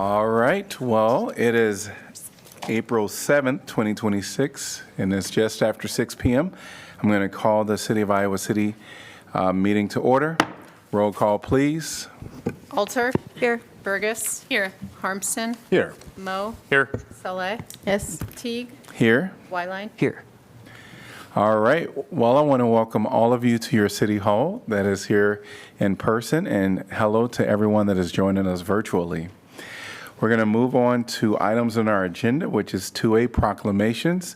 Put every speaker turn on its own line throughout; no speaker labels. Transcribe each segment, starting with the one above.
All right, well, it is April 7th, 2026, and it's just after 6 p.m. I'm going to call the City of Iowa City meeting to order. Roll call, please.
Alter.
Here.
Burgess. Here. Harmson.
Here.
Moe.
Here.
Saleh.
Yes.
Teague.
Here.
Wyline.
Here.
All right, well, I want to welcome all of you to your City Hall that is here in person, and hello to everyone that is joining us virtually. We're going to move on to items on our agenda, which is 2A proclamations.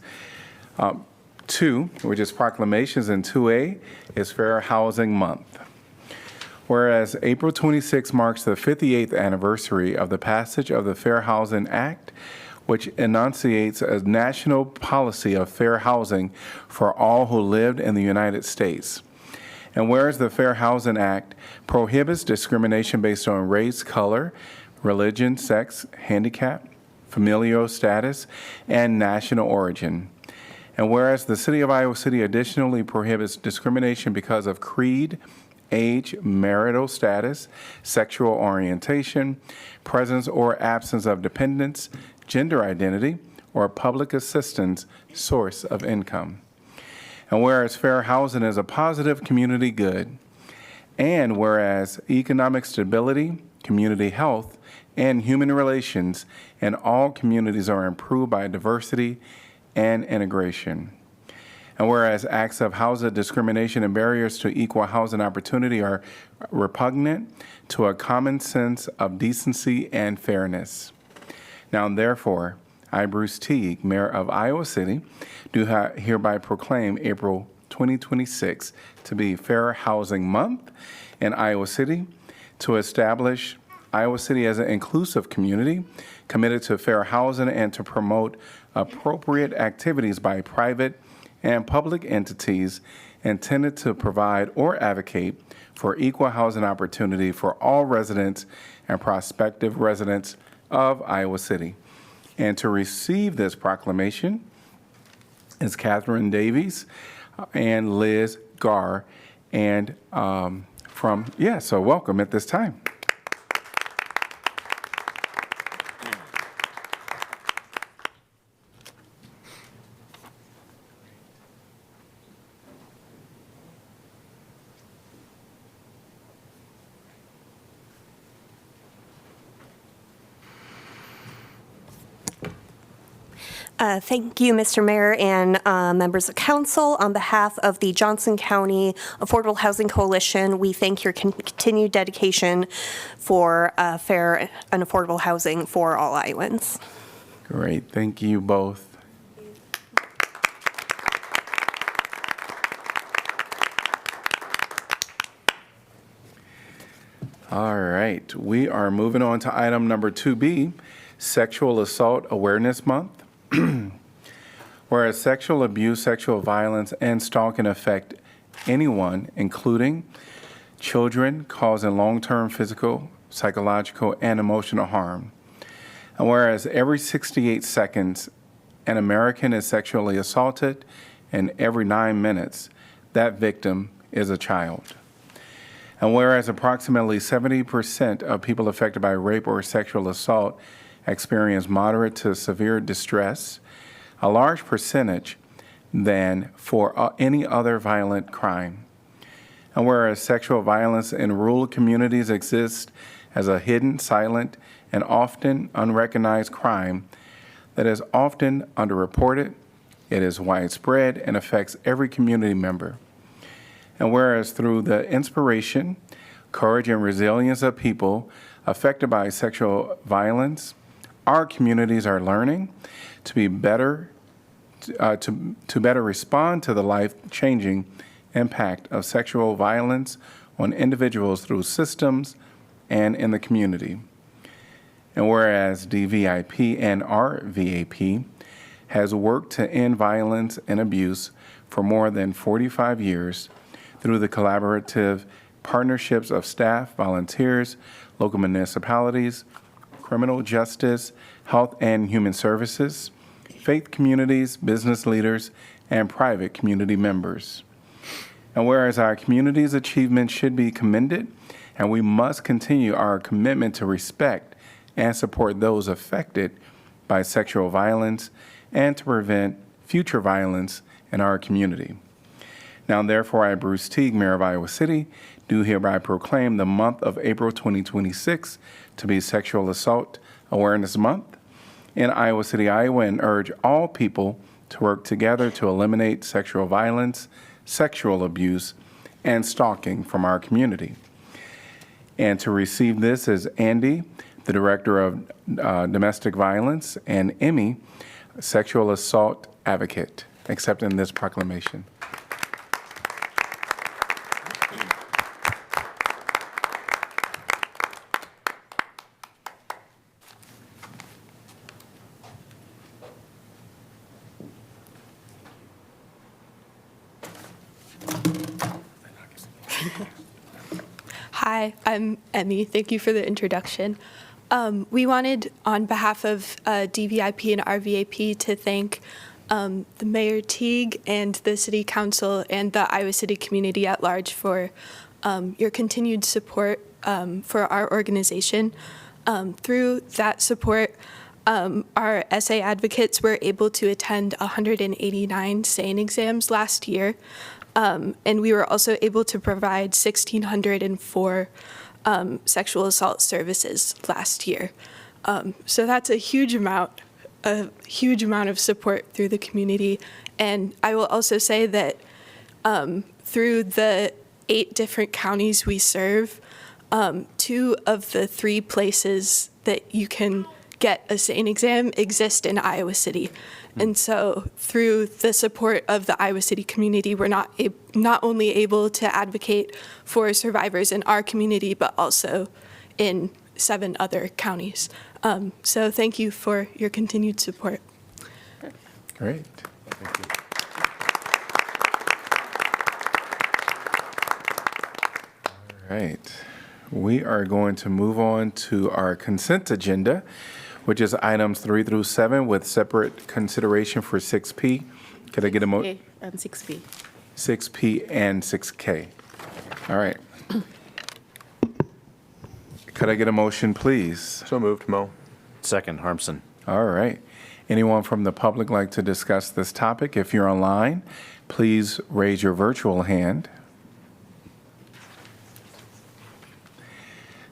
2, which is proclamations, and 2A is Fair Housing Month. Whereas April 26 marks the 58th anniversary of the passage of the Fair Housing Act, which enunciates a national policy of fair housing for all who lived in the United States. And whereas the Fair Housing Act prohibits discrimination based on race, color, religion, sex, handicap, familial status, and national origin. And whereas the City of Iowa City additionally prohibits discrimination because of creed, age, marital status, sexual orientation, presence or absence of dependents, gender identity, or public assistance source of income. And whereas fair housing is a positive community good, and whereas economic stability, community health, and human relations in all communities are improved by diversity and integration. And whereas acts of housing discrimination and barriers to equal housing opportunity are repugnant to a common sense of decency and fairness. Now, therefore, I, Bruce Teague, Mayor of Iowa City, do hereby proclaim April 2026 to be Fair Housing Month in Iowa City, to establish Iowa City as an inclusive community committed to fair housing and to promote appropriate activities by private and public entities intended to provide or advocate for equal housing opportunity for all residents and prospective residents of Iowa City. And to receive this proclamation is Catherine Davies and Liz Garr, and so welcome at this time.
Thank you, Mr. Mayor and members of council. On behalf of the Johnson County Affordable Housing Coalition, we thank your continued dedication for fair and affordable housing for all Iowans.
Great, thank you both. All right, we are moving on to item number 2B, Sexual Assault Awareness Month. Whereas sexual abuse, sexual violence, and stalking affect anyone, including children, causing long-term physical, psychological, and emotional harm. And whereas every 68 seconds, an American is sexually assaulted, and every 9 minutes, that victim is a child. And whereas approximately 70% of people affected by rape or sexual assault experience moderate to severe distress, a large percentage than for any other violent crime. And whereas sexual violence in rural communities exists as a hidden, silent, and often unrecognized crime that is often underreported, it is widespread and affects every community member. And whereas through the inspiration, courage, and resilience of people affected by sexual violence, our communities are learning to be better, to better respond to the life-changing impact of sexual violence on individuals through systems and in the community. And whereas DVIP and RVAP has worked to end violence and abuse for more than 45 years through the collaborative partnerships of staff, volunteers, local municipalities, criminal justice, health and human services, faith communities, business leaders, and private community members. And whereas our community's achievements should be commended, and we must continue our commitment to respect, and support those affected by sexual violence and to prevent future violence in our community. Now, therefore, I, Bruce Teague, Mayor of Iowa City, do hereby proclaim the month of April 2026 to be Sexual Assault Awareness Month in Iowa City, Iowa, and urge all people to work together to eliminate sexual violence, sexual abuse, and stalking from our community. And to receive this is Andy, the Director of Domestic Violence, and Emmy, Sexual Assault Advocate, accepting this proclamation.
Hi, I'm Emmy. Thank you for the introduction. We wanted, on behalf of DVIP and RVAP, to thank the Mayor Teague and the City Council and the Iowa City community at large for your continued support for our organization. Through that support, our SA advocates were able to attend 189 SANE exams last year. And we were also able to provide 1,604 sexual assault services last year. So that's a huge amount of support through the community. And I will also say that through the 8 different counties we serve, 2 of the 3 places that you can get a SANE exam exist in Iowa City. And so through the support of the Iowa City community, we're not only able to advocate for survivors in our community, but also in 7 other counties. So thank you for your continued support.
Great. Thank you. All right. We are going to move on to our consent agenda, which is items 3 through 7 with separate consideration for 6P. Could I get a
A and 6B.
6P and 6K? All right. Could I get a motion, please?
So moved, Mo.
Second, Harmson.
All right. Anyone from the public like to discuss this topic? If you're online, please raise your virtual hand.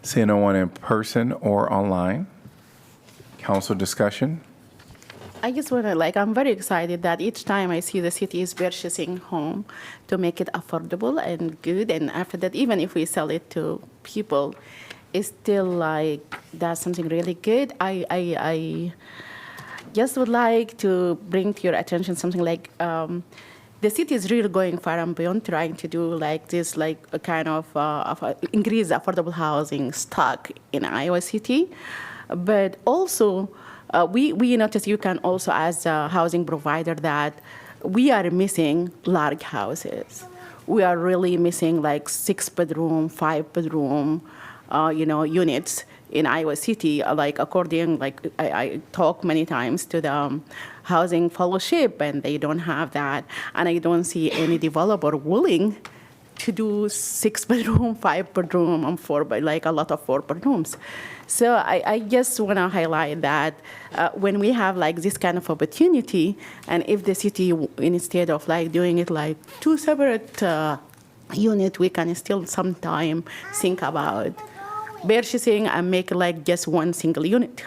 See no one in person or online. Council discussion.
I just want to, I'm very excited that each time I see the city is purchasing home to make it affordable and good, and after that, even if we sell it to people, it's still that's something really good. I just would like to bring to your attention something the city is really going far and beyond trying to do this, a kind of increase affordable housing stock in Iowa City. But also, we notice you can also, as a housing provider, that we are missing large houses. We are really missing 6-bedroom, 5-bedroom, units in Iowa City. I talk many times to the housing fellowship, and they don't have that. And I don't see any developer willing to do 6-bedroom, 5-bedroom, and a lot of 4-bedrooms. So I just want to highlight that when we have this kind of opportunity, and if the city, instead of doing it 2 separate units, we can still sometime think about purchasing and make just 1 single unit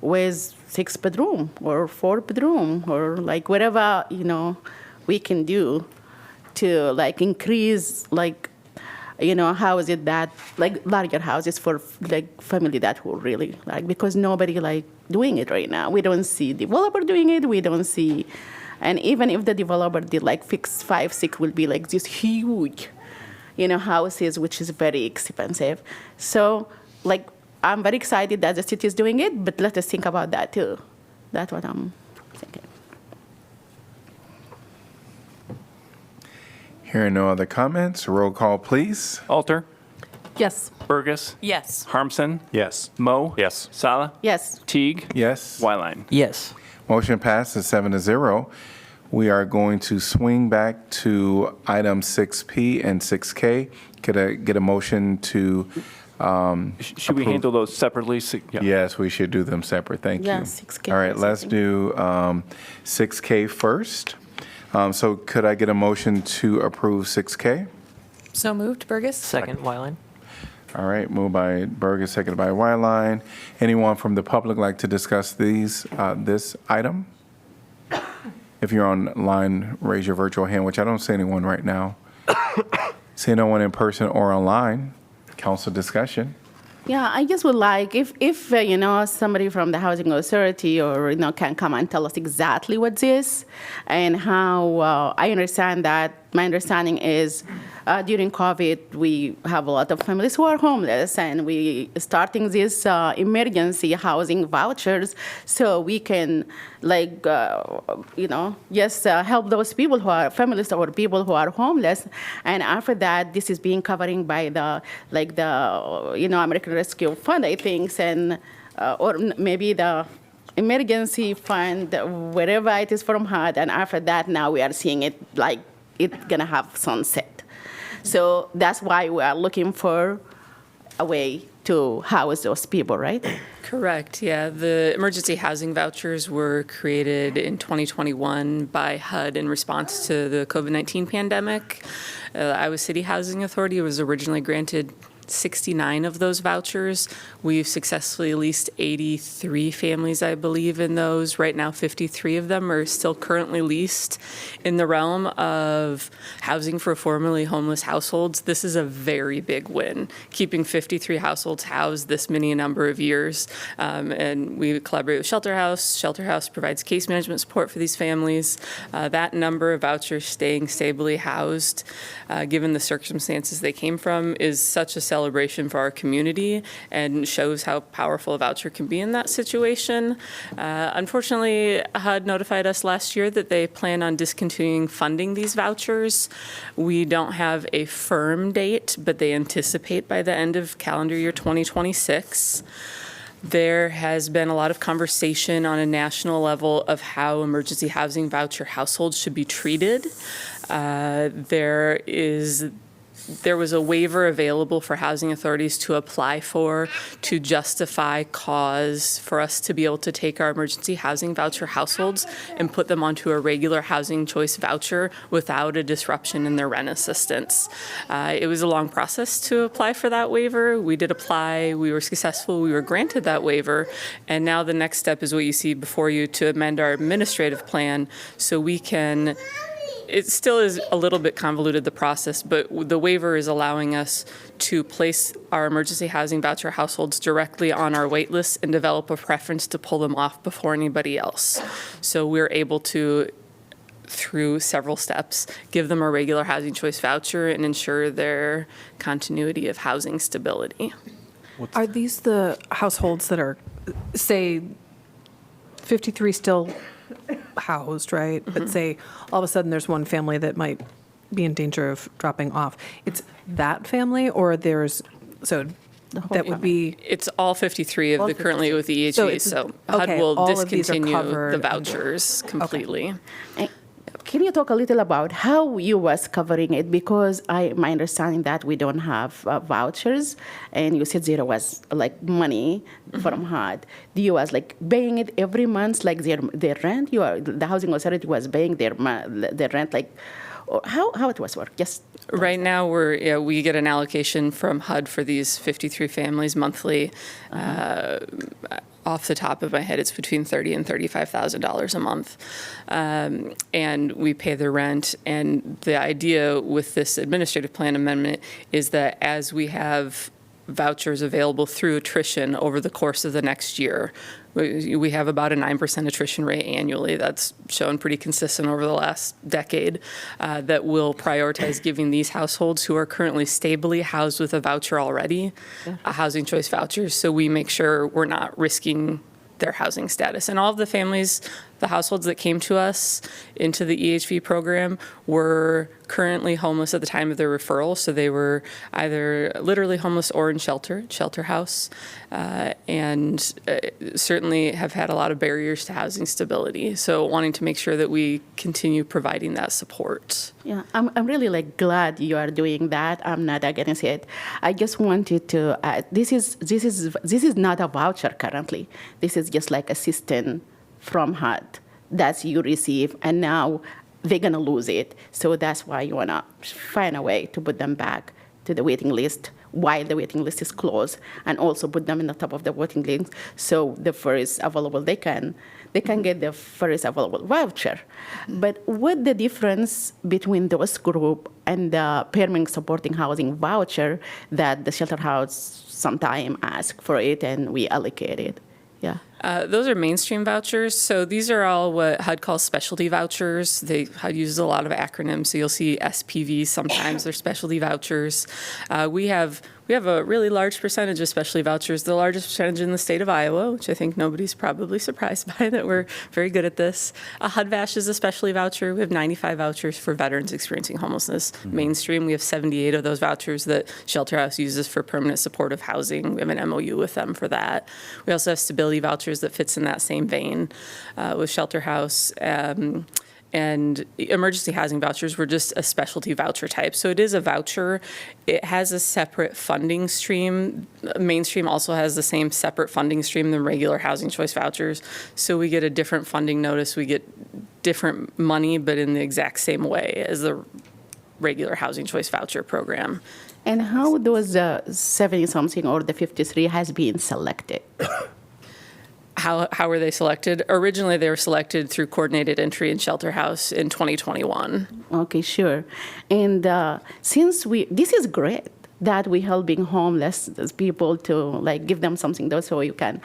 with 6-bedroom or 4-bedroom or whatever we can do to increase how is it that larger houses for family that will really because nobody doing it right now. We don't see developer doing it. We don't see, and even if the developer did fix 5, 6 will be this huge, houses, which is very expensive. So I'm very excited that the city is doing it, but let us think about that too. That's what I'm thinking.
Hearing no other comments, roll call, please.
Alter,
Yes.
Burgess,
Yes.
Harmson,
Yes.
Mo,
Yes.
Sala,
Yes.
Teague,
Yes.
Wyline.
Yes.
Motion passes 7-0. We are going to swing back to items 6P and 6K. Could I get a motion to
Should we handle those separately? Yeah.
Yes, we should do them separate. Thank you.
Yeah, 6K
All right,
or
let's
something.
do 6K first. So could I get a motion to approve 6K?
So moved, Burgess?
Second, Wyline.
All right, moved by Burgess, seconded by Wyline. Anyone from the public like to discuss this item? If you're online, raise your virtual hand, which I don't see anyone right now. See no one in person or online. Council discussion.
Yeah, I just would like if somebody from the housing authority or can come and tell us exactly what this and how. I understand that. My understanding is during COVID we have a lot of families who are homeless, and we starting this emergency housing vouchers so we can just help those people who are families or people who are homeless. And after that, this is being covered by the American Rescue Fund, I think, and or maybe the emergency fund, wherever it is from HUD. And after that, now we are seeing it like it's gonna have sunset. So that's why we are looking for a way to house those people, right?
Correct, yeah. The emergency housing vouchers were created in 2021 by HUD in response to the COVID-19 pandemic. Iowa City Housing Authority was originally granted 69 of those vouchers. We've successfully leased 83 families, I believe, in those. Right now, 53 of them are still currently leased. In the realm of housing for formerly homeless households, this is a very big win, keeping 53 households housed this many a number of years. And we collaborate with Shelter House. Shelter House provides case management support for these families. That number of vouchers staying stably housed, given the circumstances they came from, is such a celebration for our community and shows how powerful a voucher can be in that situation. Unfortunately, HUD notified us last year that they plan on discontinuing funding these vouchers. We don't have a firm date, but they anticipate by the end of calendar year 2026. There has been a lot of conversation on a national level of how emergency housing voucher households should be treated. There was a waiver available for housing authorities to apply for to justify cause for us to be able to take our emergency housing voucher households and put them onto a regular housing choice voucher without a disruption in their rent assistance. It was a long process to apply for that waiver. We did apply. We were successful. We were granted that waiver. And now the next step is what you see before you, to amend our administrative plan so we can. It still is a little bit convoluted, the process, but the waiver is allowing us to place our emergency housing voucher households directly on our wait list and develop a preference to pull them off before anybody else. So we're able to, through several steps, give them a regular housing choice voucher and ensure their continuity of housing stability.
Are these the households that are, say, 53 still housed, right? But say all of a sudden there's one family that might be in danger of dropping off. It's that family, or there's, so that would be,
It's all 53 of
All
the currently with the
So
EHV,
it's-
so HUD
okay,
will
all of these are
discontinue
covered
the
under-
vouchers completely.
Can you talk a little about how you was covering it? Because my understanding that we don't have vouchers, and you said there was like money from HUD. Do you was like paying it every month, like their rent? The housing authority was paying their rent, like, or how it was work? Yes.
Right now, we get an allocation from HUD for these 53 families monthly. Off the top of my head, it's between $30,000 and $35,000 a month, and we pay the rent. And the idea with this administrative plan amendment is that as we have vouchers available through attrition over the course of the next year, we have about a 9% attrition rate annually. That's shown pretty consistent over the last decade. That will prioritize giving these households who are currently stably housed with a voucher already, a housing choice voucher, so we make sure we're not risking their housing status. And all of the families The households that came to us into the EHV program were currently homeless at the time of their referral, so they were either literally homeless or in shelter house, and certainly have had a lot of barriers to housing stability. So wanting to make sure that we continue providing that support.
Yeah, I'm really like glad you are doing that. I'm not against it. I just wanted to. This is not a voucher currently. This is just like assistance from HUD that you receive, and now they're gonna lose it. So that's why you wanna find a way to put them back to the waiting list while the waiting list is closed, and also put them in the top of the waiting list so the first available they can get the first available voucher. But what the difference between those group and the permanent supporting housing voucher that the shelter house sometime ask for it and we allocate it? Yeah.
Those are mainstream vouchers. So these are all what HUD calls specialty vouchers. HUD uses a lot of acronyms. So you'll see SPVs sometimes. They're specialty vouchers. We have a really large percentage of specialty vouchers, the largest percentage in the state of Iowa, which I think nobody's probably surprised by that we're very good at this. HUD-VASH is a specialty voucher. We have 95 vouchers for veterans experiencing homelessness. Mainstream, we have 78 of those vouchers that Shelter House uses for permanent supportive housing. We have an MOU with them for that. We also have stability vouchers that fits in that same vein with Shelter House. And emergency housing vouchers were just a specialty voucher type. So it is a voucher. It has a separate funding stream. Mainstream also has the same separate funding stream than regular housing choice vouchers. So we get a different funding notice. We get different money, but in the exact same way as the regular housing choice voucher program.
And how those 70-something or the 53 has been selected?
How were they selected? Originally, they were selected through coordinated entry in Shelter House in 2021.
Okay, sure. And since this is great that we helping homeless people to like give them something though, so you can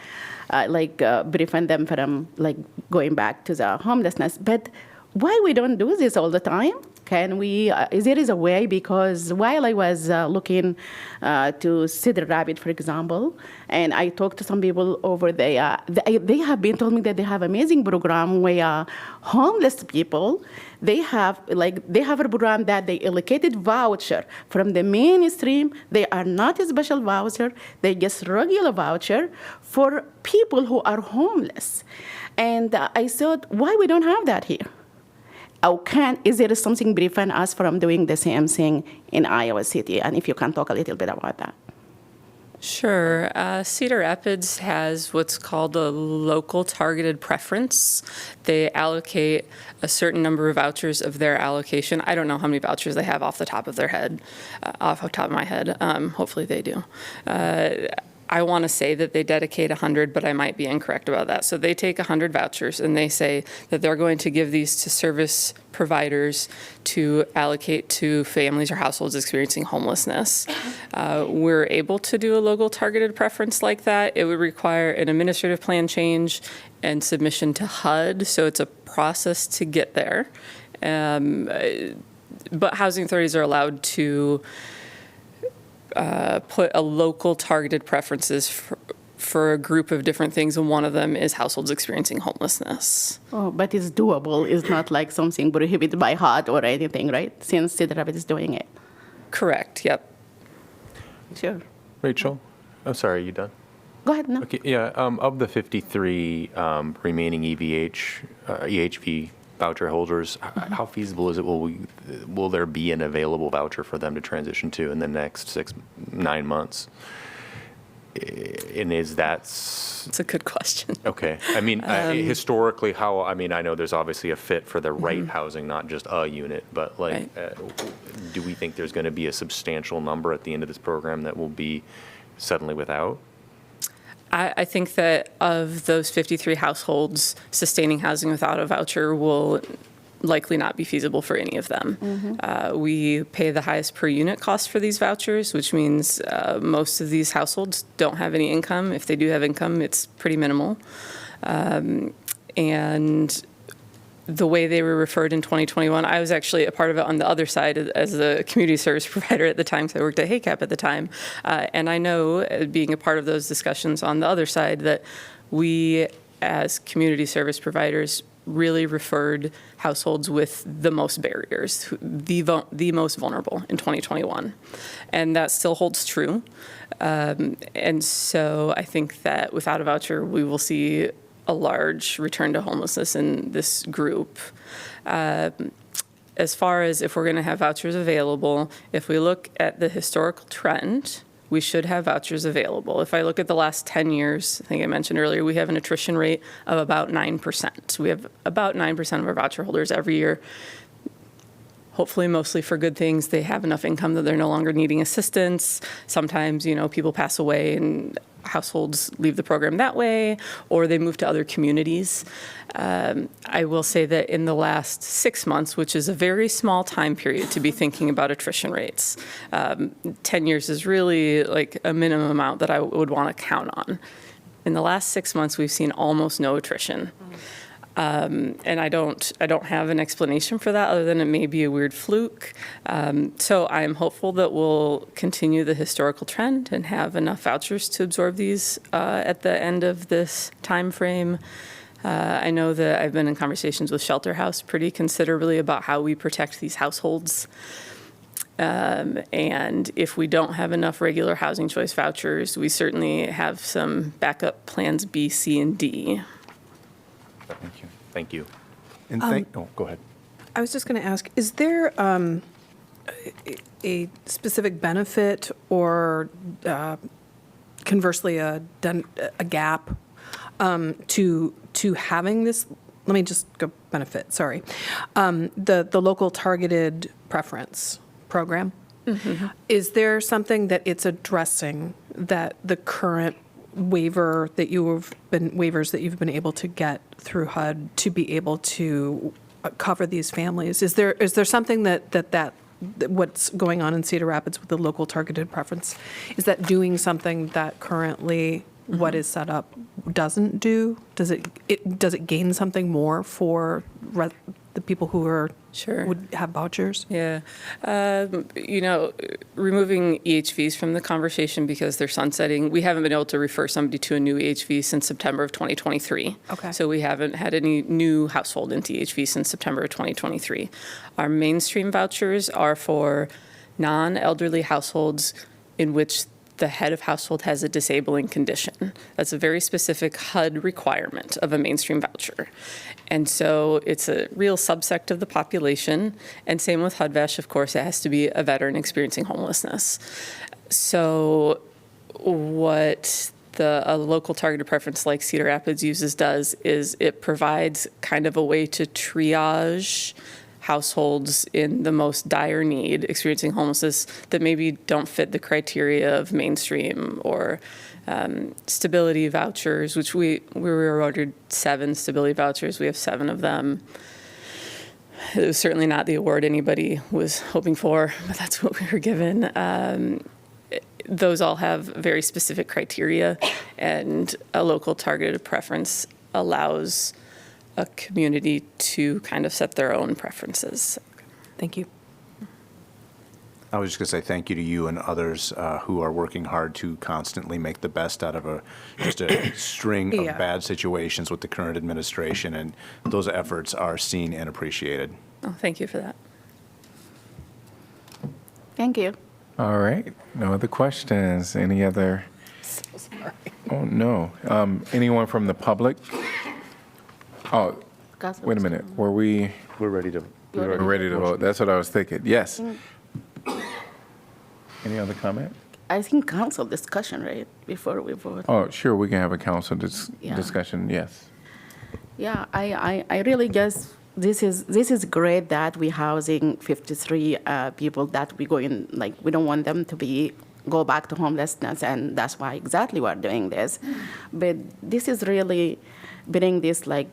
prevent them from like going back to the homelessness. But why we don't do this all the time? Can we? There is a way, because while I was looking to Cedar Rapids, for example, and I talked to some people over there, they have been told me that they have amazing program where homeless people, they have a program that they allocated voucher from the mainstream. They are not a special voucher. They just regular voucher for people who are homeless. And I thought, why we don't have that here? Is there something preventing us from doing the same thing in Iowa City? And if you can talk a little bit about that.
Sure. Cedar Rapids has what's called a local targeted preference. They allocate a certain number of vouchers of their allocation. I don't know how many vouchers they have off the top of my head. Hopefully they do. I want to say that they dedicate 100, but I might be incorrect about that. So they take 100 vouchers and they say that they're going to give these to service providers to allocate to families or households experiencing homelessness. We're able to do a local targeted preference like that. It would require an administrative plan change and submission to HUD, so it's a process to get there. But housing authorities are allowed to put a local targeted preferences for a group of different things, and one of them is households experiencing homelessness.
Oh, but it's doable. It's not like something prohibited by HUD or anything, right? Since Cedar Rapids is doing it.
Correct, yep.
Sure.
Rachel? I'm sorry, are you done?
Go ahead, no.
Okay, yeah, of the 53 remaining EHV voucher holders, how feasible is it? Will there be an available voucher for them to transition to in the next 6-9 months? And is that...
It's a good question.
Okay. I mean, historically, I know there's obviously a fit for the right housing, not just a unit, but like, do we think there's going to be a substantial number at the end of this program that will be suddenly without?
I think that of those 53 households, sustaining housing without a voucher will likely not be feasible for any of them. We pay the highest per unit cost for these vouchers, which means most of these households don't have any income. If they do have income, it's pretty minimal. And the way they were referred in 2021, I was actually a part of it on the other side as a community service provider at the time, so I worked at HACAP at the time. And I know, being a part of those discussions on the other side, that we as community service providers really referred households with the most barriers, the most vulnerable in 2021. And that still holds true. And so I think that without a voucher, we will see a large return to homelessness in this group. As far as if we're going to have vouchers available, if we look at the historical trend, we should have vouchers available. If I look at the last 10 years, I think I mentioned earlier, we have an attrition rate of about 9%. We have about 9% of our voucher holders every year, hopefully mostly for good things. They have enough income that they're no longer needing assistance. Sometimes, people pass away and households leave the program that way, or they move to other communities. I will say that in the last 6 months, which is a very small time period to be thinking about attrition rates, 10 years is really like a minimum amount that I would want to count on. In the last 6 months, we've seen almost no attrition. And I don't have an explanation for that other than it may be a weird fluke. So I'm hopeful that we'll continue the historical trend and have enough vouchers to absorb these at the end of this time frame. I know that I've been in conversations with Shelter House pretty considerably about how we protect these households. And if we don't have enough regular housing choice vouchers, we certainly have some backup plans B, C, and D.
Thank you. Thank you.
And go ahead.
I was just going to ask, is there a specific benefit or conversely a gap to having this? Let me just go benefit, sorry. The local targeted preference program. Mm-hmm. Is there something that it's addressing that the current waivers that you've been able to get through HUD to be able to cover these families? Is there something that what's going on in Cedar Rapids with the local targeted preference, is that doing something that currently what is set up doesn't do? Does it gain something more for the people who are
Sure.
would have vouchers?
Yeah. Removing EHVs from the conversation because they're sunsetting, we haven't been able to refer somebody to a new EHV since September of 2023.
Okay.
So we haven't had any new household into EHV since September of 2023. Our mainstream vouchers are for non-elderly households in which the head of household has a disabling condition. That's a very specific HUD requirement of a mainstream voucher. And so it's a real subsect of the population. And same with HUD-VASH, of course, it has to be a veteran experiencing homelessness. So what a local targeted preference like Cedar Rapids does is it provides kind of a way to triage households in the most dire need, experiencing homelessness, that maybe don't fit the criteria of mainstream or stability vouchers, which we were awarded 7 stability vouchers. We have 7 of them. It was certainly not the award anybody was hoping for, but that's what we were given. Those all have very specific criteria, and a local targeted preference allows a community to kind of set their own preferences.
Thank you.
I was just going to say thank you to you and others who are working hard to constantly make the best out of just a string of bad situations with the current administration, and those efforts are seen and appreciated.
Oh, thank you for that.
Thank you.
All right. No other questions? Any other?
So sorry.
Oh, no. Anyone from the public? Oh, wait a minute.
We're ready to.
We're ready to vote. That's what I was thinking. Yes. Any other comment?
I think council discussion, right, before we vote.
Oh, sure. We can have a council
Yeah.
discussion. Yes.
Yeah, I really guess this is great that we housing 53 people that we going, like, we don't want them to go back to homelessness, and that's why exactly we're doing this. But this is really bring this, like,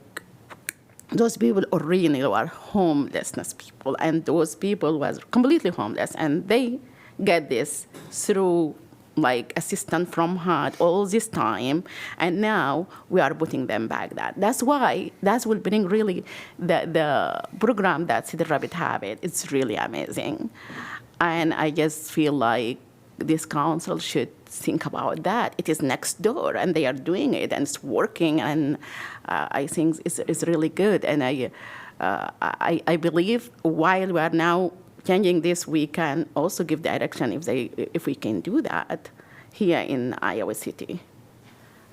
those people really were homelessness people, and those people was completely homeless, and they get this through like assistance from HUD all this time, and now we are putting them back. That's why that will bring really the program that Cedar Rapids have it's really amazing, and I just feel like this council should think about that. It is next door, and they are doing it, and it's working, and I think it's really good. And I believe while we are now changing this, we can also give direction if we can do that here in Iowa City.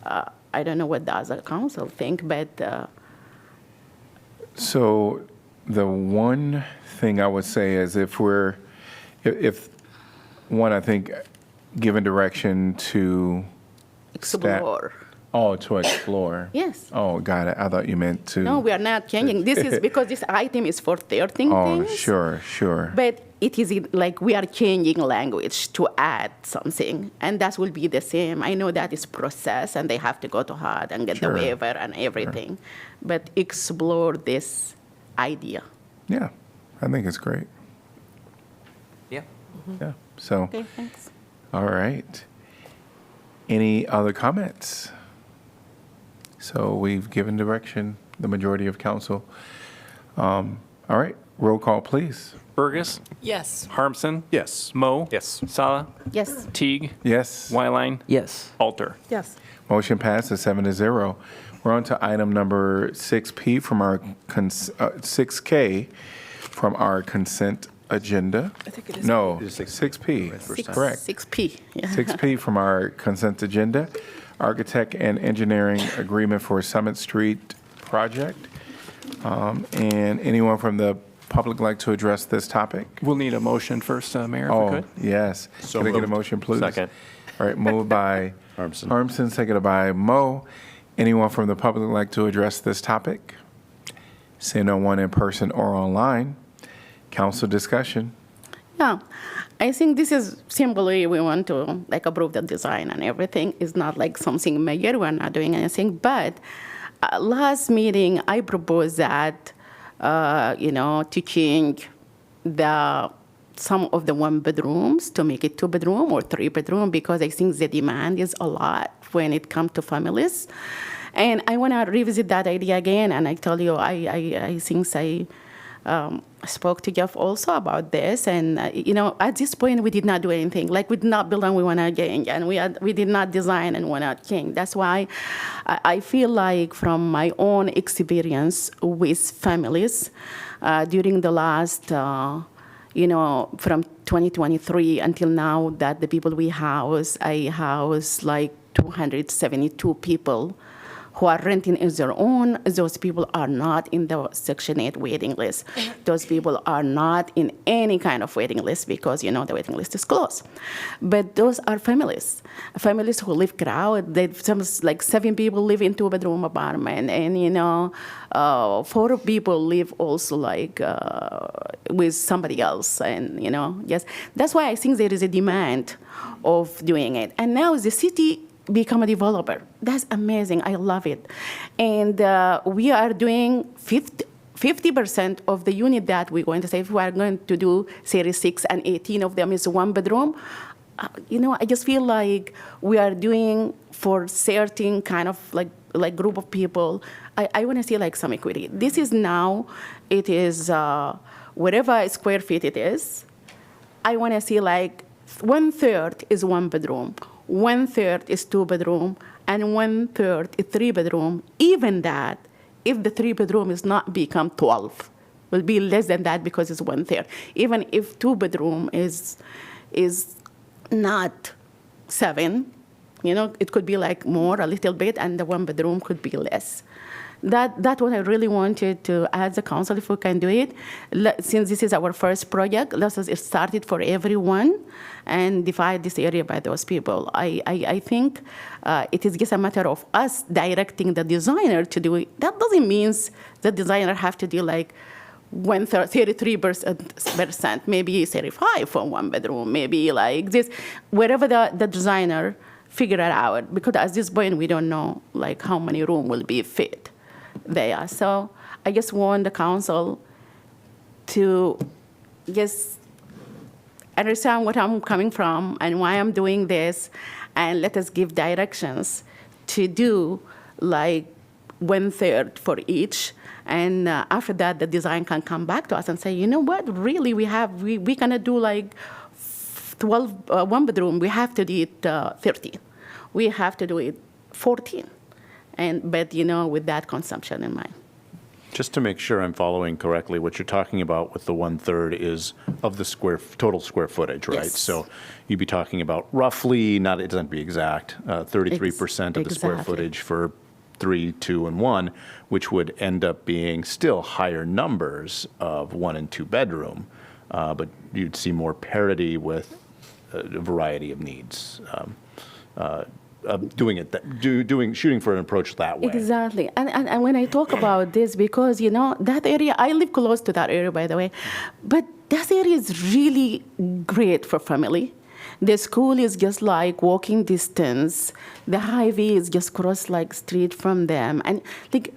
I don't know what the other council think, but.
So the one thing I would say is if one, I think, given direction to.
Explore.
To explore.
Yes.
Oh, got it. I thought you meant to.
No, we are not changing. This is because this item is for 13
Oh,
things.
sure.
But it is like we are changing language to add something, and that will be the same. I know that is process, and they have to go to HUD and get
Sure.
the waiver and everything. But explore this idea.
Yeah, I think it's great.
Yeah.
Yeah, so,
Okay, thanks.
all right. Any other comments? So we've given direction, the majority of council. All right, roll call, please.
Burgess,
Yes.
Harmson,
Yes.
Mo,
Yes.
Sala,
Yes.
Teague,
Yes.
Wyline,
Yes.
Alter.
Yes.
Motion passes 7-0. We're on to item number 6P from our, 6K from our consent agenda.
I think it is.
No,
It is
6P, correct.
6P. Yeah.
6P from our consent agenda, architect and engineering agreement for Summit Street project. And anyone from the public like to address this topic?
We'll need a motion first, Mayor, if we
Oh,
could.
yes.
So
Can I get a
moved.
motion, please?
Second.
All right, moved by
Harmson.
Harmson, seconded by Mo. Anyone from the public like to address this topic? Seeing no one in person or online. Council discussion.
Yeah, I think this is simply we want to like approve the design and everything. It's not like something major. We're not doing anything. But last meeting, I proposed that to change some of the 1 bedrooms to make it 2 bedroom or 3 bedroom because I think the demand is a lot when it comes to families. And I want to revisit that idea again. And I tell you, I think I spoke to Jeff also about this. And, at this point, we did not do anything. Like, we did not build and we want to change. And we did not design and want to change. That's why I feel like from my own experience with families during the last, from 2023 until now, that the people I house like 272 people who are renting as their own. Those people are not in the Section 8 waiting list. Those people are not in any kind of waiting list because, the waiting list is closed. But those are families who live crowded. Like 7 people live in 2-bedroom apartment, and, 4 people live also like with somebody else. And, yes, that's why I think there is a demand of doing it. And now the city become a developer. That's amazing. I love it. And we are doing 50% of the unit that we're going to say, if we are going to do 36 and 18 of them is 1 bedroom, I just feel like we are doing for certain kind of like group of people. I want to see like some equity. This is now, it is whatever square feet it is. I want to see like 1/3 is 1 bedroom. 1/3 is 2 bedroom, and 1/3 is 3 bedroom. Even that, if the 3 bedroom is not become 12, will be less than that because it's 1/3. Even if 2 bedroom is not 7, it could be like more a little bit, and the 1 bedroom could be less. That's what I really wanted to ask the council if we can do it. Since this is our first project, let's just start it for everyone and divide this area by those people. I think it is just a matter of us directing the designer to do it. That doesn't mean the designer have to do like 33%, maybe 35 for 1 bedroom, maybe like this, wherever the designer figure it out. Because at this point, we don't know like how many room will be fit there. So I just want the council to just understand what I'm coming from and why I'm doing this, and let us give directions to do like 1/3 for each. And after that, the design can come back to us and say, you know what, really, we gonna do like 12 one bedroom, we have to do it 13. We have to do it 14, but with that consumption in mind.
Just to make sure I'm following correctly, what you're talking about with the 1/3 is of the total square footage, right?
Yes.
So you'd be talking about roughly, it doesn't have to be exact, 33% of the square
Exactly.
footage for 3, 2, and 1, which would end up being still higher numbers of 1 and 2 bedroom, but you'd see more parity with a variety of needs. Shooting for an approach that way.
Exactly. And when I talk about this, because, that area, I live close to that area, by the way, but that area is really great for family. The school is just like walking distance. The highway is just cross like street from them. And like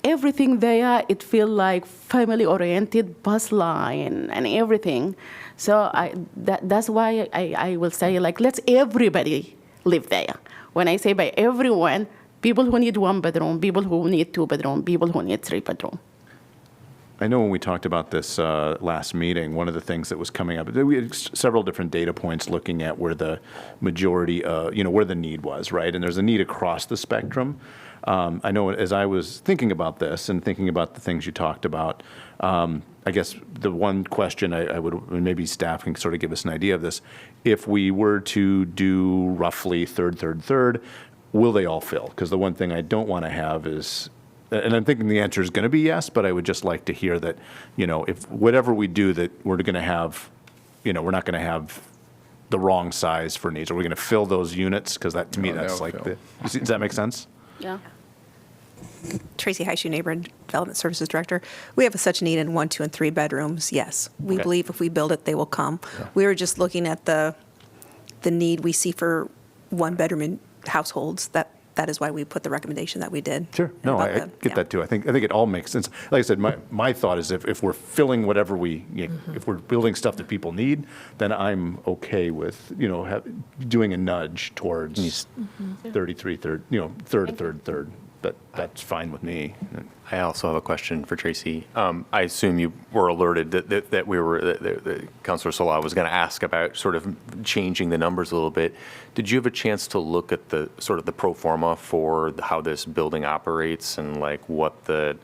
everything there, it feels like family-oriented bus line and everything. So that's why I will say, like, let's everybody live there. When I say by everyone, people who need 1 bedroom, people who need 2 bedroom, people who need 3 bedroom.
I know when we talked about this last meeting, one of the things that was coming up, we had several different data points looking at where the majority, where the need was, right? And there's a need across the spectrum. I know as I was thinking about this and thinking about the things you talked about, I guess the one question I would, and maybe staff can sort of give us an idea of this, if we were to do roughly third, will they all fill? Because the one thing I don't want to have is, and I'm thinking the answer is going to be yes, but I would just like to hear that, if whatever we do, that we're going to have, we're not going to have the wrong size for needs. Are we going to fill those units? Because that, to me,
No,
that's
they'll
like,
fill.
does that make sense?
Yeah.
Tracy Heishu, Neighborhood Development Services Director. We have such need in 1, 2, and 3 bedrooms. Yes, we
Okay.
believe if we build it, they will come. We were just looking at the need we see for 1-bedroom in households. That is why we put the recommendation that we did.
Sure. No,
About
I get that too. I think it all makes sense. Like I said, my thought is if we're filling whatever if we're building stuff that people need, then I'm okay with, doing a nudge towards 33, third. But that's fine with me.
I also have a question for Tracy. I assume you were alerted that Councilor Salah was going to ask about sort of changing the numbers a little bit. Did you have a chance to look at the sort of the pro forma for how this building operates and like whether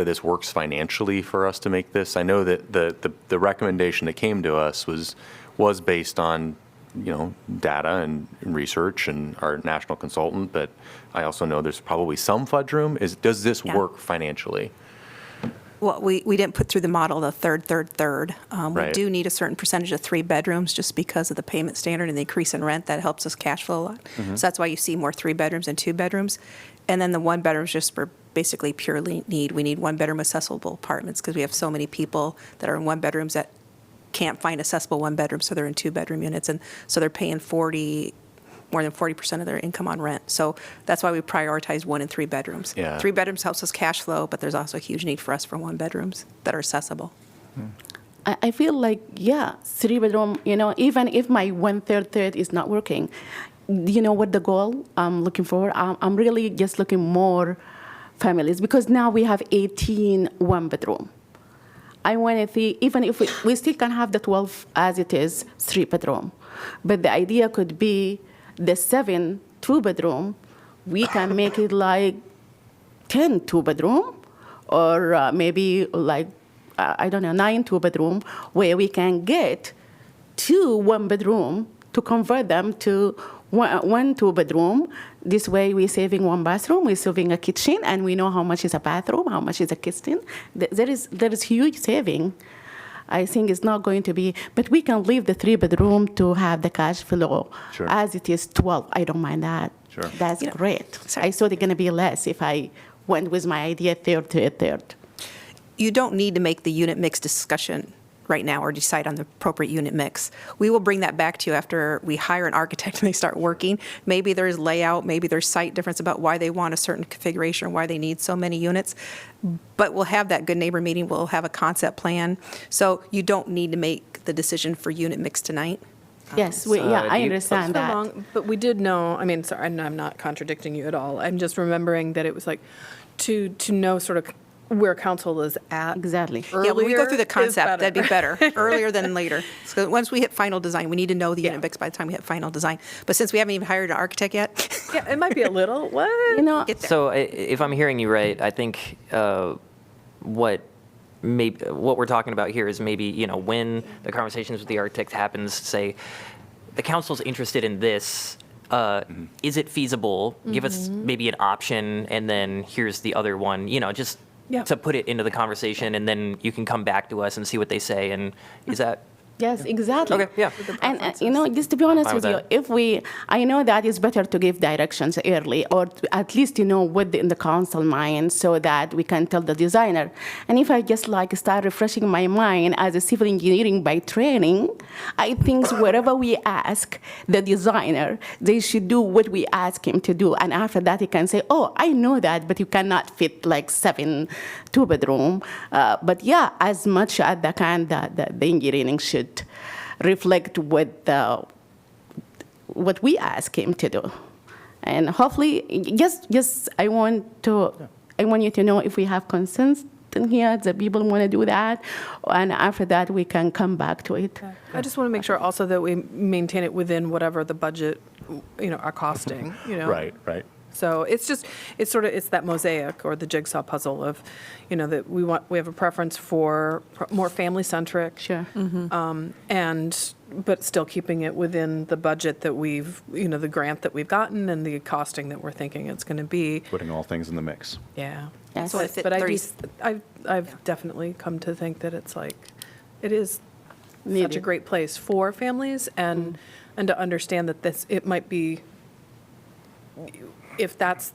this works financially for us to make this? I know that the recommendation that came to us was based on data and research and our national consultant, but I also know there's probably some fudge room. Does this work financially?
Well, we didn't put through the model the third. We
Right.
do need a certain percentage of 3 bedrooms just because of the payment standard and the increase in rent. That helps us cash flow a lot. So that's why you see more 3 bedrooms than 2 bedrooms. And then the 1 bedroom is just for basically purely need. We need 1-bedroom accessible apartments because we have so many people that are in 1 bedrooms that can't find accessible 1 bedroom, so they're in 2-bedroom units, and so they're paying more than 40% of their income on rent. So that's why we prioritize 1 and 3 bedrooms.
Yeah.
3 bedrooms helps us cash flow, but there's also a huge need for us for 1 bedrooms that are accessible.
I feel like, 3 bedroom, even if my 1/3 is not working, what the goal I'm looking for? I'm really just looking more families because now we have 18 1-bedroom. I want to see, even if we still can have the 12 as it is, 3 bedroom. But the idea could be the 7 2-bedroom, we can make it like 10 2-bedroom or maybe like, 9 2-bedroom where we can get 2 1-bedroom to convert them to 1 2-bedroom. This way we're saving 1 bathroom, we're saving a kitchen, and we know how much is a bathroom, how much is a kitchen. There is huge saving. I think it's not going to be, but we can leave the 3-bedroom to have the cash flow
Sure.
as it is 12. I don't mind that.
Sure.
That's great. I thought it's going to be less if I went with my idea third to a third.
You don't need to make the unit mix discussion right now or decide on the appropriate unit mix. We will bring that back to you after we hire an architect and they start working. Maybe there's layout, maybe there's site difference about why they want a certain configuration or why they need so many units. But we'll have that good neighbor meeting, we'll have a concept plan. So you don't need to make the decision for unit mix tonight.
Yes, I understand that.
But we did know, sorry, I'm not contradicting you at all. I'm just remembering that it was like to know sort of where council is at.
Exactly.
Yeah, when we go through the
Earlier is
concept, that'd be
better.
better, earlier than later. So once we hit final design, we need to know the unit mix by the time we hit final design. But since we haven't even hired an architect yet,
Yeah, it might be a little, what?
You know,
get there.
So if I'm hearing you right, I think what we're talking about here is maybe, you know, when the conversations with the architect happens, say, the council's interested in this, is it feasible? Give us maybe an option, and then here's the other one, you know, just
Yeah.
to put it into the conversation, and then you can come back to us and see what they say, and is that?
yes, exactly.
Okay, yeah.
And, you know, just to be honest
Fine
with
with
you, I know that it's better to give directions early, or at least to know what in the council mind, so that we can tell the designer. And if I just like start refreshing my mind as a civil engineering by training, I think wherever we ask the designer, they should do what we ask him to do. And after that, he can say, oh, I know that, but you cannot fit like 7 two-bedroom. But yeah, as much as the engineering should reflect what we ask him to do. And hopefully, just I want you to know if we have consensus in here, the people want to do that, and after that we can come back to it.
I just want to make sure also that we maintain it within whatever the budget, you know, our costing, you know.
Right.
So it's that mosaic or the jigsaw puzzle of, you know, that we have a preference for more family-centric.
Sure.
But still keeping it within the budget that we've, you know, the grant that we've gotten and the costing that we're thinking it's going to be.
Putting all things in the mix.
Yeah.
Yes.
So if it
But
30
I've definitely come to think that it's like, it is such a
Needed.
great place for families and to understand that it might be, if that's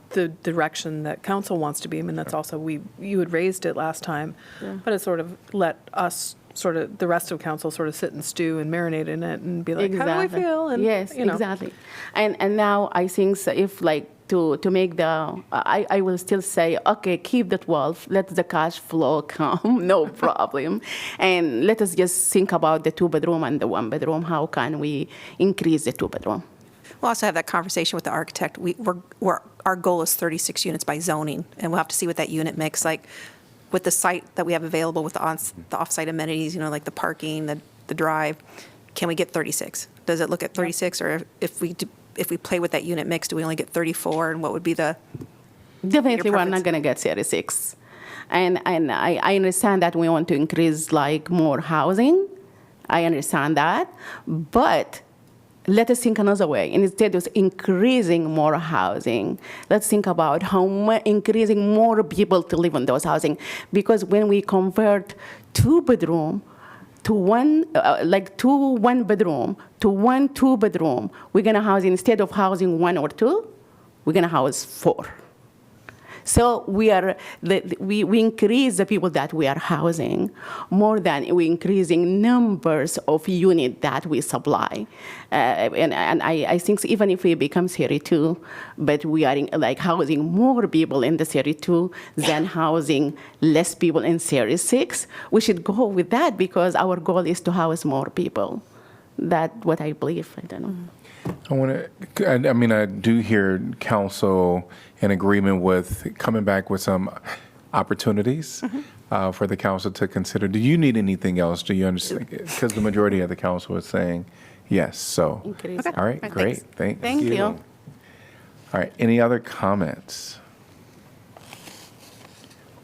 the direction that council wants to be, I mean, that's also, you had raised it last time, but it sort of let us the rest of council sort of sit and stew and marinate in it and be like, how do we feel? And,
yes,
you know.
exactly. And now I think so if like to make the, I will still say, okay, keep the 12, let the cash flow come, no problem. And let us just think about the 2-bedroom and the 1-bedroom. How can we increase the 2-bedroom?
We'll also have that conversation with the architect. Our goal is 36 units by zoning, and we'll have to see what that unit mix, like with the site that we have available with the off-site amenities, you know, like the parking, the drive. Can we get 36? Does it look at 36, or if we play with that unit mix, do we only get 34? And what would be the
Definitely, we're
preference?
not going to get 36. And I understand that we want to increase like more housing. I understand that, but let us think another way. Instead of increasing more housing, let's think about how increasing more people to live in those housing. Because when we convert 2-bedroom to two 1-bedroom to 1 2-bedroom, we're gonna house, instead of housing 1 or 2, we're gonna house 4. So we increase the people that we are housing more than we increasing numbers of units that we supply. And I think even if we become 32, but we are like housing more people in the 32 than housing less people in 36, we should go with that because our goal is to house more people. That's what I believe. I don't know.
I do hear council in agreement with coming back with some opportunities for the council to consider. Do you need anything else? Do you understand? Because the majority of the council is saying yes. So,
Increase.
all right,
Okay.
great.
Thank you.
All right, any other comments?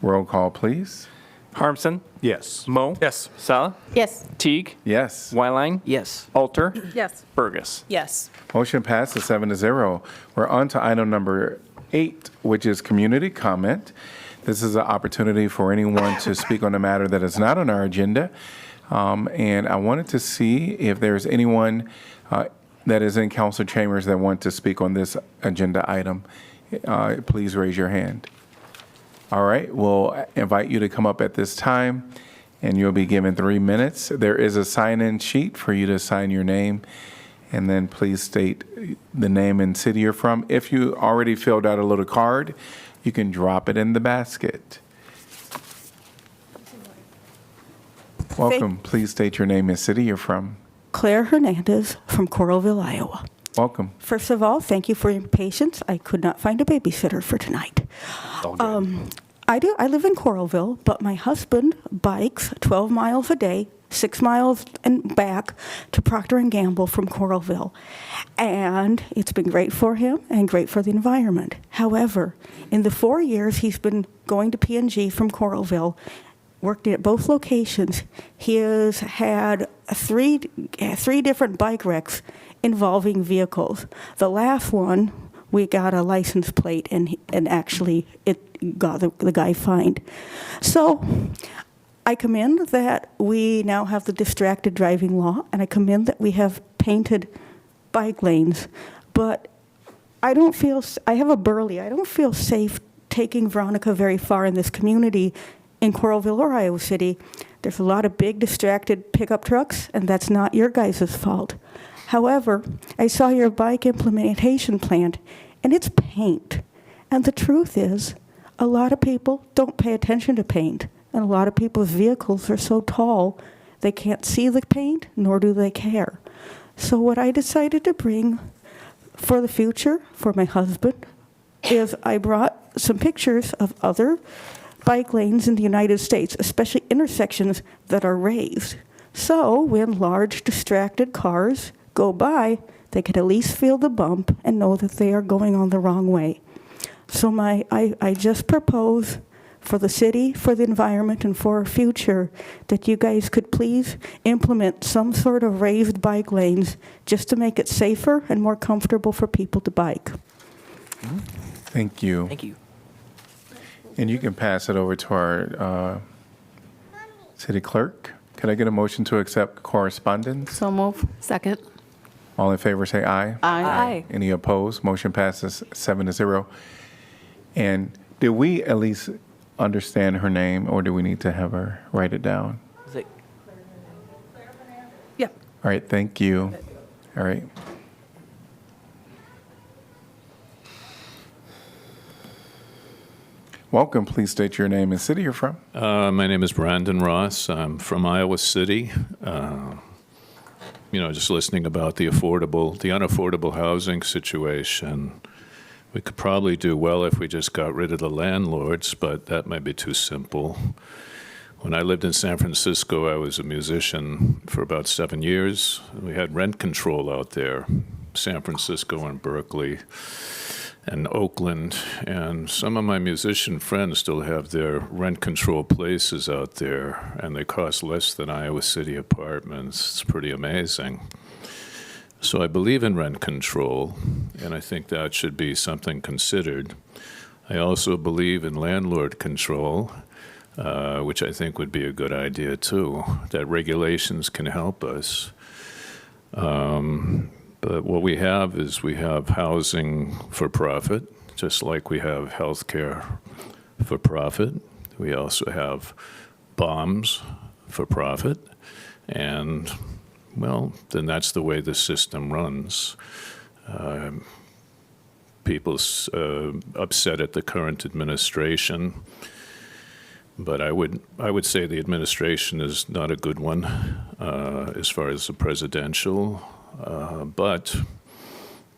Roll call, please.
Harmson.
Yes.
Mo.
Yes.
Sala.
Yes.
Teague.
Yes.
Weilang.
Yes.
Alter.
Yes.
Burgess.
yes?
Motion passes 7-0. We're on to item number 8, which is community comment. This is an opportunity for anyone to speak on a matter that is not on our agenda. And I wanted to see if there's anyone that is in council chambers that want to speak on this agenda item. Please raise your hand. All right, we'll invite you to come up at this time, and you'll be given 3 minutes. There is a sign-in sheet for you to sign your name, and then please state the name and city you're from. If you already filled out a little card, you can drop it in the basket. Welcome. Please state your name and city you're from.
Claire Hernandez from Coralville, Iowa.
Welcome.
First of all, thank you for your patience. I could not find a babysitter for tonight. I do. I live in Coralville, but my husband bikes 12 miles a day, 6 miles and back to Procter & Gamble from Coralville. And it's been great for him and great for the environment. However, in the 4 years he's been going to P&G from Coralville, worked at both locations, he has had three different bike wrecks involving vehicles. The last one, we got a license plate, and actually it got the guy fined. So I commend that we now have the distracted driving law, and I commend that we have painted bike lanes. But I don't feel safe taking Veronica very far in this community in Coralville or Iowa City. There's a lot of big distracted pickup trucks, and that's not your guys' fault. However, I saw your bike implementation plan, and it's paint. And the truth is, a lot of people don't pay attention to paint, and a lot of people's vehicles are so tall, they can't see the paint, nor do they care. So what I decided to bring for the future, for my husband, is I brought some pictures of other bike lanes in the United States, especially intersections that are raised. So when large distracted cars go by, they can at least feel the bump and know that they are going on the wrong way. So I just propose for the city, for the environment, and for our future that you guys could please implement some sort of raised bike lanes just to make it safer and more comfortable for people to bike.
Thank you.
Thank you.
And you can pass it over to our city clerk. Could I get a motion to accept correspondence?
So move.
Second.
All in favor say aye.
Aye.
Any opposed? Motion passes 7-0. And did we at least understand her name, or do we need to have her write it down?
Is it-
Yeah.
All right, thank you. All right. Welcome. Please state your name and city you're from.
My name is Brandon Ross. I'm from Iowa City. Just listening about the unaffordable housing situation. We could probably do well if we just got rid of the landlords, but that might be too simple. When I lived in San Francisco, I was a musician for about 7 years. We had rent control out there, San Francisco and Berkeley and Oakland, and some of my musician friends still have their rent control places out there, and they cost less than Iowa City apartments. It's pretty amazing. So I believe in rent control, and I think that should be something considered. I also believe in landlord control, which I think would be a good idea too, that regulations can help us. But what we have is we have housing for profit, just like we have healthcare for profit. We also have bombs for profit. And, well, then that's the way the system runs. People upset at the current administration. But I would say the administration is not a good one as far as the presidential. But,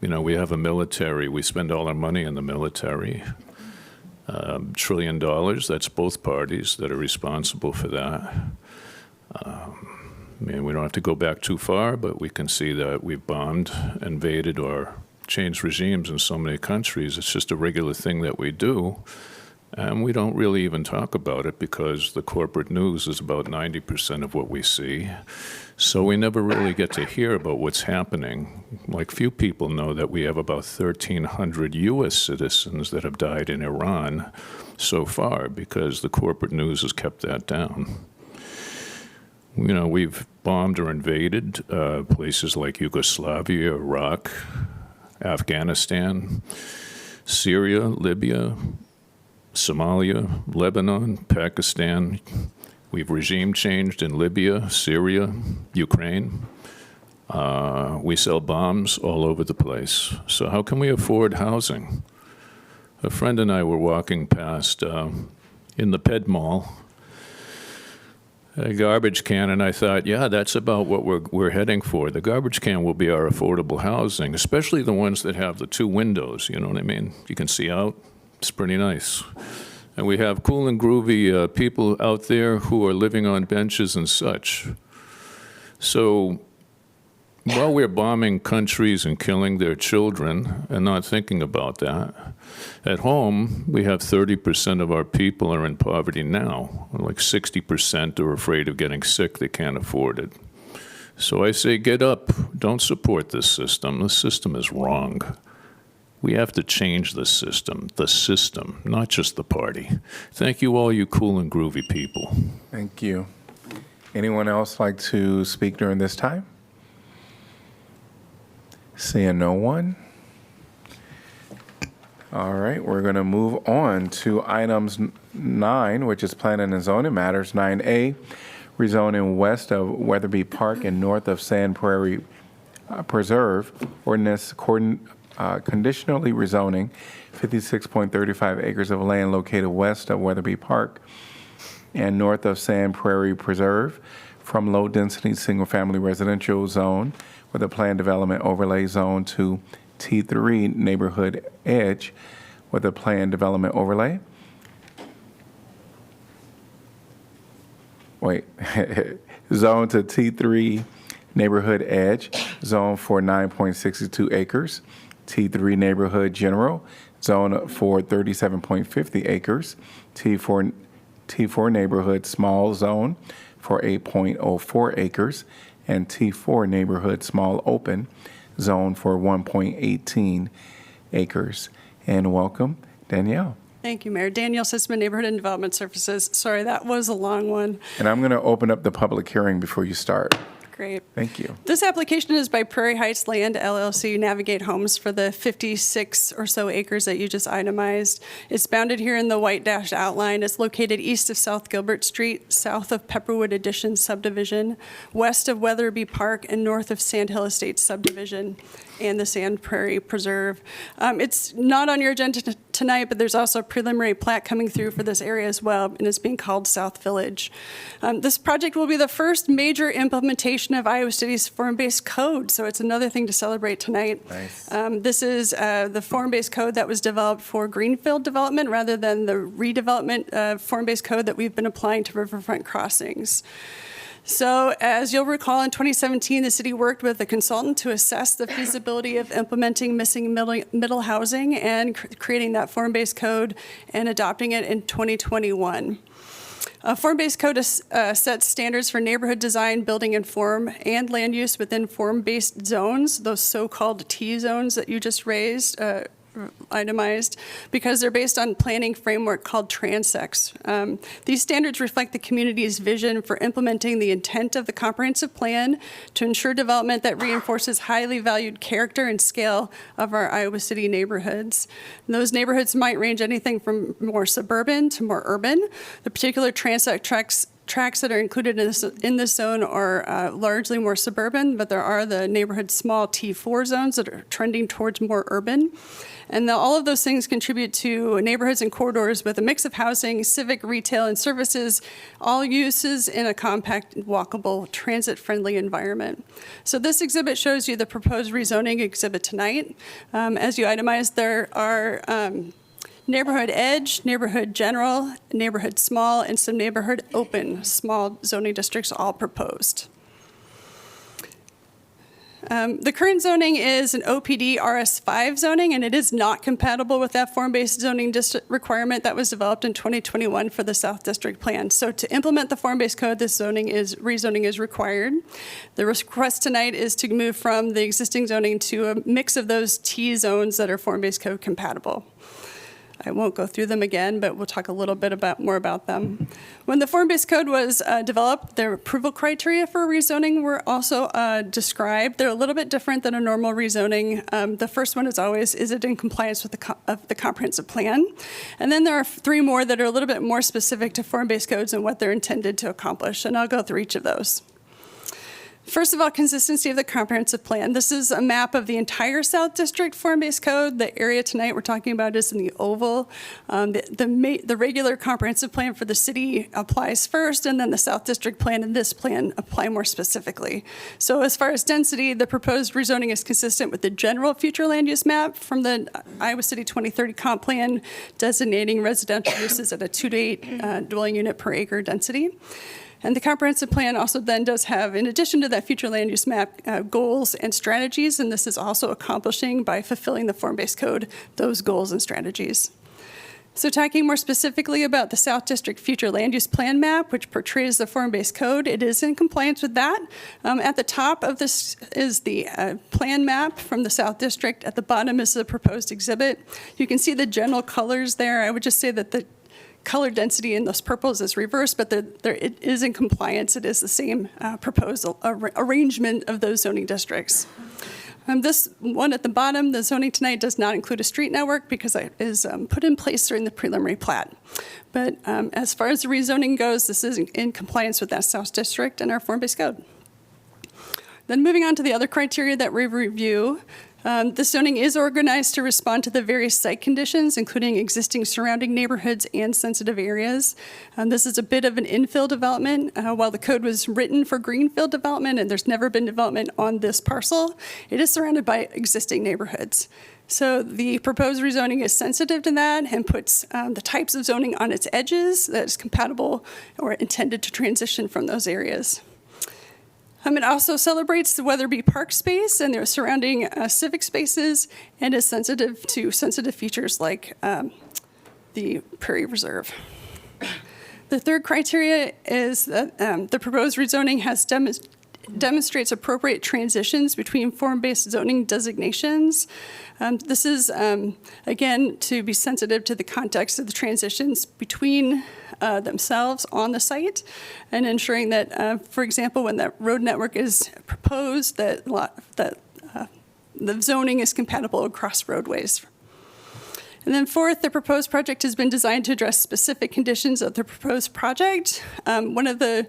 we have a military. We spend all our money in the military. $1 trillion, that's both parties that are responsible for that. We don't have to go back too far, but we can see that we've bombed, invaded, or changed regimes in so many countries. It's just a regular thing that we do. And we don't really even talk about it because the corporate news is about 90% of what we see. So we never really get to hear about what's happening. Like, few people know that we have about 1,300 U.S. citizens that have died in Iran so far because the corporate news has kept that down. We've bombed or invaded places like Yugoslavia, Iraq, Afghanistan, Syria, Libya, Somalia, Lebanon, Pakistan. We've regime changed in Libya, Syria, Ukraine. We sell bombs all over the place. So how can we afford housing? A friend and I were walking past in the Ped Mall, a garbage can, and I thought, yeah, that's about what we're heading for. The garbage can will be our affordable housing, especially the ones that have the two windows, you know what I mean? You can see out. It's pretty nice. And we have cool and groovy people out there who are living on benches and such. So while we're bombing countries and killing their children and not thinking about that, at home, we have 30% of our people are in poverty now. Like 60% are afraid of getting sick. They can't afford it. So I say, get up. Don't support this system. The system is wrong. We have to change the system, not just the party. Thank you all, you cool and groovy people.
Thank you. Anyone else like to speak during this time? Seeing no one. All right, we're going to move on to items 9, which is planning and zoning matters. 9A, rezoning west of Wetherby Park and north of Sand Prairie Preserve. Ordinance conditionally rezoning 56.35 acres of land located west of Wetherby Park and north of Sand Prairie Preserve from low-density single-family residential zone with a planned development overlay zone to T3 neighborhood edge with a planned development overlay. Zone to T3 neighborhood edge, zone for 9.62 acres. T3 neighborhood general, zone for 37.50 acres. T4 neighborhood small zone for 8.04 acres. And T4 neighborhood small open zone for 1.18 acres. And welcome, Danielle.
Thank you, Mayor. Danielle Sisman, Neighborhood and Development Services. Sorry, that was a long one.
And I'm going to open up the public hearing before you start.
Great.
Thank you.
This application is by Prairie Heights Land LLC Navigate Homes for the 56 or so acres that you just itemized. It's bounded here in the white dashed outline. It's located east of South Gilbert Street, south of Pepperwood Addition subdivision, west of Wetherby Park, and north of Sand Hill Estates subdivision and the Sand Prairie Preserve. It's not on your agenda tonight, but there's also a preliminary plat coming through for this area as well, and it's being called South Village. This project will be the first major implementation of Iowa City's form-based code, so it's another thing to celebrate tonight.
Nice.
This is the form-based code that was developed for greenfield development rather than the redevelopment form-based code that we've been applying to riverfront crossings. So as you'll recall, in 2017, the city worked with a consultant to assess the feasibility of implementing missing middle housing and creating that form-based code and adopting it in 2021. A form-based code sets standards for neighborhood design, building and form, and land use within form-based zones, those so-called T zones that you just raised, itemized, because they're based on planning framework called transects. These standards reflect the community's vision for implementing the intent of the comprehensive plan to ensure development that reinforces highly valued character and scale of our Iowa City neighborhoods. And those neighborhoods might range anything from more suburban to more urban. The particular transect tracks that are included in this zone are largely more suburban, but there are the neighborhood small T4 zones that are trending towards more urban. And all of those things contribute to neighborhoods and corridors with a mix of housing, civic, retail, and services, all uses in a compact, walkable, transit-friendly environment. So this exhibit shows you the proposed rezoning exhibit tonight. As you itemized, there are neighborhood edge, neighborhood general, neighborhood small, and some neighborhood open small zoning districts all proposed. The current zoning is an OPD RS5 zoning, and it is not compatible with that form-based zoning district requirement that was developed in 2021 for the South District Plan. So to implement the form-based code, this rezoning is required. The request tonight is to move from the existing zoning to a mix of those T zones that are form-based code compatible. I won't go through them again, but we'll talk a little bit more about them. When the form-based code was developed, their approval criteria for rezoning were also described. They're a little bit different than a normal rezoning. The first one is always, is it in compliance with the comprehensive plan? And then there are 3 more that are a little bit more specific to form-based codes and what they're intended to accomplish, and I'll go through each of those. First of all, consistency of the comprehensive plan. This is a map of the entire South District form-based code. The area tonight we're talking about is in the oval. The regular comprehensive plan for the city applies first, and then the South District plan and this plan apply more specifically. So as far as density, the proposed rezoning is consistent with the general future land use map from the Iowa City 2030 comp plan, designating residential uses at a 2 to 8 dwelling unit per acre density. And the comprehensive plan also then does have, in addition to that future land use map, goals and strategies, and this is also accomplishing by fulfilling the form-based code, those goals and strategies. So talking more specifically about the South District future land use plan map, which portrays the form-based code, it is in compliance with that. At the top of this is the plan map from the South District. At the bottom is the proposed exhibit. You can see the general colors there. I would just say that the color density in those purples is reversed, but it is in compliance. It is the same proposal arrangement of those zoning districts. This one at the bottom, the zoning tonight does not include a street network because it is put in place during the preliminary plat. But as far as the rezoning goes, this is in compliance with that South District and our form-based code. Then moving on to the other criteria that we review, the zoning is organized to respond to the various site conditions, including existing surrounding neighborhoods and sensitive areas. This is a bit of an infill development. While the code was written for greenfield development and there's never been development on this parcel, it is surrounded by existing neighborhoods. So the proposed rezoning is sensitive to that and puts the types of zoning on its edges that is compatible or intended to transition from those areas. It also celebrates the Wetherby Park space and their surrounding civic spaces and is sensitive to sensitive features like the Prairie Preserve. The third criteria is that the proposed rezoning has demonstrates appropriate transitions between form-based zoning designations. This is, again, to be sensitive to the context of the transitions between themselves on the site and ensuring that, for example, when that road network is proposed, that the zoning is compatible across roadways. And then fourth, the proposed project has been designed to address specific conditions of the proposed project. One of the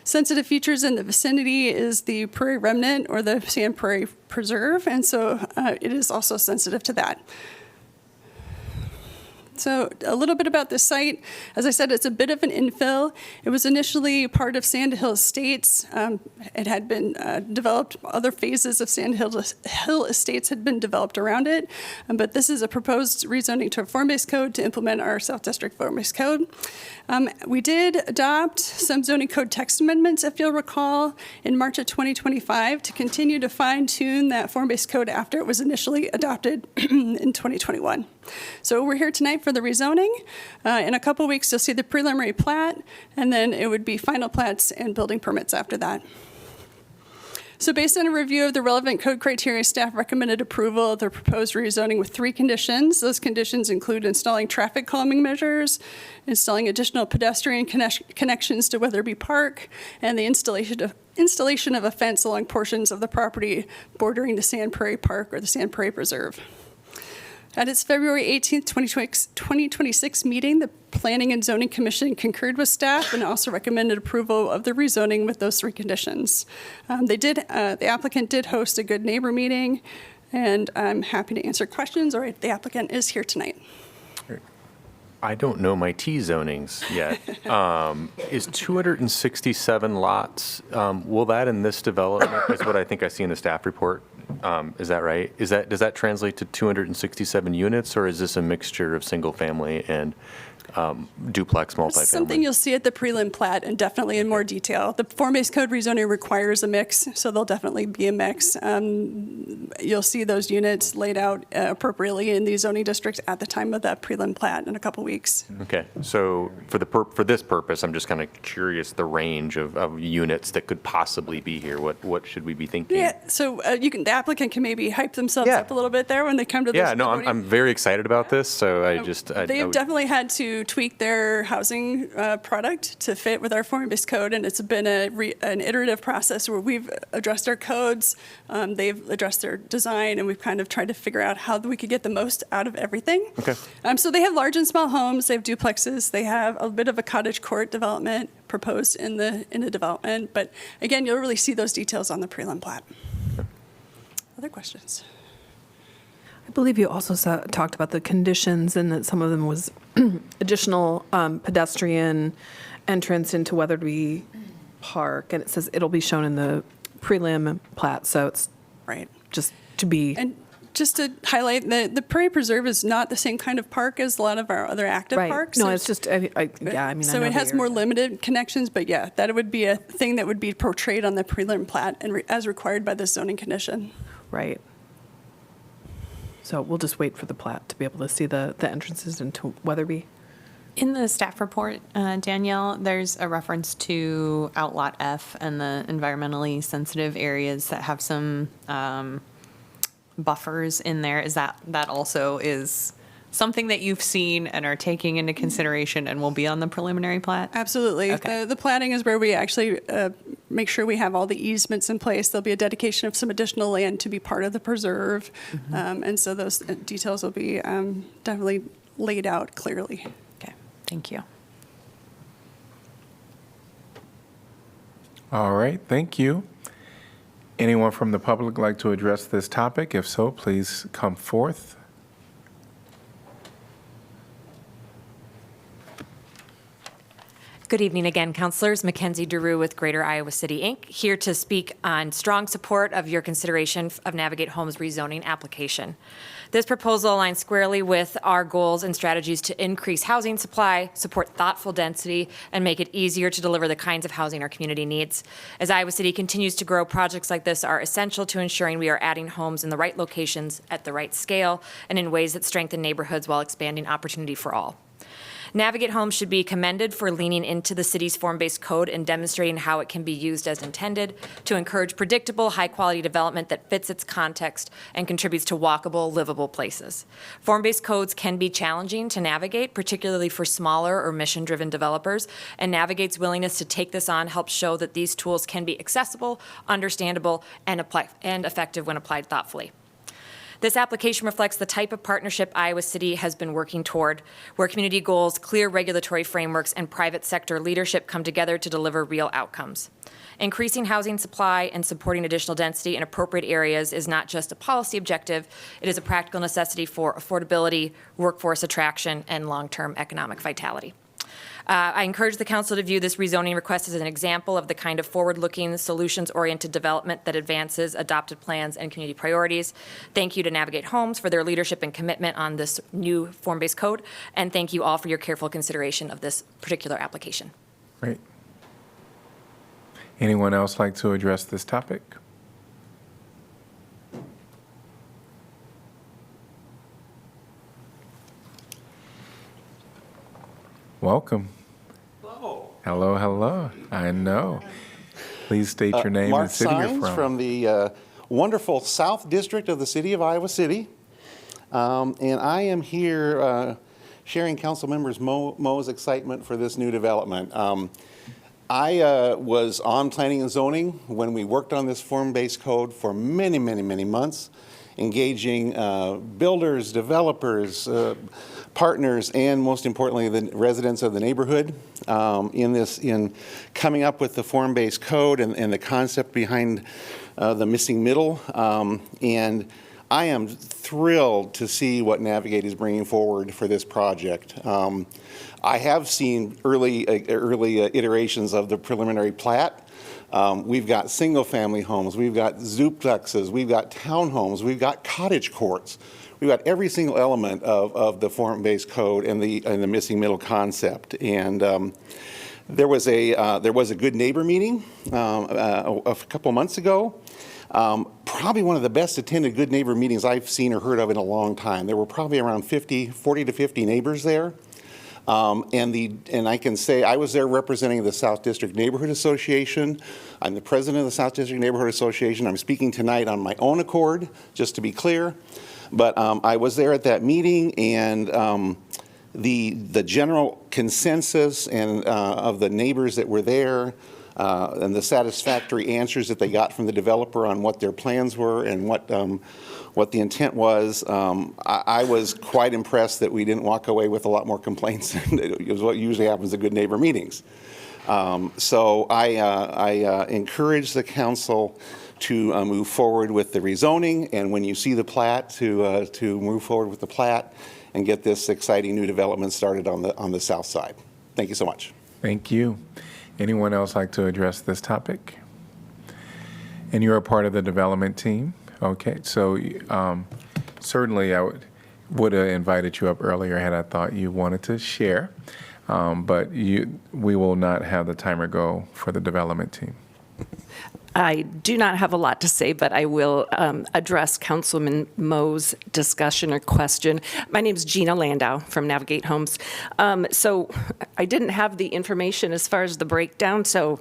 sensitive features in the vicinity is the prairie remnant or the Sand Prairie Preserve, and so it is also sensitive to that. So a little bit about this site. As I said, it's a bit of an infill. It was initially part of Sand Hill Estates. It had been developed, other phases of Sand Hill Estates had been developed around it, but this is a proposed rezoning to a form-based code to implement our South District form-based code. We did adopt some zoning code text amendments, if you'll recall, in March of 2025 to continue to fine-tune that form-based code after it was initially adopted in 2021. So we're here tonight for the rezoning. In a couple weeks, you'll see the preliminary plat, and then it would be final plats and building permits after that. So based on a review of the relevant code criteria, staff recommended approval of the proposed rezoning with 3 conditions. Those conditions include installing traffic calming measures, installing additional pedestrian connections to Wetherby Park, and the installation of a fence along portions of the property bordering the Sand Prairie Park or the Sand Prairie Preserve. At its February 18th, 2026 meeting, the Planning and Zoning Commission concurred with staff and also recommended approval of the rezoning with those 3 conditions. The applicant did host a good neighbor meeting, and I'm happy to answer questions, or the applicant is here tonight.
I don't know my T zonings yet. Is 267 lots, will that in this development, is what I think I see in the staff report, is that right? Does that translate to 267 units, or is this a mixture of single family and duplex multifamily?
Something you'll see at the prelim plat and definitely in more detail. The form-based code rezoning requires a mix, so there'll definitely be a mix. You'll see those units laid out appropriately in the zoning districts at the time of that prelim plat in a couple weeks.
Okay, so for this purpose, I'm just kind of curious the range of units that could possibly be here. What should we be thinking?
Yeah, so the applicant can maybe hype themselves up a little bit there when they come to this.
Yeah, no, I'm very excited about this, so they've
definitely had to to tweak their housing product to fit with our form-based code, and it's been an iterative process where we've addressed our codes, they've addressed their design, and we've kind of tried to figure out how we could get the most out of everything.
Okay.
So they have large and small homes, they have duplexes, they have a bit of a cottage court development proposed in the development, but again, you'll really see those details on the prelim plat. Other questions?
I believe you also talked about the conditions and that some of them was additional pedestrian entrance into Wetherby Park, and it says it'll be shown in the prelim plat, so it's
right.
Just to be.
And just to highlight, the Prairie Preserve is not the same kind of park as a lot of our other active
Right.
parks.
No, it's just, yeah, I mean, I
So
know
it has
that
more
you're-
limited connections, but yeah, that would be a thing that would be portrayed on the prelim plat and as required by the zoning condition.
Right. So we'll just wait for the plat to be able to see the entrances into Wetherby.
In the staff report, Danielle, there's a reference to Outlot F and the environmentally sensitive areas that have some buffers in there. Is that also is something that you've seen and are taking into consideration and will be on the preliminary plat?
Absolutely.
Okay.
The platting is where we actually make sure we have all the easements in place. There'll be a dedication of some additional land to be part of the preserve. And so those details will be definitely laid out clearly.
Okay, thank you.
All right, thank you. Anyone from the public like to address this topic? If so, please come forth.
Good evening again, councilors. Mackenzie DeRue with Greater Iowa City, Inc., here to speak on strong support of your consideration of Navigate Homes rezoning application. This proposal aligns squarely with our goals and strategies to increase housing supply, support thoughtful density, and make it easier to deliver the kinds of housing our community needs. As Iowa City continues to grow, projects like this are essential to ensuring we are adding homes in the right locations at the right scale and in ways that strengthen neighborhoods while expanding opportunity for all. Navigate Homes should be commended for leaning into the city's form-based code and demonstrating how it can be used as intended to encourage predictable, high-quality development that fits its context and contributes to walkable, livable places. Form-based codes can be challenging to navigate, particularly for smaller or mission-driven developers, and Navigate's willingness to take this on helps show that these tools can be accessible, understandable, and effective when applied thoughtfully. This application reflects the type of partnership Iowa City has been working toward, where community goals, clear regulatory frameworks, and private sector leadership come together to deliver real outcomes. Increasing housing supply and supporting additional density in appropriate areas is not just a policy objective, it is a practical necessity for affordability, workforce attraction, and long-term economic vitality. I encourage the council to view this rezoning request as an example of the kind of forward-looking, solutions-oriented development that advances adopted plans and community priorities. Thank you to Navigate Homes for their leadership and commitment on this new form-based code, and thank you all for your careful consideration of this particular application.
Great. Anyone else like to address this topic? Welcome.
Hello.
Hello, hello. I know. Please state your name and city you're
Mark Sines
from.
the wonderful South District of the city of Iowa City. And I am here sharing council members Mo's excitement for this new development. I was on planning and zoning when we worked on this form-based code for many, many, many months, engaging builders, developers, partners, and most importantly, the residents of the neighborhood in coming up with the form-based code and the concept behind the missing middle. And I am thrilled to see what Navigate is bringing forward for this project. I have seen early iterations of the preliminary plat. We've got single-family homes, we've got duplexes, we've got townhomes, we've got cottage courts. We've got every single element of the form-based code and the missing middle concept. And there was a good neighbor meeting a couple months ago. Probably one of the best attended good neighbor meetings I've seen or heard of in a long time. There were probably around 40 to 50 neighbors there. And I can say I was there representing the South District Neighborhood Association. I'm the president of the South District Neighborhood Association. I'm speaking tonight on my own accord, just to be clear. But I was there at that meeting, and The general consensus and of the neighbors that were there, and the satisfactory answers that they got from the developer on what their plans were and what the intent was, I was quite impressed that we didn't walk away with a lot more complaints than is what usually happens at good neighbor meetings. So I encourage the council to move forward with the rezoning, and when you see the plat, to move forward with the plat and get this exciting new development started on the south side. Thank you so much.
Thank you. Anyone else like to address this topic? And you're a part of the development team? Okay, so certainly I would have invited you up earlier had I thought you wanted to share, but we will not have the timer go for the development team.
I do not have a lot to say, but I will address Councilman Moe's discussion or question. My name is Gina Landau from Navigate Homes. So I didn't have the information as far as the breakdown, so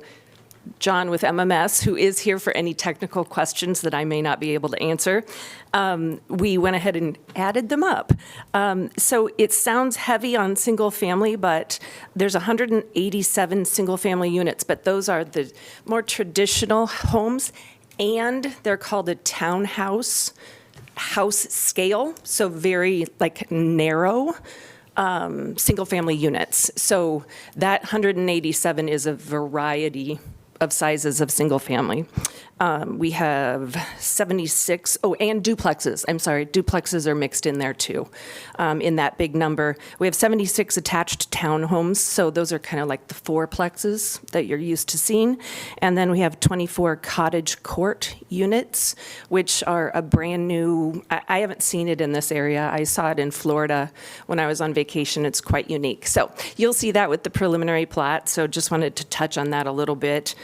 John with MMS, who is here for any technical questions that I may not be able to answer, we went ahead and added them up. So it sounds heavy on single family, but there's 187 single family units, but those are the more traditional homes, and they're called a townhouse house scale, so very like narrow single family units. So that 187 is a variety of sizes of single family. We have 76, and duplexes. I'm sorry, duplexes are mixed in there too, in that big number. We have 76 attached townhomes, so those are kind of like the fourplexes that you're used to seeing. And then we have 24 cottage court units, which are a brand new, I haven't seen it in this area. I saw it in Florida when I was on vacation. It's quite unique. So you'll see that with the preliminary plat, so just wanted to touch on that a little bit.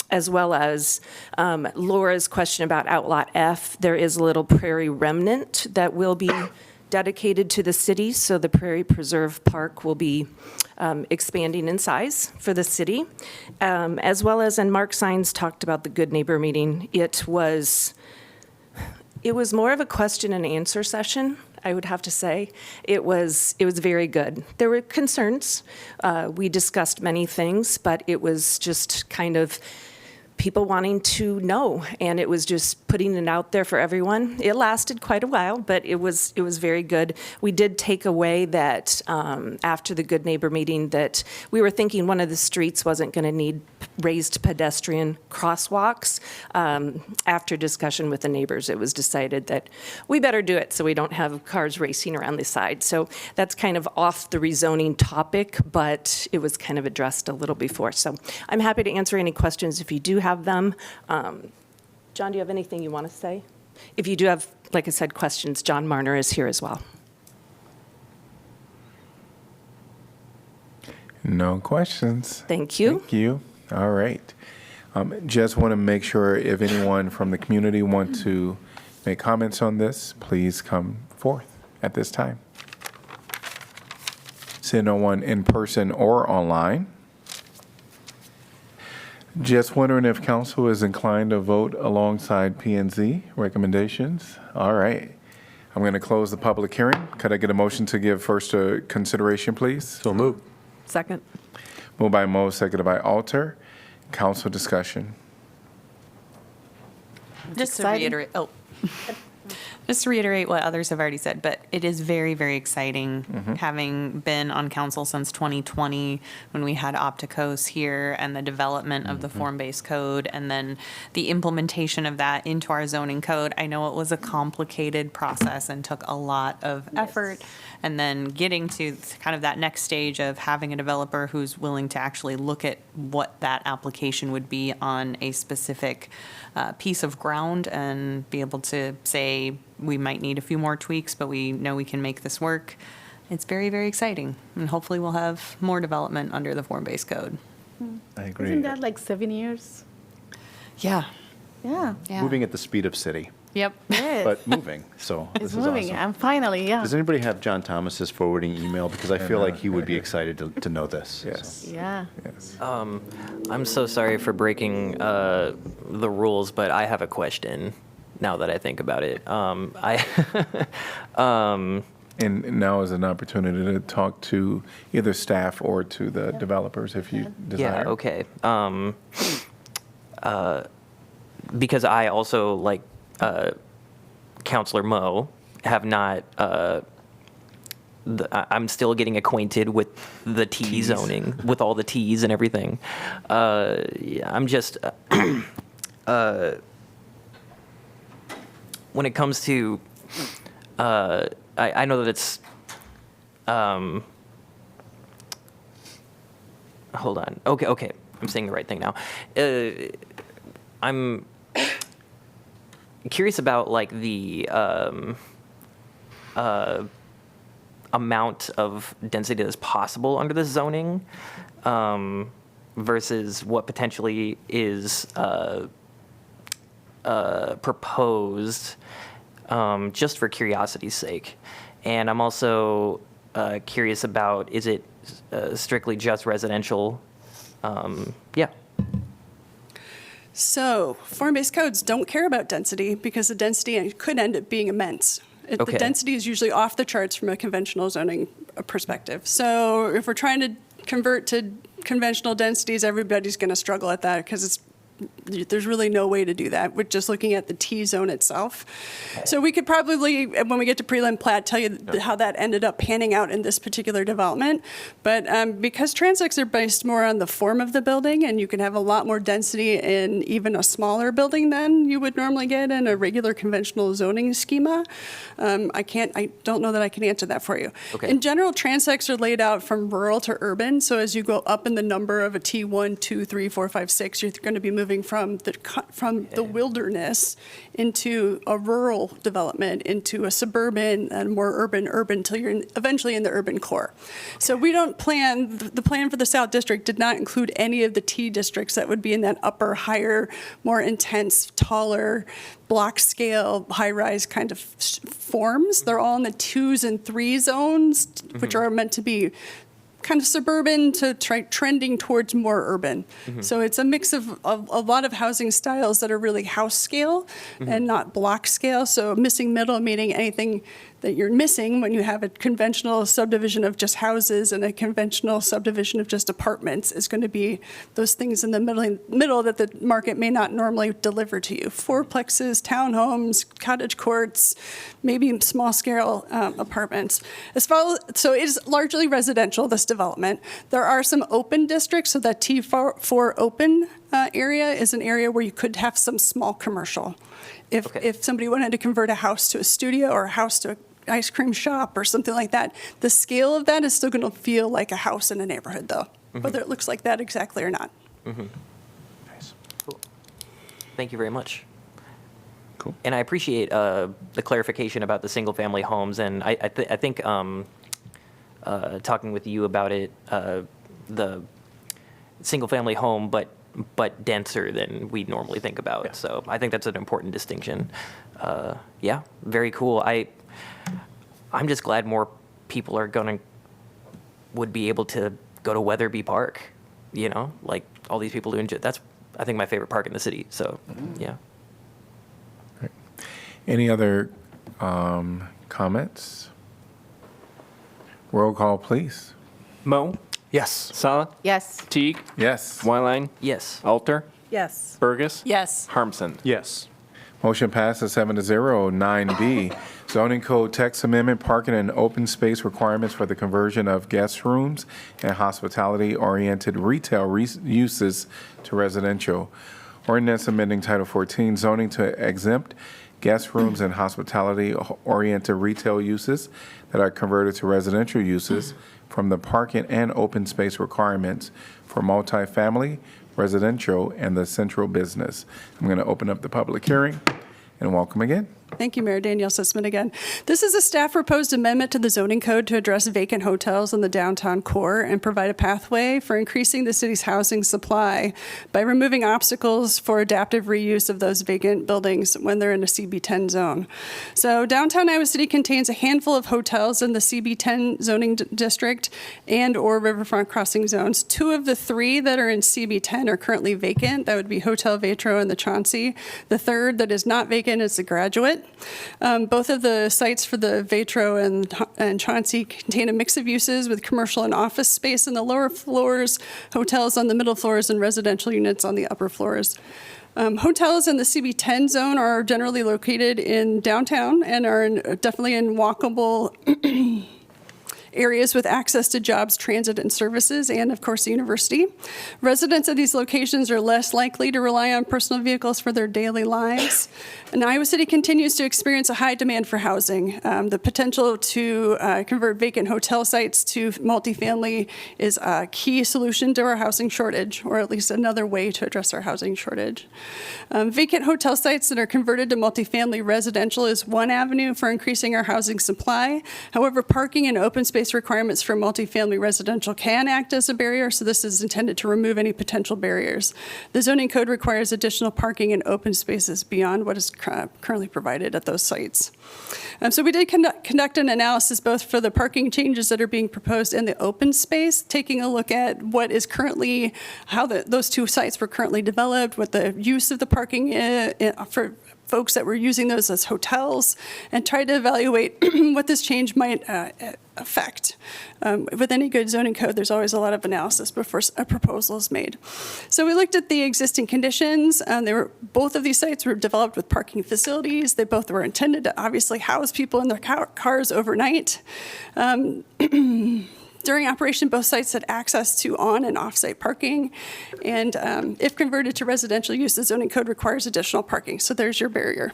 As well as Laura's question about Outlot F. There is a little prairie remnant that will be dedicated to the city, so the Prairie Preserve Park will be expanding in size for the city. As well as, and Mark Sines talked about the Good Neighbor meeting, it was more of a question and answer session, I would have to say. It was very good. There were concerns. We discussed many things, but it was just kind of people wanting to know, and it was just putting it out there for everyone. It lasted quite a while, but it was very good. We did take away that after the Good Neighbor meeting that we were thinking one of the streets wasn't going to need raised pedestrian crosswalks. After discussion with the neighbors, it was decided that we better do it so we don't have cars racing around the side. So that's kind of off the rezoning topic, but it was kind of addressed a little before. So I'm happy to answer any questions if you do have them. John, do you have anything you want to say? If you do have, like I said, questions, John Marner is here as well.
No questions.
Thank you.
Thank you. All right. Just want to make sure if anyone from the community want to make comments on this, please come forth at this time. See no one in person or online. Just wondering if council is inclined to vote alongside P&Z recommendations. All right. I'm going to close the public hearing. Could I get a motion to give first consideration, please?
So moved.
Second.
Moved by Mo, seconded by Alter. Council discussion.
Just to reiterate, just to reiterate what others have already said, but it is very, very exciting having been on council since 2020 when we had Opticos here and the development of the form-based code and then the implementation of that into our zoning code. I know it was a complicated process and took a lot of effort. And then getting to kind of that next stage of having a developer who's willing to actually look at what that application would be on a specific piece of ground and be able to say, we might need a few more tweaks, but we know we can make this work. It's very, very exciting. And hopefully we'll have more development under the form-based code.
I agree.
Isn't that like 7 years?
Yeah.
Yeah.
Moving at the speed of city,
Yep.
Yes.
but moving. So
It's
this is
moving.
awesome.
I'm finally, yeah.
Does anybody have John Thomas's forwarding email? Because I feel like he would be excited to know this.
Yes.
Yeah.
Yes.
I'm so sorry for breaking the rules, but I have a question now that I think about it.
And now is an opportunity to talk to either staff or to the developers if you desire.
Yeah, okay. Because I also, like Councilor Moe, have not, I'm still getting acquainted with the T zoning, with all the Ts and everything. I'm just, when it comes to, I know that it's, hold on. Okay. I'm saying the right thing now. I'm curious about like the amount of density that's possible under this zoning versus what potentially is proposed, just for curiosity's sake. And I'm also curious about, is it strictly just residential? Yeah.
So form-based codes don't care about density because the density could end up being immense. The density is usually off the charts from a conventional zoning perspective. So if we're trying to convert to conventional densities, everybody's going to struggle at that because there's really no way to do that with just looking at the T zone itself. So we could probably, when we get to prelim plat, tell you how that ended up panning out in this particular development. But because transects are based more on the form of the building, and you can have a lot more density in even a smaller building than you would normally get in a regular conventional zoning schema, I don't know that I can answer that for you.
Okay.
In general, transects are laid out from rural to urban. So as you go up in the number of a T1, 2, 3, 4, 5, 6, you're going to be moving from the wilderness into a rural development, into a suburban and more urban until you're eventually in the urban core. So we don't plan, the plan for the South District did not include any of the T districts that would be in that upper, higher, more intense, taller, block scale, high-rise kind of forms. They're all in the 2s and 3 zones, which are meant to be kind of suburban to trending towards more urban. So it's a mix of a lot of housing styles that are really house scale and not block scale. So missing middle, meaning anything that you're missing when you have a conventional subdivision of just houses and a conventional subdivision of just apartments is going to be those things in the middle that the market may not normally deliver to you. Fourplexes, townhomes, cottage courts, maybe small scale apartments. So it is largely residential, this development. There are some open districts, so that T4 open area is an area where you could have some small commercial. If somebody wanted to convert a house to a studio or a house to an ice cream shop or something like that, the scale of that is still going to feel like a house in a neighborhood, though, whether it looks like that exactly or not.
Nice. Cool. Thank you very much.
Cool.
And I appreciate the clarification about the single-family homes, and I think talking with you about it, the single-family home, but denser than we'd normally think about. Yeah. So I think that's an important distinction. Yeah, very cool. I'm just glad more people would be able to go to Wetherby Park, like all these people who enjoy. That's, I think, my favorite park in the city. So, yeah.
Right. Any other comments? Roll call, please.
Moe?
Yes.
Sala?
Yes.
Teague?
Yes.
Wyline?
Yes.
Alter?
Yes.
Burgess?
Yes.
Harmson?
Yes.
Motion passes 7-0. 9B, zoning code text amendment, parking and open space requirements for the conversion of guest rooms and hospitality-oriented retail uses to residential. Ordinance amending Title 14, zoning to exempt guest rooms and hospitality-oriented retail uses that are converted to residential uses from the parking and open space requirements for multifamily, residential, and the central business. I'm going to open up the public hearing and welcome again.
Thank you, Mayor. Danielle Sussman again. This is a staff proposed amendment to the zoning code to address vacant hotels in the downtown core and provide a pathway for increasing the city's housing supply by removing obstacles for adaptive reuse of those vacant buildings when they're in a CB10 zone. So downtown Iowa City contains a handful of hotels in the CB10 zoning district and or riverfront crossing zones. 2 of the 3 that are in CB10 are currently vacant. That would be Hotel Vetro and the Chauncey. The third that is not vacant is the Graduate. bit. Both of the sites for the Vatro and Chauncey contain a mix of uses with commercial and office space in the lower floors, hotels on the middle floors, and residential units on the upper floors. Hotels in the CB10 zone are generally located in downtown and are definitely in walkable areas with access to jobs, transit, and services, and of course the university. Residents of these locations are less likely to rely on personal vehicles for their daily lives. And Iowa City continues to experience a high demand for housing. The potential to convert vacant hotel sites to multifamily is a key solution to our housing shortage, or at least another way to address our housing shortage. Vacant hotel sites that are converted to multifamily residential is one avenue for increasing our housing supply. However, parking and open space requirements for multifamily residential can act as a barrier, so this is intended to remove any potential barriers. The zoning code requires additional parking and open spaces beyond what is currently provided at those sites. So we did conduct an analysis both for the parking changes that are being proposed in the open space, taking a look at what is currently, how those two sites were currently developed, what the use of the parking for folks that were using those as hotels, and try to evaluate what this change might affect. With any good zoning code, there's always a lot of analysis before a proposal is made. So we looked at the existing conditions. Both of these sites were developed with parking facilities. They both were intended to obviously house people in their cars overnight. During operation, both sites had access to on and off-site parking, and if converted to residential use, the zoning code requires additional parking, so there's your barrier.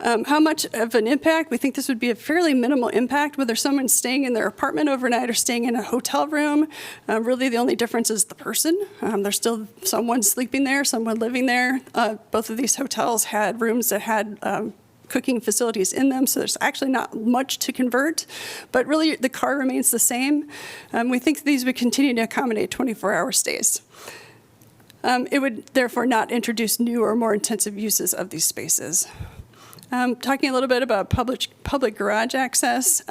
How much of an impact? We think this would be a fairly minimal impact, whether someone's staying in their apartment overnight or staying in a hotel room. Really, the only difference is the person. There's still someone sleeping there, someone living there. Both of these hotels had rooms that had cooking facilities in them, so there's actually not much to convert, but really the car remains the same. We think these would continue to accommodate 24-hour stays. It would therefore not introduce new or more intensive uses of these spaces. Talking a little bit about public garage access.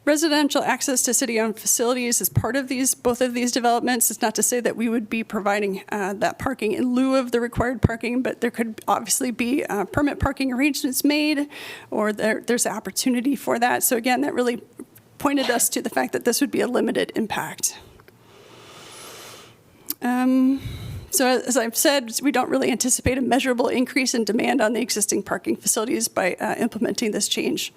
Residential access to city-owned facilities is part of both of these developments. It's not to say that we would be providing that parking in lieu of the required parking, but there could obviously be permit parking arrangements made, or there's opportunity for that. So again, that really pointed us to the fact that this would be a limited impact. So as I've said, we don't really anticipate a measurable increase in demand on the existing parking facilities by implementing this change.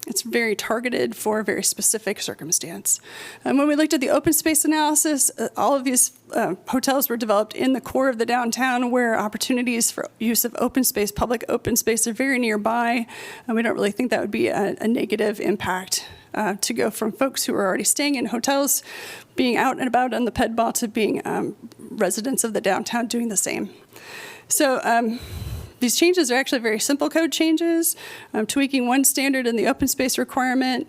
It's very targeted for a very specific circumstance. When we looked at the open space analysis, all of these hotels were developed in the core of the downtown where opportunities for use of open space, public open space, are very nearby. And we don't really think that would be a negative impact to go from folks who are already staying in hotels, being out and about on the ped ball, to being residents of the downtown doing the same. So these changes are actually very simple code changes, tweaking one standard in the open space requirement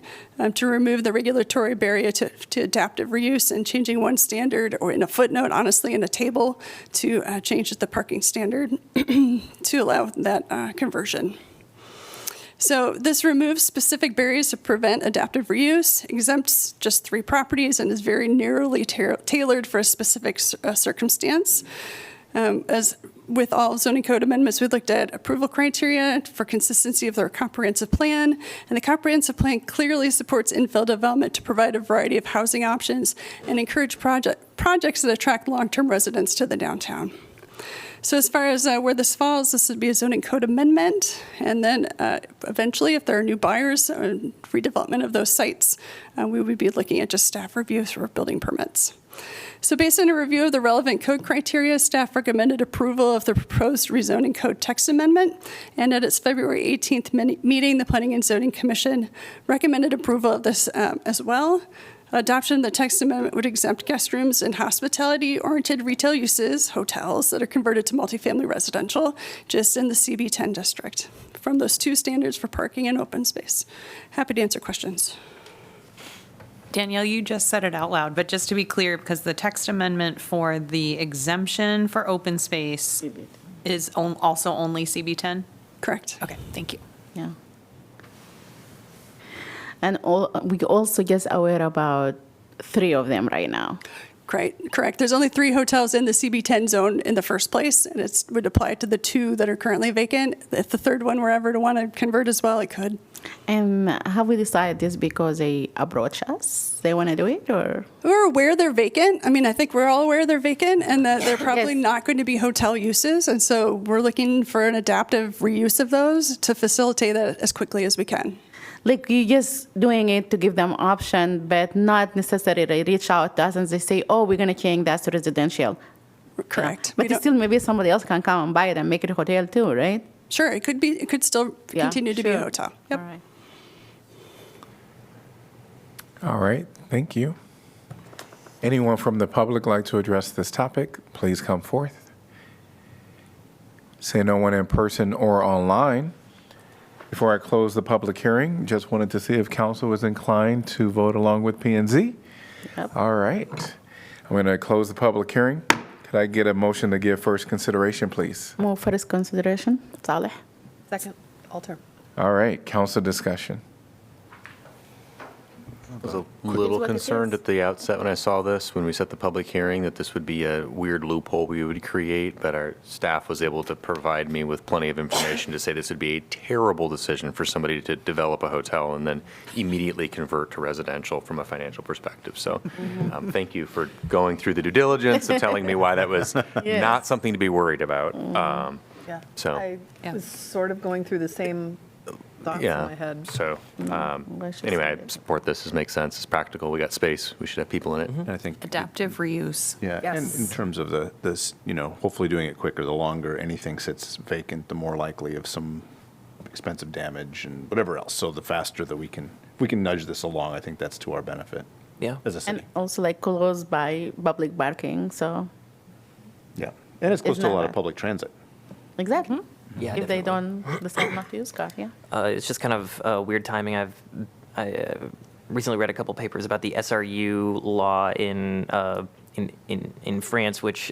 to remove the regulatory barrier to adaptive reuse, and changing one standard, or in a footnote, honestly, in a table, to change the parking standard to allow that conversion. So this removes specific barriers to prevent adaptive reuse, exempts just 3 properties, and is very narrowly tailored for a specific circumstance. As with all zoning code amendments, we looked at approval criteria for consistency of their comprehensive plan, and the comprehensive plan clearly supports infill development to provide a variety of housing options and encourage projects that attract long-term residents to the downtown. So as far as where this falls, this would be a zoning code amendment, and then eventually, if there are new buyers, redevelopment of those sites, we would be looking at just staff reviews for building permits. So based on a review of the relevant code criteria, staff recommended approval of the proposed rezoning code text amendment, and at its February 18th meeting, the Planning and Zoning Commission recommended approval of this as well. Adoption of the text amendment would exempt guest rooms and hospitality-oriented retail uses, hotels, that are converted to multifamily residential, just in the CB10 district, from those 2 standards for parking and open space. Happy to answer questions.
Danielle, you just said it out loud, but just to be clear, because the text amendment for the exemption for open space is also only CB10?
Correct.
Okay, thank you.
Yeah. And we also just aware about 3 of them right now.
Correct. There's only 3 hotels in the CB10 zone in the first place, and it would apply to the 2 that are currently vacant. If the third one were ever to want to convert as well, it could.
And have we decided this because they approach us? They want to do it, or?
We're aware they're vacant. I mean, I think we're all aware they're vacant and that they're probably
Yes.
not going to be hotel uses. And so we're looking for an adaptive reuse of those to facilitate that as quickly as we can.
Like you just doing it to give them option, but not necessarily reach out to us and they say, oh, we're going to change that to residential.
Correct.
But still, maybe somebody else can come and buy it and make it a hotel too, right?
Sure, it could be. It could still
Yeah,
continue to be a
sure.
hotel. Yep.
All right.
All right, thank you. Anyone from the public like to address this topic, please come forth. Say no one in person or online. Before I close the public hearing, just wanted to see if council was inclined to vote along with P&Z.
Yep.
All right. I'm going to close the public hearing. Could I get a motion to give first consideration, please?
Move for this consideration. Saleh.
Second, Alter.
All right, council discussion.
I was a little concerned at the outset when I saw this, when we set the public hearing, that this would be a weird loophole we would create, but our staff was able to provide me with plenty of information to say this would be a terrible decision for somebody to develop a hotel and then immediately convert to residential from a financial perspective. So thank you for going through the due diligence and telling me why that was
Yes.
not something to be worried about.
Yeah.
So,
I was sort of going through the same thoughts in my head.
So, anyway, I support this. This makes sense. It's practical. We got space. We should have people in it.
And I think,
Adaptive reuse.
yeah, and in terms of this, hopefully doing it quicker, the longer anything sits vacant, the more likely of some expensive damage and whatever else. So the faster that we can nudge this along, I think that's to our benefit.
Yeah.
As a city.
And also like close by public parking, so.
Yeah. And it's close
It's
to a
not
lot of
bad.
public transit.
Exactly.
Yeah,
If they
definitely.
don't decide not to use car, yeah.
It's just kind of weird timing. I recently read a couple papers about the SRU law in France, which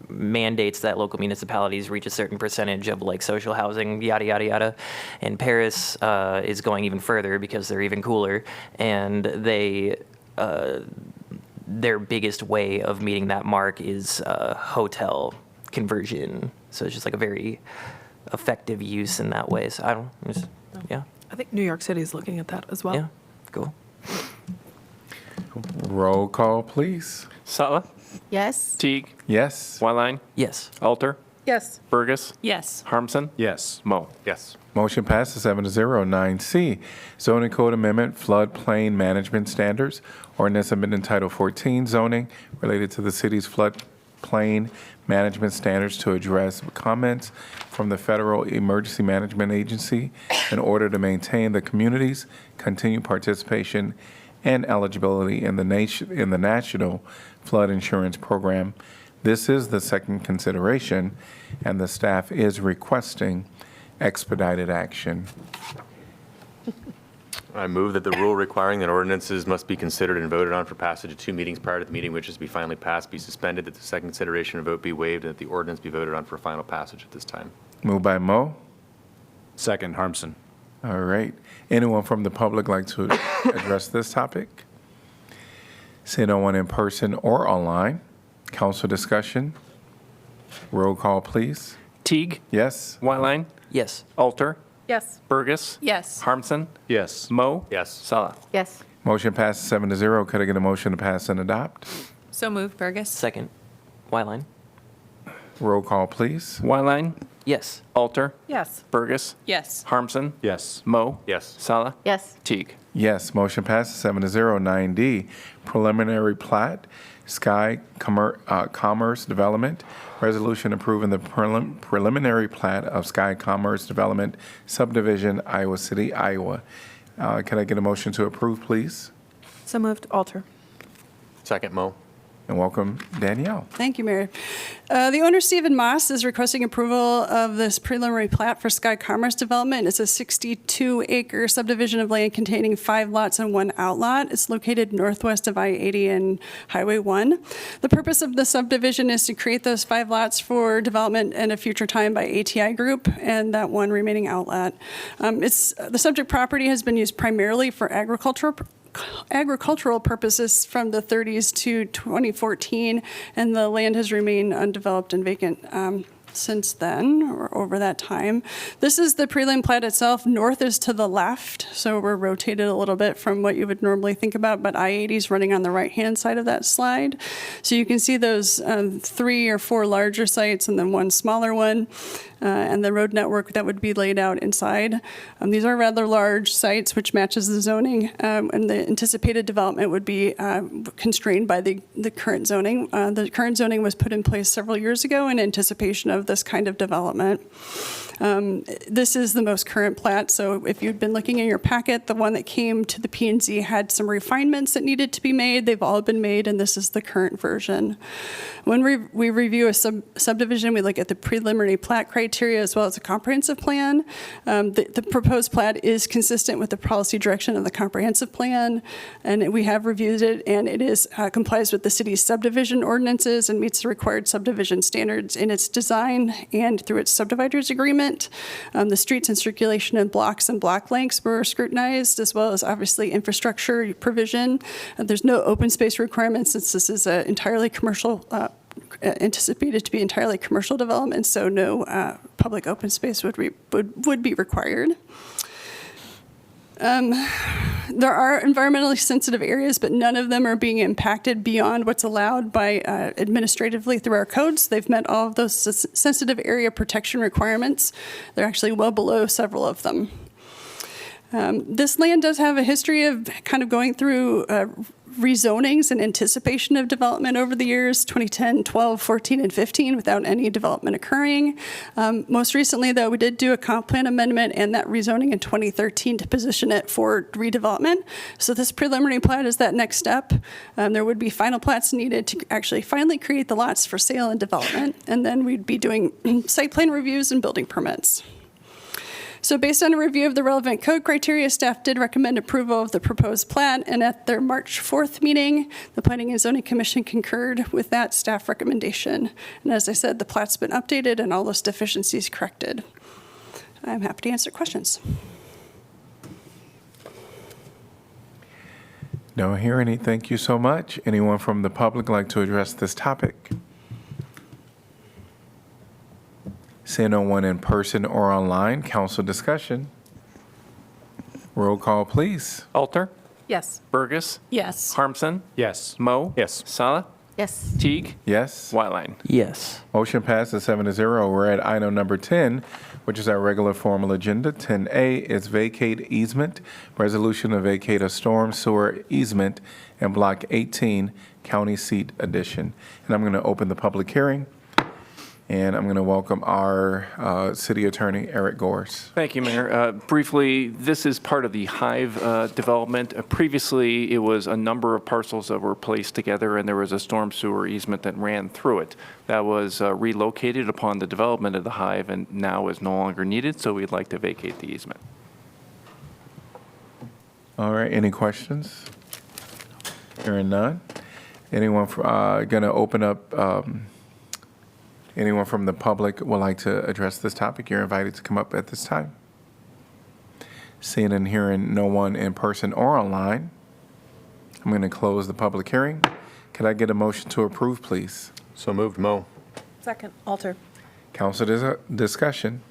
mandates that local municipalities reach a certain percentage of like social housing, yada yada yada. And Paris is going even further because they're even cooler, and they. Their biggest way of meeting that mark is hotel conversion. So it's just like a very effective use in that way. So I don't, yeah.
I think New York City is looking at that as well.
Yeah, cool.
Roll call, please.
Sala,
Yes.
Teague,
Yes.
Wyline,
Yes.
Alter,
Yes.
Burgess,
Yes.
Harmson,
Yes.
Mo.
Yes.
Motion passes 7-0. 9C, Zoning Code Amendment, Floodplain Management Standards, Ordinance Amendment Title 14, Zoning, related to the city's floodplain management standards to address comments from the Federal Emergency Management Agency in order to maintain the community's continued participation and eligibility in the National Flood Insurance Program. This is the second consideration, and the staff is requesting expedited action.
I move that the rule requiring that ordinances must be considered and voted on for passage at 2 meetings prior to the meeting which is to be finally passed be suspended, that the second consideration and vote be waived, and that the ordinance be voted on for final passage at this time.
Moved by Mo.
Second, Harmson.
All right. Anyone from the public like to address this topic? See no one in person or online. Council discussion. Roll call, please.
Teague,
Yes.
Wyline,
Yes.
Alter,
Yes.
Burgess,
Yes.
Harmson,
Yes.
Mo.
Yes.
Sala.
Yes.
Motion passes 7-0. Could I get a motion to pass and adopt?
So moved, Burgess.
Second. Wyline.
Roll call, please.
Wyline,
Yes.
Alter,
Yes.
Burgess,
Yes.
Harmson,
Yes.
Mo.
Yes.
Sala.
Yes.
Teague.
Yes, motion passes 7-0. 9D, preliminary plat, Sky Commerce Development, resolution approving the preliminary plat of Sky Commerce Development subdivision, Iowa City, Iowa. Can I get a motion to approve, please?
So moved, Alter.
Second, Mo.
And welcome, Danielle.
Thank you, Mayor. The owner, Stephen Moss, is requesting approval of this preliminary plat for Sky Commerce Development. It's a 62-acre subdivision of land containing 5 lots and 1 outlot. It's located northwest of I-80 and Highway 1. The purpose of the subdivision is to create those 5 lots for development in a future time by ATI Group and that 1 remaining outlet. The subject property has been used primarily for agricultural agricultural purposes from the 30s to 2014, and the land has remained undeveloped and vacant since then, or over that time. This is the prelim plat itself. North is to the left, so we're rotated a little bit from what you would normally think about, but I-80 is running on the right-hand side of that slide. So you can see those 3 or 4 larger sites and then one smaller one, and the road network that would be laid out inside. These are rather large sites, which matches the zoning, and the anticipated development would be constrained by the current zoning. The current zoning was put in place several years ago in anticipation of this kind of development. This is the most current plat, so if you'd been looking in your packet, the one that came to the P&Z had some refinements that needed to be made. They've all been made, and this is the current version. When we review a subdivision, we look at the preliminary plat criteria as well as a comprehensive plan. The proposed plat is consistent with the policy direction of the comprehensive plan, and we have reviewed it, and it is complies with the city's subdivision ordinances and meets the required subdivision standards in its design and through its subdividers agreement. The streets and circulation and blocks and block lengths were scrutinized, as well as obviously infrastructure provision. There's no open space requirements since this is an entirely commercial, anticipated to be entirely commercial development, so no public open space would be required. There are environmentally sensitive areas, but none of them are being impacted beyond what's allowed by administratively through our codes. They've met all of those sensitive area protection requirements. They're actually well below several of them. This land does have a history of kind of going through rezonings in anticipation of development over the years, 2010, 12, 14, and 15, without any development occurring. Most recently, though, we did do a comp plan amendment and that rezoning in 2013 to position it for redevelopment. So this preliminary plat is that next step. There would be final plats needed to actually finally create the lots for sale and development, and then we'd be doing site plan reviews and building permits. So based on a review of the relevant code criteria, staff did recommend approval of the proposed plat, and at their March 4th meeting, the Planning and Zoning Commission concurred with that staff recommendation. And as I said, the plat's been updated and all those deficiencies corrected. I'm happy to answer questions.
Don't hear any. Thank you so much. Anyone from the public like to address this topic? Seeing no one in person or online, council discussion. Roll call, please.
Alter,
Yes.
Burgess,
Yes.
Harmson,
Yes.
Moe,
Yes.
Sala,
Yes.
Teague,
Yes.
Whiteline.
Yes.
Motion passes 7-0. We're at item number 10, which is our regular formal agenda. 10A is vacate easement, resolution to vacate a storm sewer easement in Block 18, County Seat Edition. And I'm going to open the public hearing. And I'm going to welcome our city attorney, Eric Gores.
Thank you, Mayor. Briefly, this is part of the Hive development. Previously, it was a number of parcels that were placed together, and there was a storm sewer easement that ran through it. That was relocated upon the development of the Hive and now is no longer needed, so we'd like to vacate the easement.
All right, any questions? Hearing none. Anyone going to open up? Anyone from the public would like to address this topic? You're invited to come up at this time. Seeing and hearing no one in person or online, I'm going to close the public hearing. Could I get a motion to approve, please?
So moved, Moe.
Second. Alter.
Council discussion.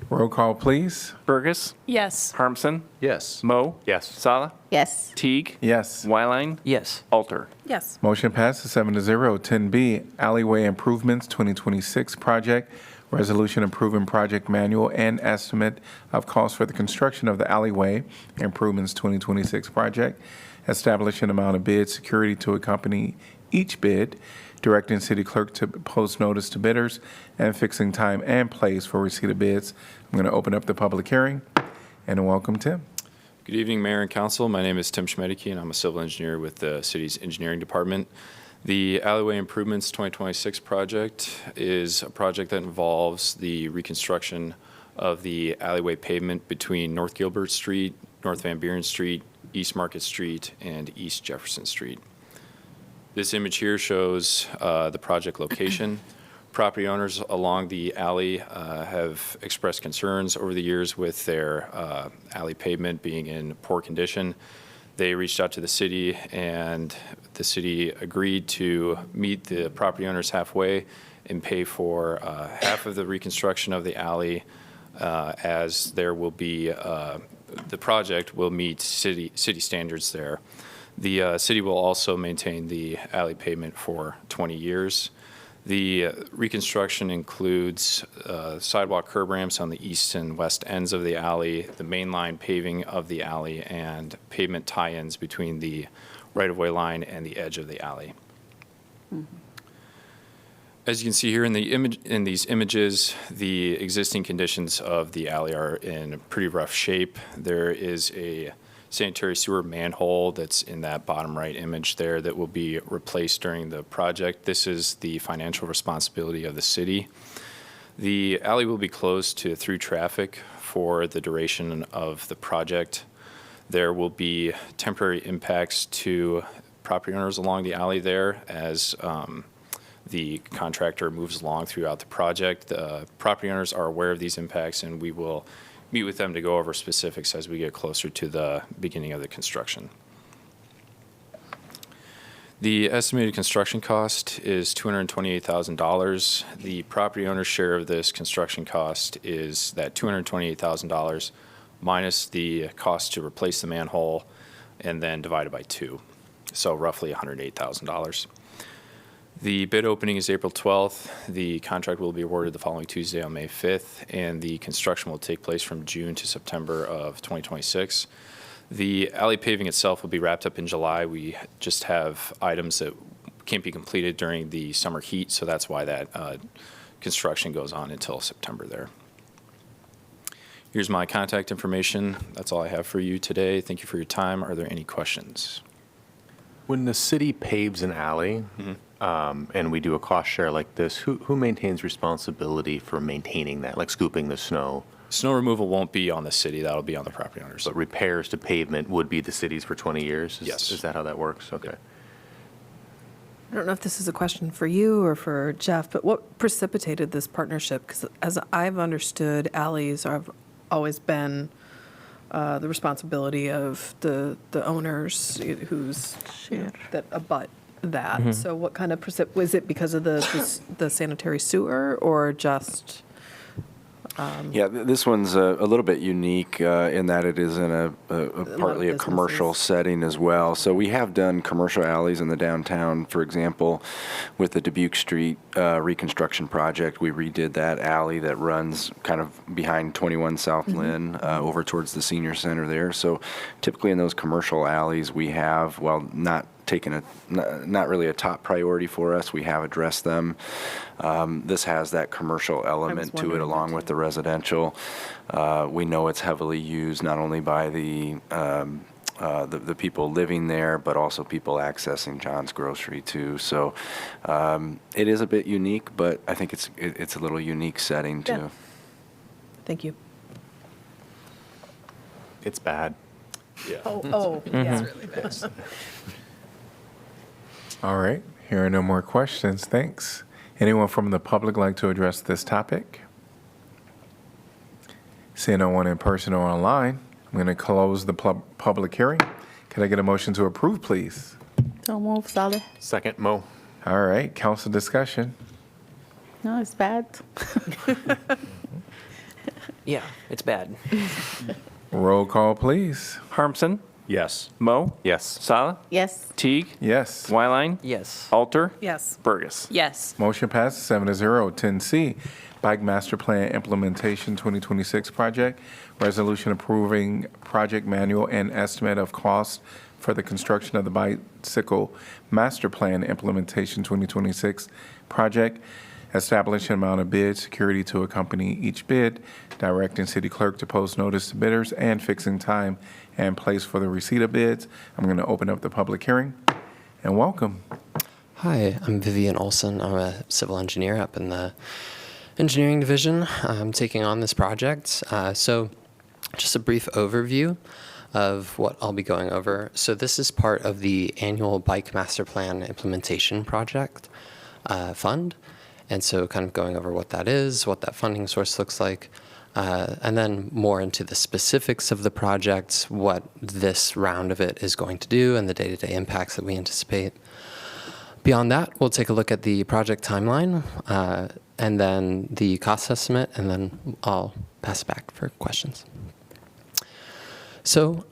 Roll call, please.
Burgess,
Yes.
Harmson,
Yes.
Moe,
Yes.
Sala,
Yes.
Teague,
Yes.
Whiteline,
Yes.
Alter.
Yes.
Motion passes 7-0. 10B, Alleyway Improvements 2026 Project, Resolution approving project manual and estimate of cost for the construction of the Alleyway Improvements 2026 project, establishing amount of bid security to accompany each bid, directing city clerk to post notice to bidders, and fixing time and place for receipt of bids. I'm going to open up the public hearing and welcome Tim.
Good evening, Mayor and Council. My name is Tim Schmedeke, and I'm a civil engineer with the city's engineering department. The Alleyway Improvements 2026 project is a project that involves the reconstruction of the alleyway pavement between North Gilbert Street, North Van Buren Street, East Market Street, and East Jefferson Street. This image here shows the project location. property owners along the alley have expressed concerns over the years with their alley pavement being in poor condition. They reached out to the city, and the city agreed to meet the property owners halfway and pay for half of the reconstruction of the alley, as there will be, the project will meet city standards there. The city will also maintain the alley pavement for 20 years. The reconstruction includes sidewalk curb ramps on the east and west ends of the alley, the main line paving of the alley, and pavement tie-ins between the right-of-way line and the edge of the alley. As you can see here in these images, the existing conditions of the alley are in pretty rough shape. There is a sanitary sewer manhole that's in that bottom right image there that will be replaced during the project. This is the financial responsibility of the city. The alley will be closed to through traffic for the duration of the project. There will be temporary impacts to property owners along the alley there as the contractor moves along throughout the project. The property owners are aware of these impacts, and we will meet with them to go over specifics as we get closer to the beginning of the construction. The estimated construction cost is $228,000. The property owner's share of this construction cost is that $228,000 minus the cost to replace the manhole and then divided by 2, so roughly $108,000. The bid opening is April 12th. The contract will be awarded the following Tuesday on May 5th, and the construction will take place from June to September of 2026. The alley paving itself will be wrapped up in July. We just have items that can't be completed during the summer heat, so that's why that construction goes on until September there. Here's my contact information. That's all I have for you today. Thank you for your time. Are there any questions?
When the city paves an alley, and we do a cost share like this, who maintains responsibility for maintaining that, like scooping the snow?
Snow removal won't be on the city. That'll be on the property owners.
But repairs to pavement would be the city's for 20 years?
Yes.
Is that how that works? Okay.
I don't know if this is a question for you or for Jeff, but what precipitated this partnership? Because as I've understood, alleys have always been the responsibility of the owners who's that abut that. So what kind of was it because of the sanitary sewer or just?
Yeah, this one's a little bit unique in that it is in a partly a commercial setting as well. So we have done commercial alleys in the downtown, for example, with the Dubuque Street reconstruction project. We redid that alley that runs kind of behind 21 South Lynn over towards the senior center there. So typically in those commercial alleys we have, well, not really a top priority for us. We have addressed them. This has that commercial element to it along with the residential. We know it's heavily used not only by the people living there, but also people accessing John's Grocery too. So it is a bit unique, but I think it's a little unique setting too.
Yeah. Thank you.
It's bad.
Yeah.
Oh, yeah. It's really bad.
All right, here are no more questions. Thanks. Anyone from the public like to address this topic? Seeing no one in person or online, I'm going to close the public hearing. Can I get a motion to approve, please?
So move, Sally.
Second, Mo.
All right, council discussion.
No, it's bad.
Yeah, it's bad.
Roll call, please.
Harmson?
Yes.
Mo?
Yes.
Sala?
Yes.
Teague?
Yes.
Wyline?
Yes.
Alter?
Yes.
Burgess?
Yes.
Motion passes 7-0. 10C, Bike Master Plan Implementation 2026 Project. Resolution approving project manual and estimate of cost for the construction of the Bicycle Master Plan Implementation 2026 Project. Establishing amount of bid, security to accompany each bid, directing city clerk to post notice to bidders, and fixing time and place for the receipt of bids. I'm going to open up the public hearing, and welcome.
Hi, I'm Vivian Olson. I'm a civil engineer up in the engineering division. I'm taking on this project. So just a brief overview of what I'll be going over. So this is part of the annual Bike Master Plan Implementation Project Fund. And so kind of going over what that is, what that funding source looks like, and then more into the specifics of the project, what this round of it is going to do, and the day-to-day impacts that we anticipate. Beyond that, we'll take a look at the project timeline, and then the cost estimate, and then I'll pass it back for questions. So,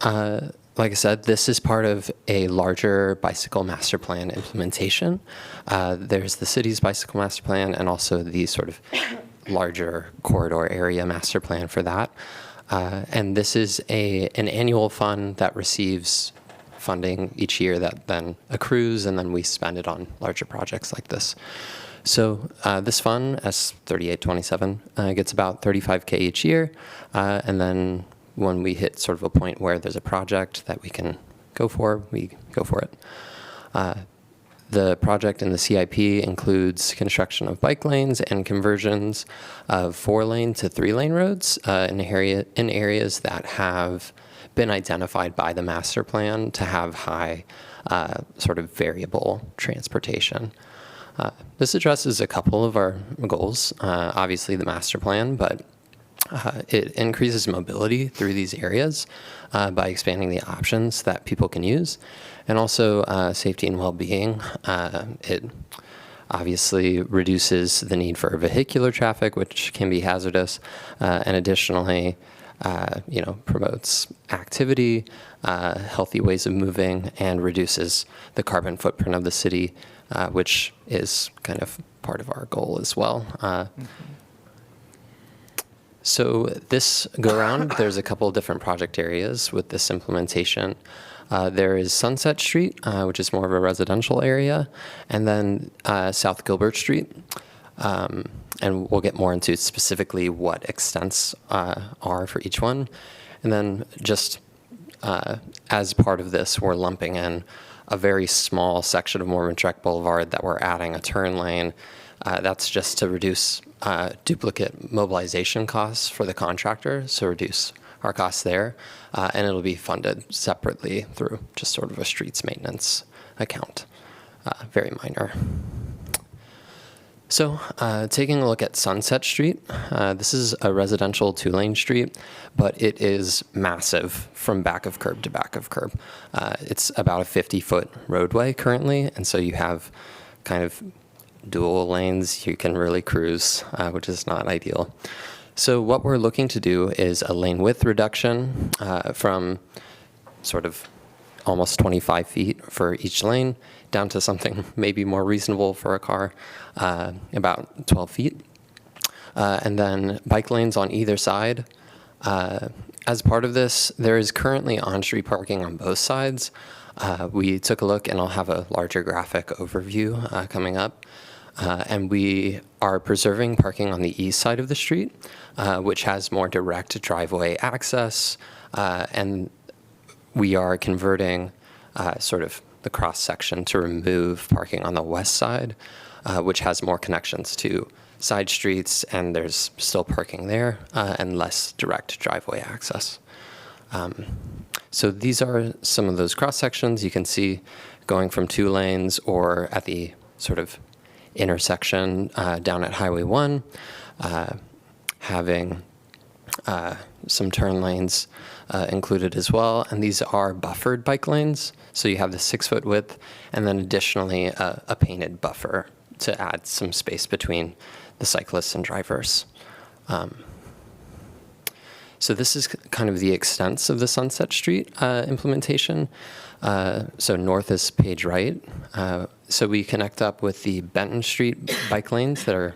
like I said, this is part of a larger bicycle master plan implementation. There's the city's bicycle master plan and also the sort of larger corridor area master plan for that. And this is an annual fund that receives funding each year that then accrues, and then we spend it on larger projects like this. So this fund, S3827, gets about $35K each year, and then when we hit sort of a point where there's a project that we can go for, we go for it. The project in the CIP includes construction of bike lanes and conversions of 4-lane to 3-lane roads in areas that have been identified by the master plan to have high sort of variable transportation. This addresses a couple of our goals, obviously the master plan, but it increases mobility through these areas by expanding the options that people can use, and also safety and well-being. It obviously reduces the need for vehicular traffic, which can be hazardous, and additionally, promotes activity, healthy ways of moving, and reduces the carbon footprint of the city, which is kind of part of our goal as well. So this go-around, there's a couple of different project areas with this implementation. There is Sunset Street, which is more of a residential area, and then South Gilbert Street. And we'll get more into specifically what extents are for each one. And then just as part of this, we're lumping in a very small section of Mormon Trek Boulevard that we're adding a turn lane. That's just to reduce duplicate mobilization costs for the contractor, so reduce our costs there. And it'll be funded separately through just sort of a streets maintenance account. Very minor. So taking a look at Sunset Street, this is a residential 2-lane street, but it is massive from back of curb to back of curb. It's about a 50-foot roadway currently, and so you have kind of dual lanes. You can really cruise, which is not ideal. So what we're looking to do is a lane width reduction from sort of almost 25 feet for each lane down to something maybe more reasonable for a car, about 12 feet. And then bike lanes on either side. As part of this, there is currently on-street parking on both sides. We took a look, and I'll have a larger graphic overview coming up. And we are preserving parking on the east side of the street, which has more direct driveway access. And we are converting sort of the cross section to remove parking on the west side, which has more connections to side streets, and there's still parking there and less direct driveway access. So these are some of those cross sections you can see going from 2 lanes or at the sort of intersection down at Highway 1, having some turn lanes included as well. And these are buffered bike lanes. So you have the 6-foot width, and then additionally a painted buffer to add some space between the cyclists and drivers. So this is kind of the extents of the Sunset Street implementation. So north is page right. So we connect up with the Benton Street bike lanes that are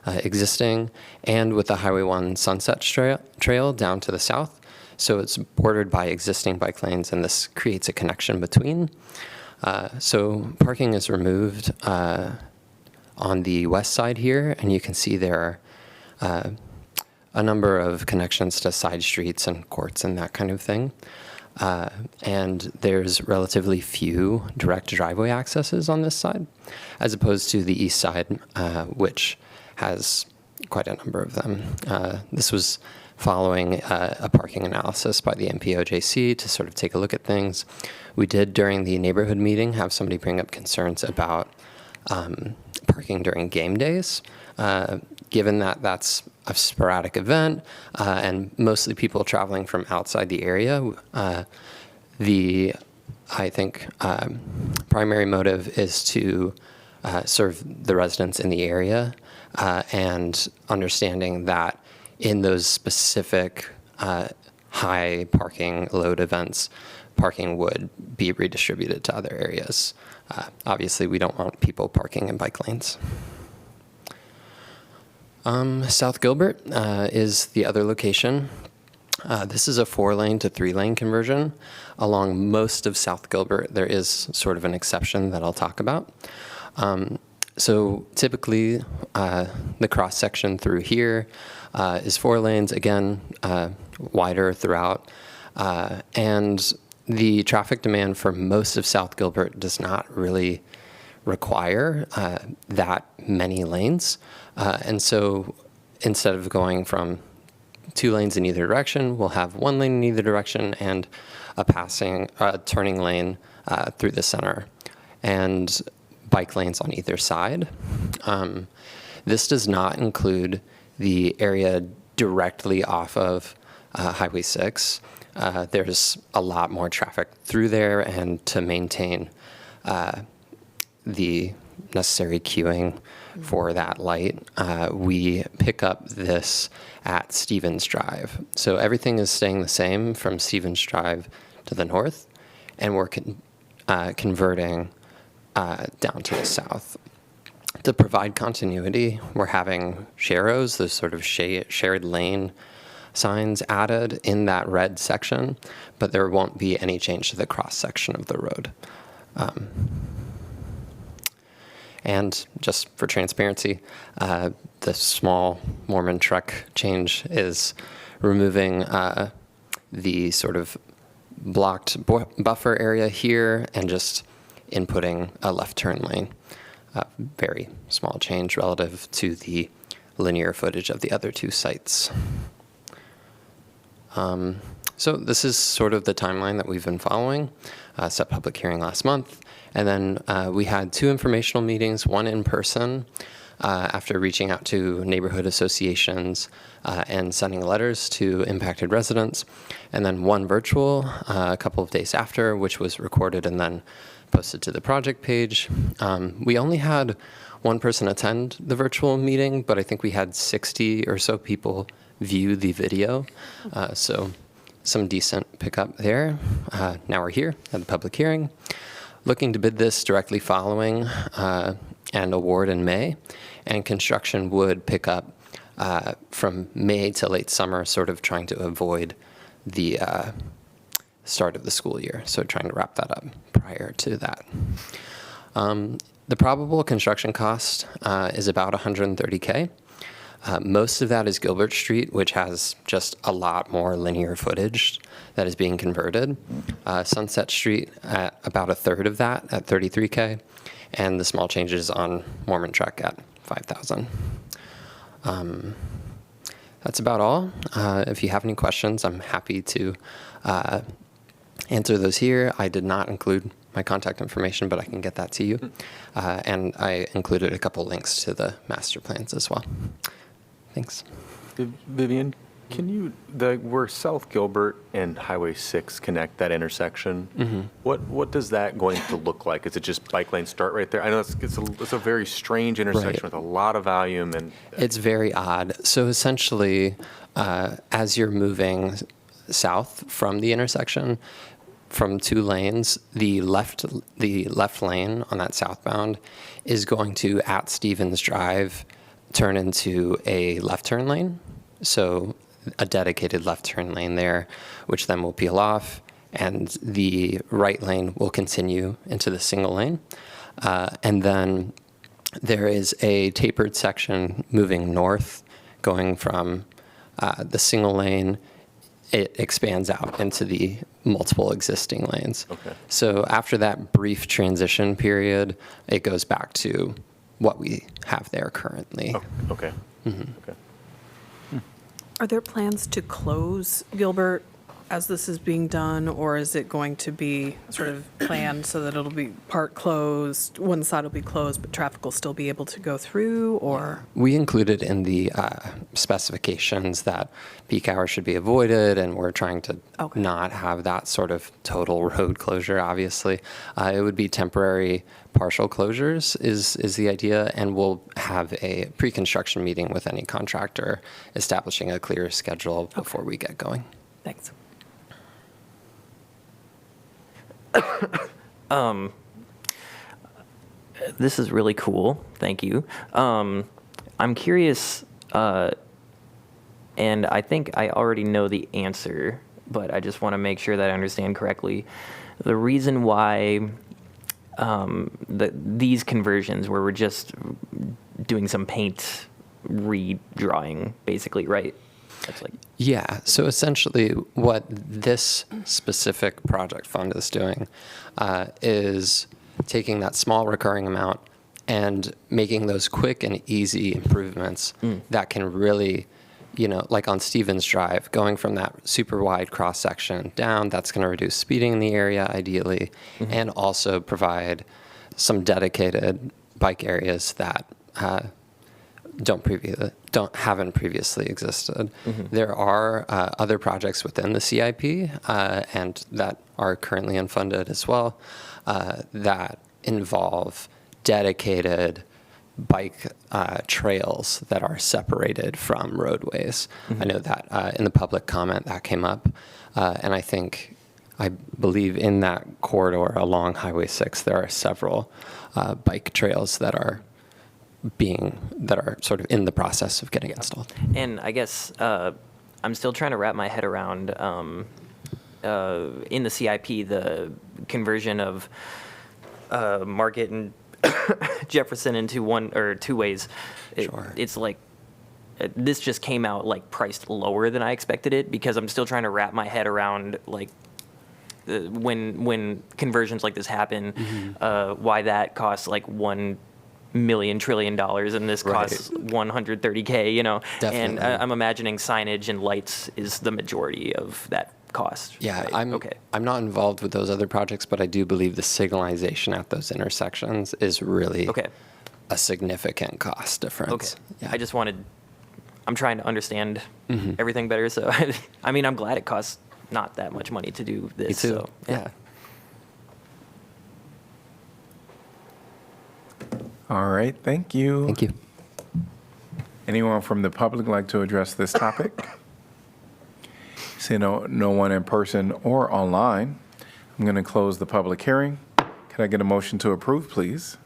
existing, and with the Highway 1 Sunset Trail down to the south. So it's bordered by existing bike lanes, and this creates a connection between. So parking is removed on the west side here, and you can see there are a number of connections to side streets and courts and that kind of thing. And there's relatively few direct driveway accesses on this side, as opposed to the east side, which has quite a number of them. This was following a parking analysis by the MPOJC to sort of take a look at things. We did, during the neighborhood meeting, have somebody bring up concerns about parking during game days. Given that that's a sporadic event and mostly people traveling from outside the area, I think primary motive is to serve the residents in the area and understanding that in those specific high parking load events, parking would be redistributed to other areas. Obviously, we don't want people parking in bike lanes. South Gilbert is the other location. This is a 4-lane to 3-lane conversion. Along most of South Gilbert, there is sort of an exception that I'll talk about. So typically, the cross-section through here is 4 lanes, again, wider throughout. And the traffic demand for most of South Gilbert does not really require that many lanes. And so instead of going from 2 lanes in either direction, we'll have 1 lane in either direction and a turning lane through the center, and bike lanes on either side. This does not include the area directly off of Highway 6. There's a lot more traffic through there, and to maintain the necessary queuing for that light, we pick up this at Stevens Drive. So everything is staying the same from Stevens Drive to the north, and we're converting down to the south. To provide continuity, we're having sharrows, those sort of shared lane signs added in that red section, but there won't be any change to the cross section of the road. And just for transparency, the small Mormon truck change is removing the sort of blocked buffer area here and just inputting a left turn lane. Very small change relative to the linear footage of the other 2 sites. So this is sort of the timeline that we've been following. Set public hearing last month. And then we had 2 informational meetings, one in person after reaching out to neighborhood associations and sending letters to impacted residents, and then one virtual a couple of days after, which was recorded and then posted to the project page. We only had 1 person attend the virtual meeting, but I think we had 60 or so people view the video. So some decent pickup there. Now we're here at the public hearing, looking to bid this directly following an award in May, and construction would pick up from May to late summer, sort of trying to avoid the start of the school year, so trying to wrap that up prior to that. The probable construction cost is about $130K. Most of that is Gilbert Street, which has just a lot more linear footage that is being converted. Sunset Street at about a third of that at $33K, and the small changes on Mormon Truck at $5,000. That's about all. If you have any questions, I'm happy to answer those here. I did not include my contact information, but I can get that to you. And I included a couple links to the master plans as well. Thanks.
Vivian, can you, where South Gilbert and Highway 6 connect that intersection, what does that going to look like? Is it just bike lane start right there? I know it's a very strange intersection with a lot of volume. And
it's very odd. So essentially, as you're moving south from the intersection, from 2 lanes, the left lane on that southbound is going to, at Stevens Drive, turn into a left turn lane. So a dedicated left turn lane there, which then will peel off, and the right lane will continue into the single lane. And then there is a tapered section moving north, going from the single lane. It expands out into the multiple existing lanes.
Okay.
So after that brief transition period, it goes back to what we have there currently.
Oh, okay.
Mm-hmm.
Okay.
Are there plans to close Gilbert as this is being done, or is it going to be sort of planned so that it'll be part closed, one side will be closed, but traffic will still be able to go through, or?
We included in the specifications that peak hours should be avoided, and we're trying to not have that sort of total road closure, obviously. It would be temporary partial closures is the idea, and we'll have a pre-construction meeting with any contractor establishing a clear schedule before we get going.
Thanks.
This is really cool. Thank you. I'm curious, and I think I already know the answer, but I just want to make sure that I understand correctly. The reason why these conversions, where we're just doing some paint redrawing, basically, right? That's like.
Yeah, so essentially what this specific project fund is doing is taking that small recurring amount and making those quick and easy improvements that can really, you know, like on Stevens Drive, going from that super wide cross section down, that's going to reduce speeding in the area ideally, and also provide some dedicated bike areas that haven't previously existed. There are other projects within the CIP and that are currently unfunded as well that involve dedicated bike trails that are separated from roadways. I know that in the public comment that came up, and I believe in that corridor along Highway 6 there are several bike trails that are sort of in the process of getting installed.
And I guess I'm still trying to wrap my head around in the CIP the conversion of Market and Jefferson into one or two ways. It's like this just came out like priced lower than I expected it, because I'm still trying to wrap my head around like when conversions like this happen, why that costs like $1 million trillion and this costs $130K, you know.
Definitely.
And I'm imagining signage and lights is the majority of that cost.
Yeah, I'm not involved with those other projects, but I do believe the signalization at those intersections is really a significant cost difference.
Okay. Yeah. I'm trying to understand everything better. So, I mean, I'm glad it costs not that much money to do this.
Me too.
So,
yeah.
All right, thank you.
Thank you.
Anyone from the public like to address this topic? See no one in person or online. I'm going to close the public hearing. Can I get a motion to approve, please?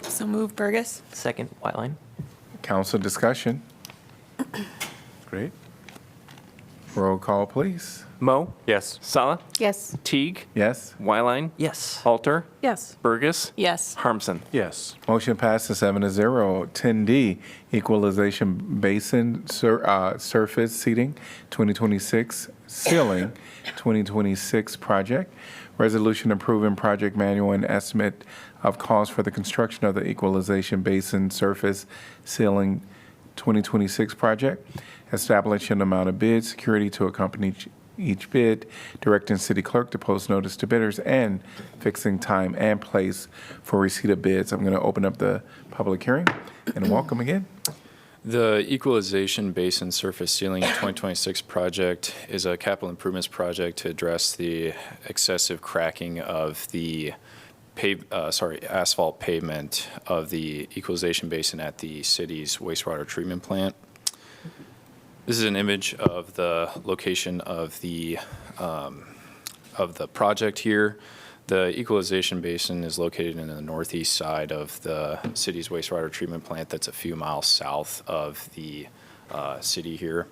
So move, Burgess.
Second, Whiteline.
Council discussion. Great. Roll call, please.
Mo? Yes. Sala?
Yes.
Teague?
Yes.
Wyline?
Yes.
Halter?
Yes.
Burgess?
Yes.
Harmson?
Yes.
Motion passes 7-0. 10D, Equalization Basin Surface Seating 2026 Ceiling 2026 Project. Resolution approving project manual and estimate of cost for the construction of the Equalization Basin Surface Ceiling 2026 project. Establishing amount of bid, security to accompany each bid, directing city clerk to post notice to bidders, and fixing time and place for receipt of bids. I'm going to open up the public hearing and welcome again.
The Equalization Basin Surface Ceiling 2026 project is a capital improvements project to address the excessive cracking of the asphalt pavement of the Equalization Basin at the city's wastewater treatment plant. This is an image of the location of the project here. The Equalization Basin is located in the northeast side of the city's wastewater treatment plant that's a few miles south of the city here.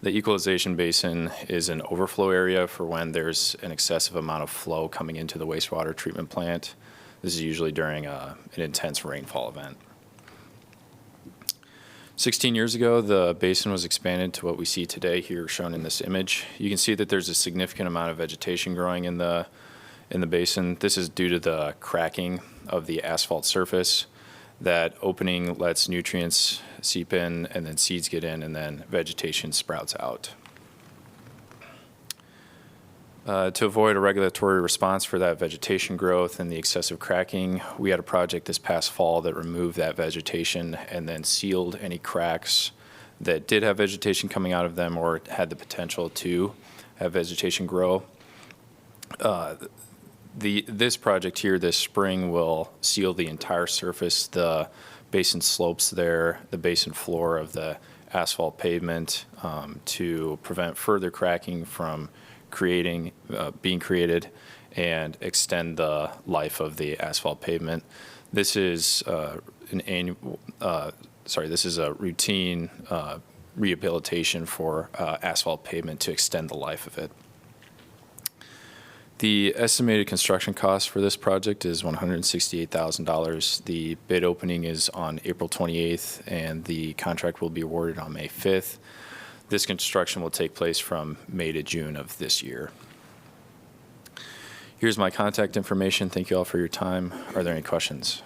The Equalization Basin is an overflow area for when there's an excessive amount of flow coming into the wastewater treatment plant. This is usually during an intense rainfall event. 16 years ago, the basin was expanded to what we see today here shown in this image. You can see that there's a significant amount of vegetation growing in the basin. This is due to the cracking of the asphalt surface. That opening lets nutrients seep in, and then seeds get in, and then vegetation sprouts out. To avoid a regulatory response for that vegetation growth and the excessive cracking, we had a project this past fall that removed that vegetation and then sealed any cracks that did have vegetation coming out of them or had the potential to have vegetation grow. This project here this spring will seal the entire surface, the basin slopes there, the basin floor of the asphalt pavement, to prevent further cracking from being created and extend the life of the asphalt pavement. This is this is a routine rehabilitation for asphalt pavement to extend the life of it. The estimated construction cost for this project is $168,000. The bid opening is on April 28th, and the contract will be awarded on May 5th. This construction will take place from May to June of this year. Here's my contact information. Thank you all for your time. Are there any questions?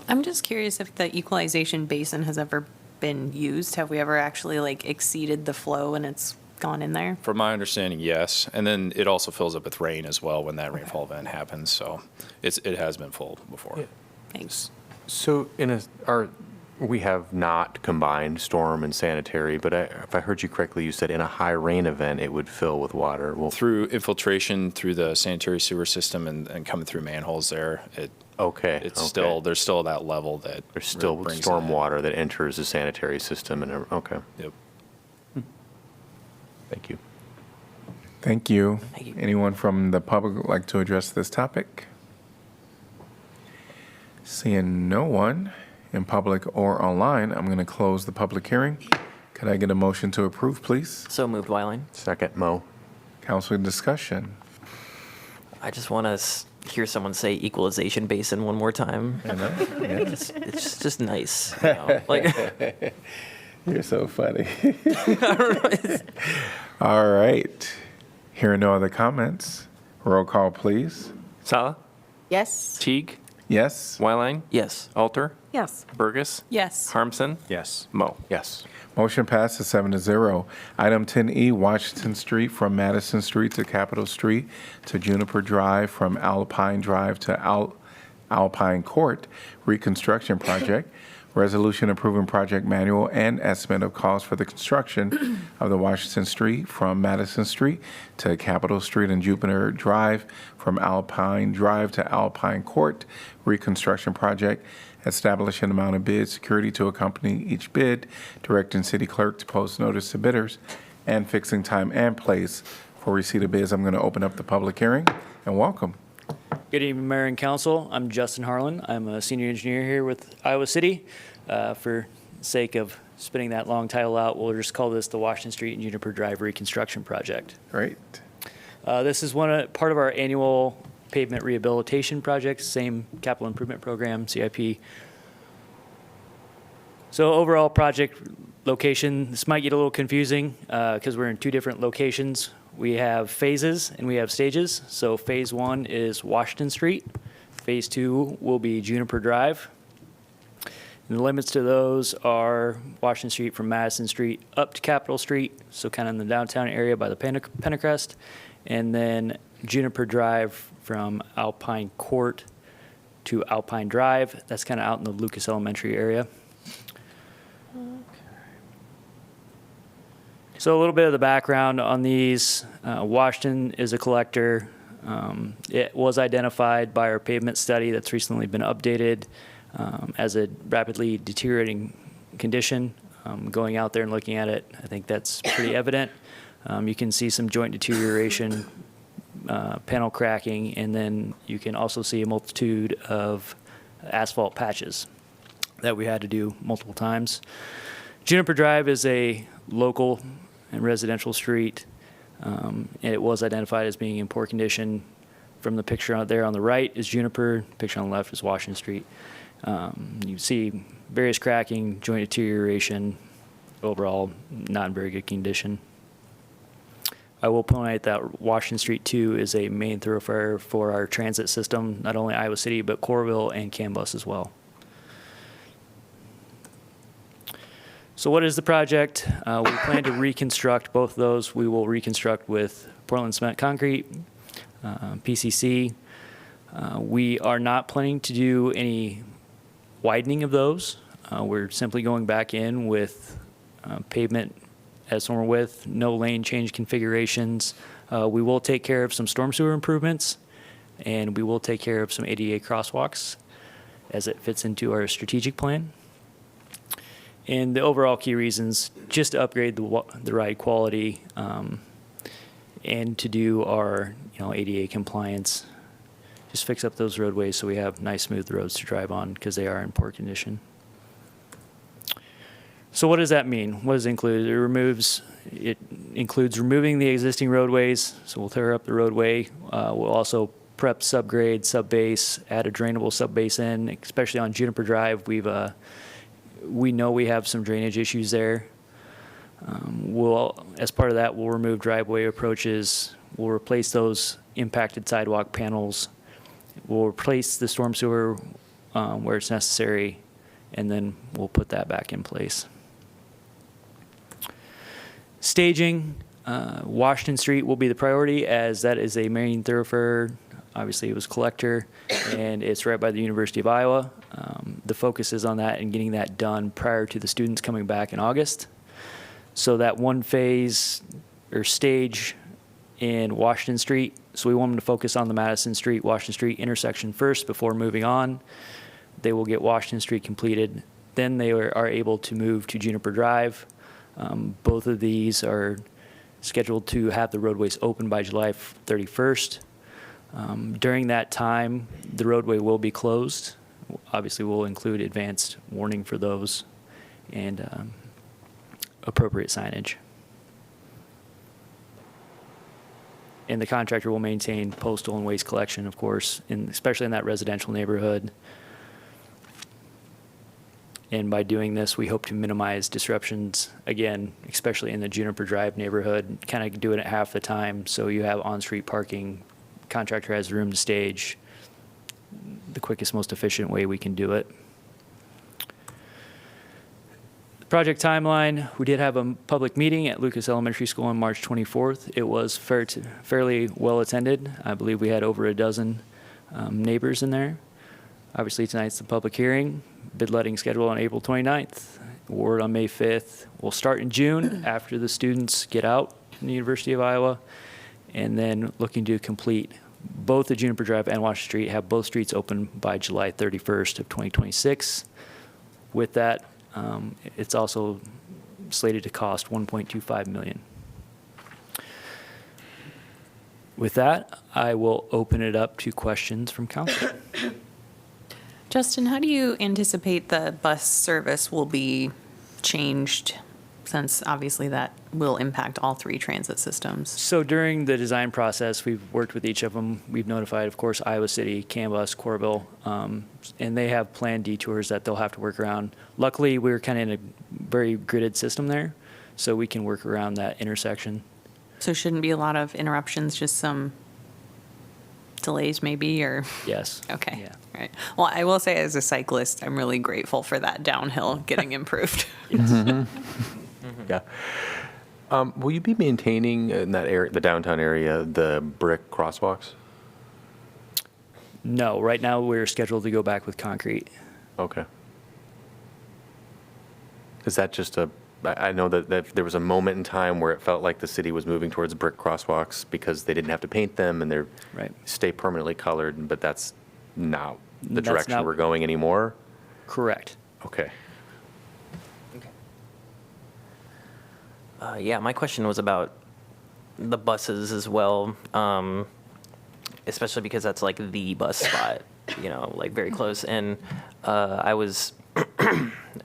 I'm just curious if the equalization basin has ever been used. Have we ever actually exceeded the flow and it's gone in there?
From my understanding, yes. And then it also fills up with rain as well when that rainfall event happens. So it has been full before.
Yeah.
Thanks.
So we have not combined storm and sanitary, but if I heard you correctly, you said in a high rain event, it would fill with water. Well,
through infiltration through the sanitary sewer system and coming through manholes there, there's still that level that
there's still storm water that enters the sanitary system. Okay.
Yep.
Thank you.
Thank you. Anyone from the public would like to address this topic? Seeing no one in public or online, I'm going to close the public hearing. Could I get a motion to approve, please?
So moved, Weiling.
Second, Mo.
Council discussion.
I just want to hear someone say Equalization Basin one more time.
I know.
It's just nice. You know?
You're so funny. All right. Hearing no other comments, roll call, please.
Sala?
Yes.
Teague?
Yes.
Weiling?
Yes.
Alter?
Yes.
Burgess?
Yes.
Harmson?
Yes.
Mo?
Yes.
Motion passes 7-0. Item 10E, Washington Street from Madison Street to Capitol Street to Juniper Drive, from Alpine Drive to Alpine Court, Reconstruction Project. Resolution approving project manual and estimate of cost for the construction of the Washington Street from Madison Street to Capitol Street and Juniper Drive, from Alpine Drive to Alpine Court, Reconstruction Project. Establishing amount of bid security to accompany each bid, directing city clerk to post notice to bidders, and fixing time and place for receipt of bids. I'm going to open up the public hearing, and welcome.
Good evening, Mayor and Council. I'm Justin Harlan. I'm a senior engineer here with Iowa City. For sake of spinning that long title out, we'll just call this the Washington Street and Juniper Drive Reconstruction Project.
Great.
This is part of our annual pavement rehabilitation project, same capital improvement program, CIP. So overall project location, this might get a little confusing because we're in two different locations. We have phases and we have stages. So phase 1 is Washington Street. Phase 2 will be Juniper Drive. And the limits to those are Washington Street from Madison Street up to Capitol Street, so kind of in the downtown area by the Pentecrest, and then Juniper Drive from Alpine Court to Alpine Drive. That's kind of out in the Lucas Elementary area. So a little bit of the background on these. Washington is a collector. It was identified by our pavement study that's recently been updated as a rapidly deteriorating condition. Going out there and looking at it, I think that's pretty evident. You can see some joint deterioration, panel cracking, and then you can also see a multitude of asphalt patches that we had to do multiple times. Juniper Drive is a local and residential street. It was identified as being in poor condition. From the picture out there on the right is Juniper, picture on the left is Washington Street. You see various cracking, joint deterioration, overall not in very good condition. I will point out that Washington Street 2 is a main thoroughfare for our transit system, not only Iowa City, but Coralville and CAN bus as well. So what is the project? We plan to reconstruct both of those. We will reconstruct with Portland cement concrete, PCC. We are not planning to do any widening of those. We're simply going back in with pavement as normal width, no lane change configurations. We will take care of some storm sewer improvements, and we will take care of some ADA crosswalks as it fits into our strategic plan. And the overall key reasons, just to upgrade the ride quality and to do our ADA compliance, just fix up those roadways so we have nice smooth roads to drive on because they are in poor condition. So what does that mean? What does it include? It includes removing the existing roadways, so we'll tear up the roadway. We'll also prep subgrade, subbase, add a drainable subbasin, especially on Juniper Drive. We know we have some drainage issues there. As part of that, we'll remove driveway approaches. We'll replace those impacted sidewalk panels. We'll replace the storm sewer where it's necessary, and then we'll put that back in place. Staging, Washington Street will be the priority as that is a main thoroughfare. Obviously, it was collector, and it's right by the University of Iowa. The focus is on that and getting that done prior to the students coming back in August. So that one phase or stage in Washington Street, so we want them to focus on the Madison Street, Washington Street intersection first before moving on. They will get Washington Street completed. Then they are able to move to Juniper Drive. Both of these are scheduled to have the roadways open by July 31st. During that time, the roadway will be closed. Obviously, we'll include advanced warning for those and appropriate signage. And the contractor will maintain postal and waste collection, of course, especially in that residential neighborhood. And by doing this, we hope to minimize disruptions, again, especially in the Juniper Drive neighborhood, kind of do it at half the time so you have on-street parking. Contractor has room to stage. The quickest, most efficient way we can do it. Project timeline, we did have a public meeting at Lucas Elementary School on March 24th. It was fairly well attended. I believe we had over a dozen neighbors in there. Obviously, tonight's the public hearing. Bid letting scheduled on April 29th. Award on May 5th. We'll start in June after the students get out from the University of Iowa. And then looking to complete both the Juniper Drive and Washington Street, have both streets open by July 31st of 2026. With that, it's also slated to cost $1.25 million. With that, I will open it up to questions from council.
Justin, how do you anticipate the bus service will be changed, since obviously that will impact all three transit systems?
So during the design process, we've worked with each of them. We've notified, of course, Iowa City, CANBUS, Coralville, and they have planned detours that they'll have to work around. Luckily, we're kind of in a very gridded system there, so we can work around that intersection.
So shouldn't be a lot of interruptions, just some delays maybe, or?
Yes.
Okay.
Yeah.
Right. Well, I will say as a cyclist, I'm really grateful for that downhill getting improved.
Yeah. Will you be maintaining in that area, the downtown area, the brick crosswalks?
No, right now we're scheduled to go back with concrete.
Okay. Is that just I know that there was a moment in time where it felt like the city was moving towards brick crosswalks because they didn't have to paint them and stay permanently colored, but that's not the direction we're going anymore?
Correct.
Okay.
Yeah, my question was about the buses as well, especially because that's like the bus spot, like very close. And I was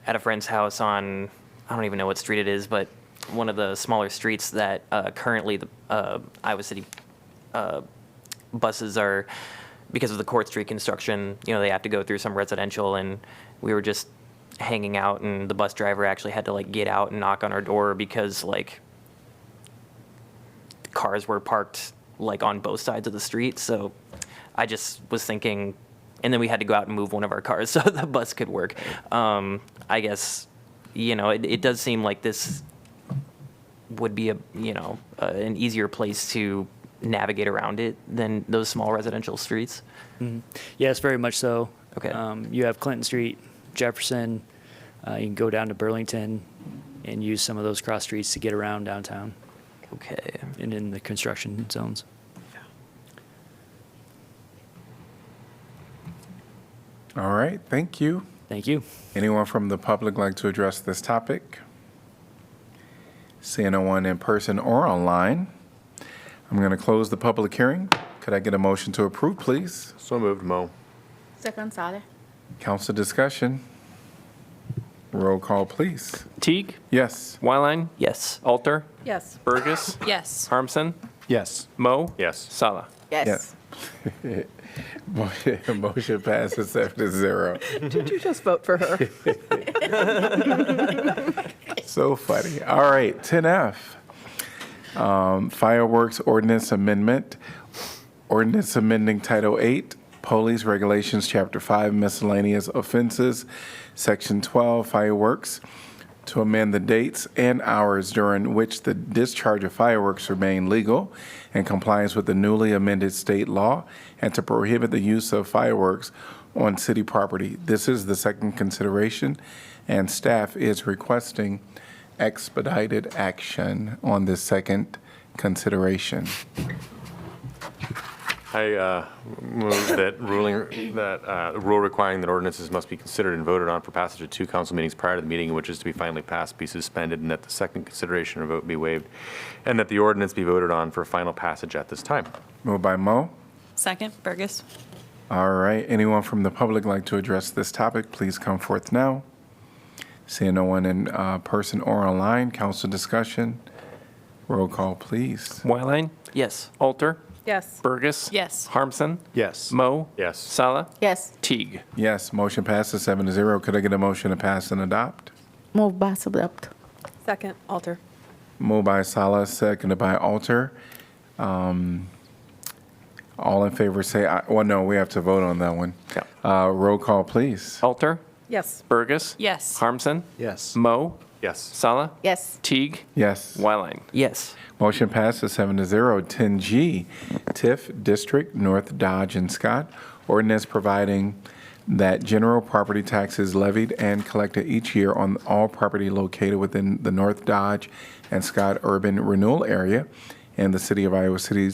at a friend's house on, I don't even know what street it is, but one of the smaller streets that currently the Iowa City buses are, because of the Court Street construction, they have to go through some residential, and we were just hanging out, and the bus driver actually had to get out and knock on our door because cars were parked on both sides of the street. So I just was thinking, and then we had to go out and move one of our cars so the bus could work. I guess it does seem like this would be an easier place to navigate around it than those small residential streets.
Yes, very much so.
Okay.
You have Clinton Street, Jefferson. You can go down to Burlington and use some of those cross streets to get around downtown.
Okay.
And in the construction zones.
All right, thank you.
Thank you.
Anyone from the public like to address this topic? Seeing no one in person or online, I'm going to close the public hearing. Could I get a motion to approve, please?
So moved, Mo.
Second, Saleh.
Council discussion. Roll call, please.
Teague,
Yes.
Wyline,
Yes.
Alter,
Yes.
Burgess,
Yes.
Harmson,
Yes.
Mo,
Yes.
Sala.
Yes.
Motion passes 7-0.
Did you just vote for her?
So funny. All right, 10F. Fireworks Ordinance Amendment. Ordinance amending Title 8, Police Regulations, Chapter 5, Miscellaneous Offenses, Section 12, Fireworks, to amend the dates and hours during which the discharge of fireworks remain legal in compliance with the newly amended state law, and to prohibit the use of fireworks on city property. This is the second consideration, and staff is requesting expedited action on this second consideration.
I move that rule requiring that ordinances must be considered and voted on for passage at 2 council meetings prior to the meeting in which is to be finally passed be suspended, and that the second consideration or vote be waived, and that the ordinance be voted on for final passage at this time.
Moved by Mo.
Second, Burgess.
All right, anyone from the public like to address this topic, please come forth now. Seeing no one in person or online, council discussion. Roll call, please.
Wyline,
Yes.
Alter,
Yes.
Burgess,
Yes.
Harmson,
Yes.
Mo,
Yes.
Sala,
Yes.
Teague.
Yes, motion passes 7-0. Could I get a motion to pass and adopt?
Move by adopt.
Second, Alter.
Moved by Salah, seconded by Alter. All in favor say aye. Well, no, we have to vote on that one. Roll call, please.
Alter,
Yes.
Burgess,
Yes.
Harmson,
Yes.
Mo,
Yes.
Sala,
Yes.
Teague,
Yes.
Wyline.
Yes.
Motion passes 7-0. 10G, TIF District, North Dodge and Scott. Ordinance providing that general property tax is levied and collected each year on all property located within the North Dodge and Scott urban renewal area in the city of Iowa City,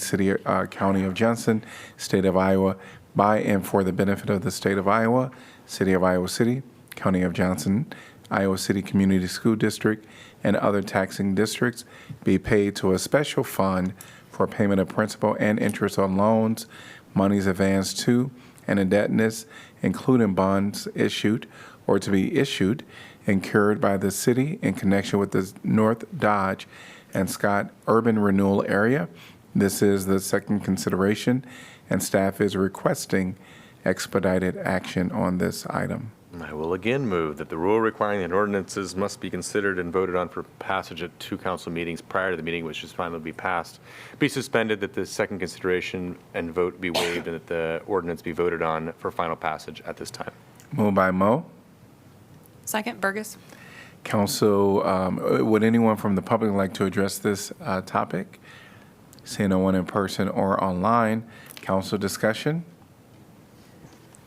County of Johnson, state of Iowa, by and for the benefit of the state of Iowa, city of Iowa City, County of Johnson, Iowa City Community School District, and other taxing districts, be paid to a special fund for payment of principal and interest on loans, monies advanced to, and indebtedness, including bonds issued or to be issued, incurred by the city in connection with the North Dodge and Scott urban renewal area. This is the second consideration, and staff is requesting expedited action on this item.
I will again move that the rule requiring that ordinances must be considered and voted on for passage at 2 council meetings prior to the meeting which is finally be passed be suspended, that the second consideration and vote be waived, and that the ordinance be voted on for final passage at this time.
Moved by Mo.
Second, Burgess.
Council, would anyone from the public like to address this topic? Seeing no one in person or online, council discussion.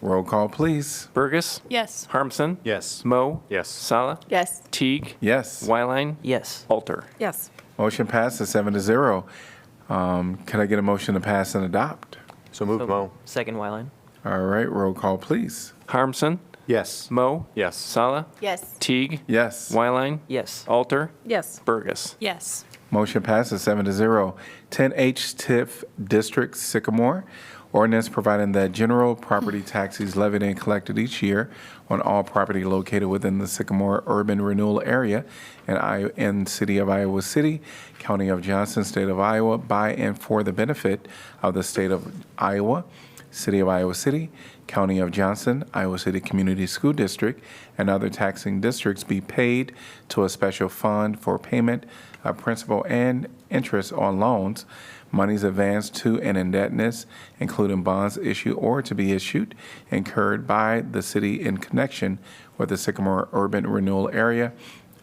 Roll call, please.
Burgess,
Yes.
Harmson,
Yes.
Mo,
Yes.
Sala,
Yes.
Teague,
Yes.
Wyline,
Yes.
Alter.
Yes.
Motion passes 7-0. Can I get a motion to pass and adopt?
So moved, Mo.
Second, Wyline.
All right, roll call, please.
Harmson,
Yes.
Mo,
Yes.
Sala,
Yes.
Teague,
Yes.
Wyline,
Yes.
Alter,
Yes.
Burgess.
Yes.
Motion passes 7-0. 10H TIF District, Sycamore. Ordinance providing that general property tax is levied and collected each year on all property located within the Sycamore urban renewal area in city of Iowa City, County of Johnson, state of Iowa, by and for the benefit of the state of Iowa, city of Iowa City, County of Johnson, Iowa City Community School District, and other taxing districts, be paid to a special fund for payment of principal and interest on loans, monies advanced to and indebtedness, including bonds issued or to be issued, incurred by the city in connection with the Sycamore urban renewal area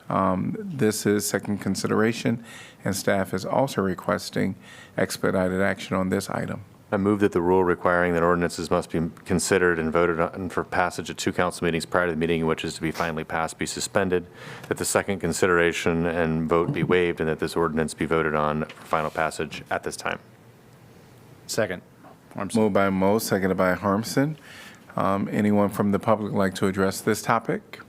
This is second consideration, and staff is also requesting expedited action on this item.
I move that the rule requiring that ordinances must be considered and voted on for passage at 2 council meetings prior to the meeting in which is to be finally passed be suspended, that the second consideration and vote be waived, and that this ordinance be voted on for final passage at this time.
Second.
Moved by Mo, seconded by Harmson. Anyone from the public like to address this topic?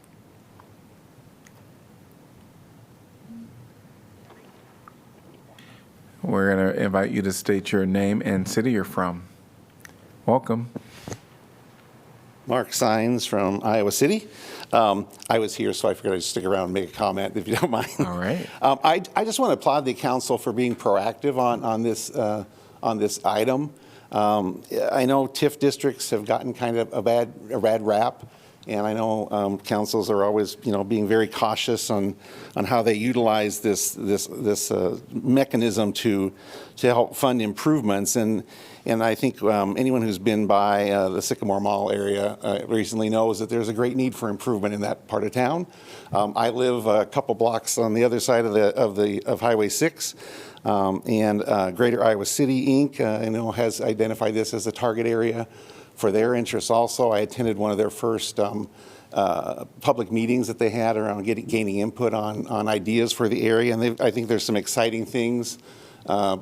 We're going to invite you to state your name and city you're from. Welcome.
Mark Sines from Iowa City. I was here, so I figured I'd stick around and make a comment, if you don't mind.
All right.
I just want to applaud the council for being proactive on this item. I know TIF districts have gotten kind of a bad rap, and I know councils are always, being very cautious on how they utilize this mechanism to help fund improvements. And I think anyone who's been by the Sycamore Mall area recently knows that there's a great need for improvement in that part of town. I live a couple blocks on the other side of Highway 6. And Greater Iowa City, Inc., has identified this as a target area for their interests also. I attended one of their first public meetings that they had around gaining input on ideas for the area. And I think there's some exciting things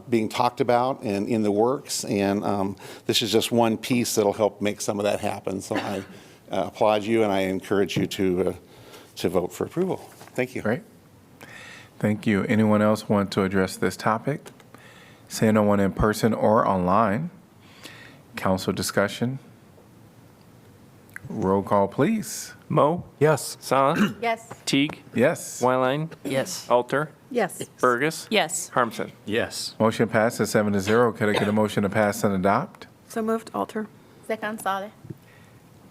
being talked about and in the works. And this is just one piece that'll help make some of that happen. So I applaud you, and I encourage you to vote for approval. Thank you.
Great. Thank you. Anyone else want to address this topic? Seeing no one in person or online. Council discussion. Roll call, please.
Mo?
Yes.
Sala?
Yes.
Teague?
Yes.
Wyline?
Yes.
Alter?
Yes.
Burgess?
Yes.
Harmson?
Yes.
Motion passes 7-0. Could I get a motion to pass and adopt?
So moved. Alter.
Second, Saleh.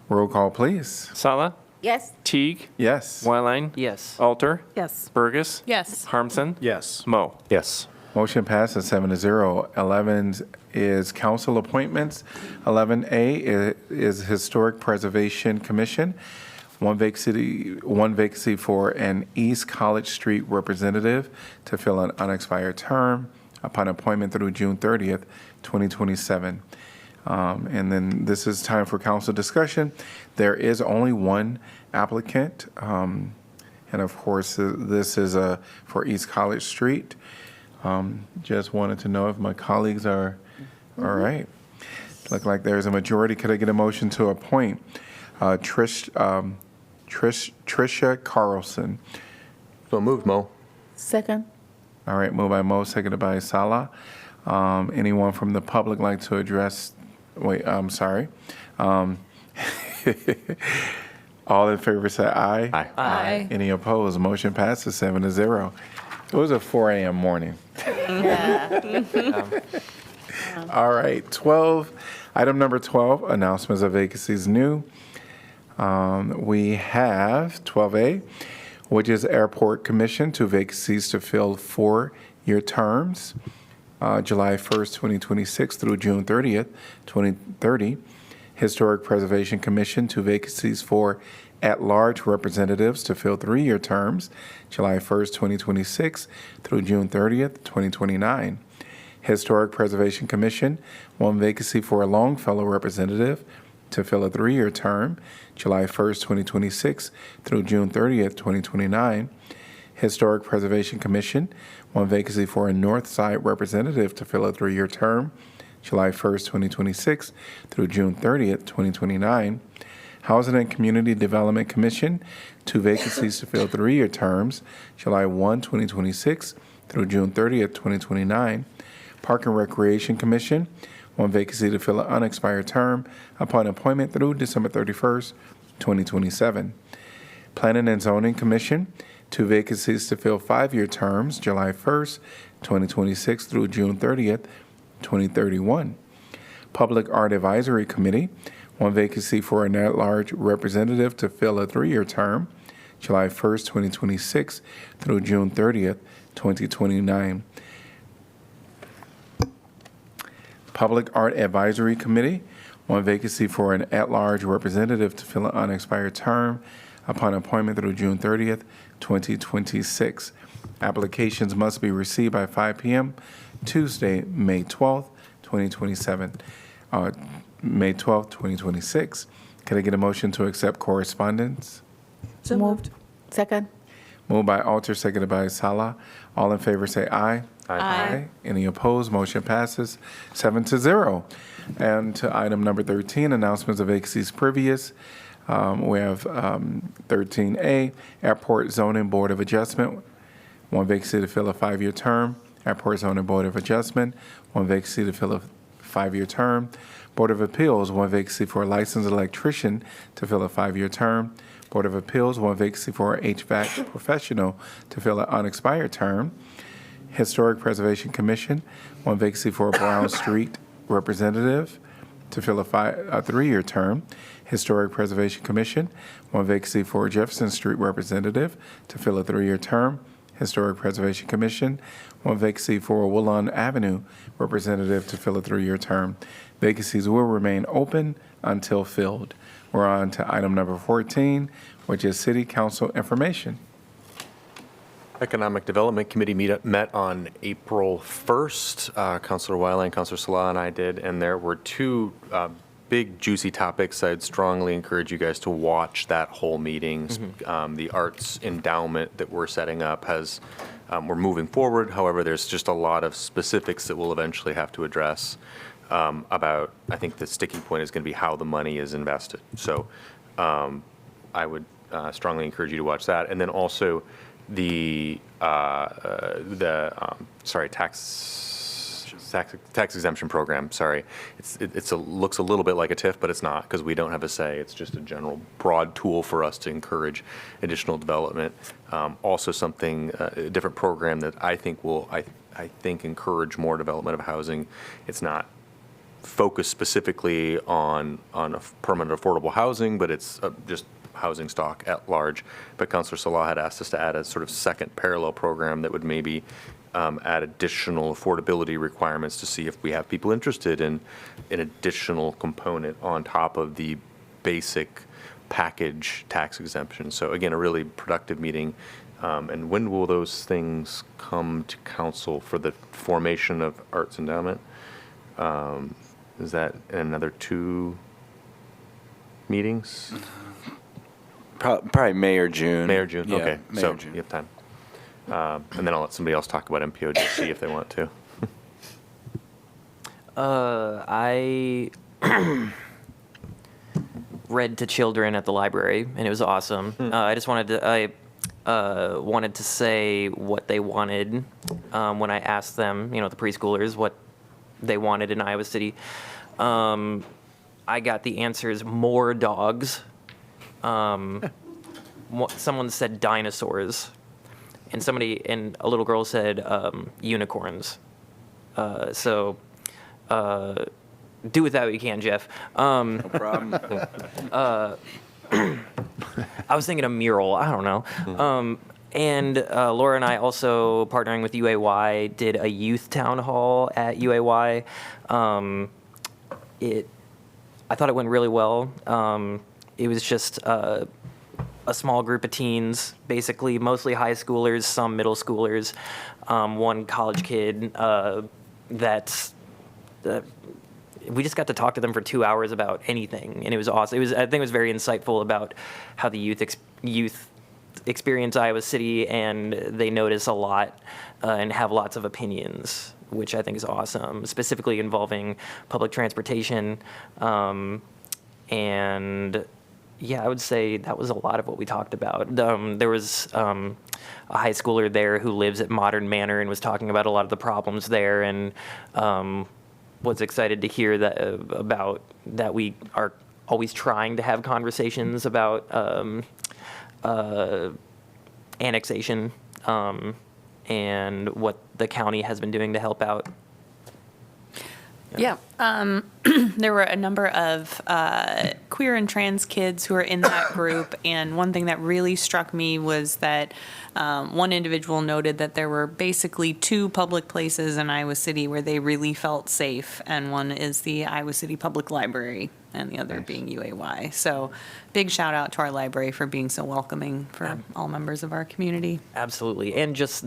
Roll call, please.
Sala?
Yes.
Teague?
Yes.
Wyline?
Yes.
Alter?
Yes.
Burgess?
Yes.
Harmson?
Yes.
Mo?
Yes.
Motion passes 7-0. 11 is council appointments. 11A is Historic Preservation Commission. One vacancy for an East College Street representative to fill an unexpired term upon appointment through June 30th, 2027. And then this is time for council discussion. There is only one applicant. And of course, this is for East College Street. Just wanted to know if my colleagues are all right. Look like there's a majority. Could I get a motion to appoint Tricia Carlson?
So moved, Mo.
Second.
All right, moved by Mo, seconded by Salah. Anyone from the public like to address? Wait, I'm sorry. All in favor say aye.
Aye.
Aye.
Any opposed? Motion passes 7-0. It was a 4 a.m. morning. All right, 12. Item number 12, announcements of vacancies new. We have 12A, which is Airport Commission, 2 vacancies to fill 4-year terms, July 1st, 2026 through June 30th, 2030. Historic Preservation Commission, 2 vacancies for at-large representatives to fill 3-year terms, July 1st, 2026 through June 30th, 2029. Historic Preservation Commission, 1 vacancy for a Longfellow representative to fill a 3-year term, July 1st, 2026 through June 30th, 2029. Historic Preservation Commission, 1 vacancy for a North Side representative to fill a 3-year term, July 1st, 2026 through June 30th, 2029. Housing and Community Development Commission, 2 vacancies to fill 3-year terms, July 1, 2026 through June 30th, 2029. Park and Recreation Commission, 1 vacancy to fill an unexpired term upon appointment through December 31st, 2027. Planning and Zoning Commission, 2 vacancies to fill 5-year terms, July 1st, 2026 through June 30th, 2031. Public Art Advisory Committee, 1 vacancy for an at-large representative to fill a 3-year term, July 1st, 2026 through June 30th, 2029. Public Art Advisory Committee, 1 vacancy for an at-large representative to fill an unexpired term upon appointment through June 30th, 2026. Applications must be received by 5 p.m. Tuesday, May 12th, 2027. May 12th, 2026. Can I get a motion to accept correspondence?
So moved.
Second.
Moved by Alter, seconded by Salah. All in favor say aye.
Aye.
Any opposed? Motion passes 7-0. And to item number 13, announcements of vacancies previous. We have 13A, Airport Zoning Board of Adjustment. One vacancy to fill a 5-year term. Airport Zoning Board of Adjustment. One vacancy to fill a 5-year term. Board of Appeals, one vacancy for a licensed electrician to fill a 5-year term. Board of Appeals, one vacancy for an HVAC professional to fill an unexpired term. Historic Preservation Commission, one vacancy for a Brown Street representative to fill a 3-year term. Historic Preservation Commission, one vacancy for a Jefferson Street representative to fill a 3-year term. Historic Preservation Commission, one vacancy for a Woolon Avenue representative to fill a 3-year term. Vacancies will remain open until filled. We're on to item number 14, which is City Council information.
Economic Development Committee met on April 1st. Councilor Weiland, Councilor Salah, and I did, and there were two big juicy topics. I'd strongly encourage you guys to watch that whole meeting. The arts endowment that we're setting up has, we're moving forward. However, there's just a lot of specifics that we'll eventually have to address about, I think the sticking point is going to be how the money is invested. So I would strongly encourage you to watch that. And then also the tax exemption program. Sorry, it looks a little bit like a TIF, but it's not, because we don't have a say. It's just a general broad tool for us to encourage additional development. Also something, a different program that I think will, I think encourage more development of housing. It's not focused specifically on permanent affordable housing, but it's just housing stock at large. But Councilor Salah had asked us to add a sort of second parallel program that would maybe add additional affordability requirements to see if we have people interested in an additional component on top of the basic package tax exemption. So again, a really productive meeting. And when will those things come to council for the formation of Arts Endowment? Is that in another 2 meetings?
Probably May or June.
May or June,
Yeah,
okay.
May
So
or June.
you have time. And then I'll let somebody else talk about MPOGC if they want to.
I read to children at the library, and it was awesome. I just wanted to say what they wanted when I asked them, the preschoolers, what they wanted in Iowa City. I got the answers: more dogs. Someone said dinosaurs, and a little girl said unicorns. So do with that what you can, Jeff.
No problem.
I was thinking a mural. I don't know. And Laura and I also, partnering with UAY, did a youth town hall at UAY. I thought it went really well. It was just a small group of teens, basically mostly high schoolers, some middle schoolers, one college kid we just got to talk to them for 2 hours about anything, and it was awesome. I think it was very insightful about how the youth experience Iowa City, and they notice a lot and have lots of opinions, which I think is awesome, specifically involving public transportation. And yeah, I would say that was a lot of what we talked about. There was a high schooler there who lives at Modern Manor and was talking about a lot of the problems there, and was excited to hear that we are always trying to have conversations about annexation and what the county has been doing to help out.
Yeah. There were a number of queer and trans kids who were in that group, and one thing that really struck me was that one individual noted that there were basically two public places in Iowa City where they really felt safe, and one is the Iowa City Public Library, and the other being UAY. So big shout out to our library for being so welcoming for all members of our community.
Absolutely. And just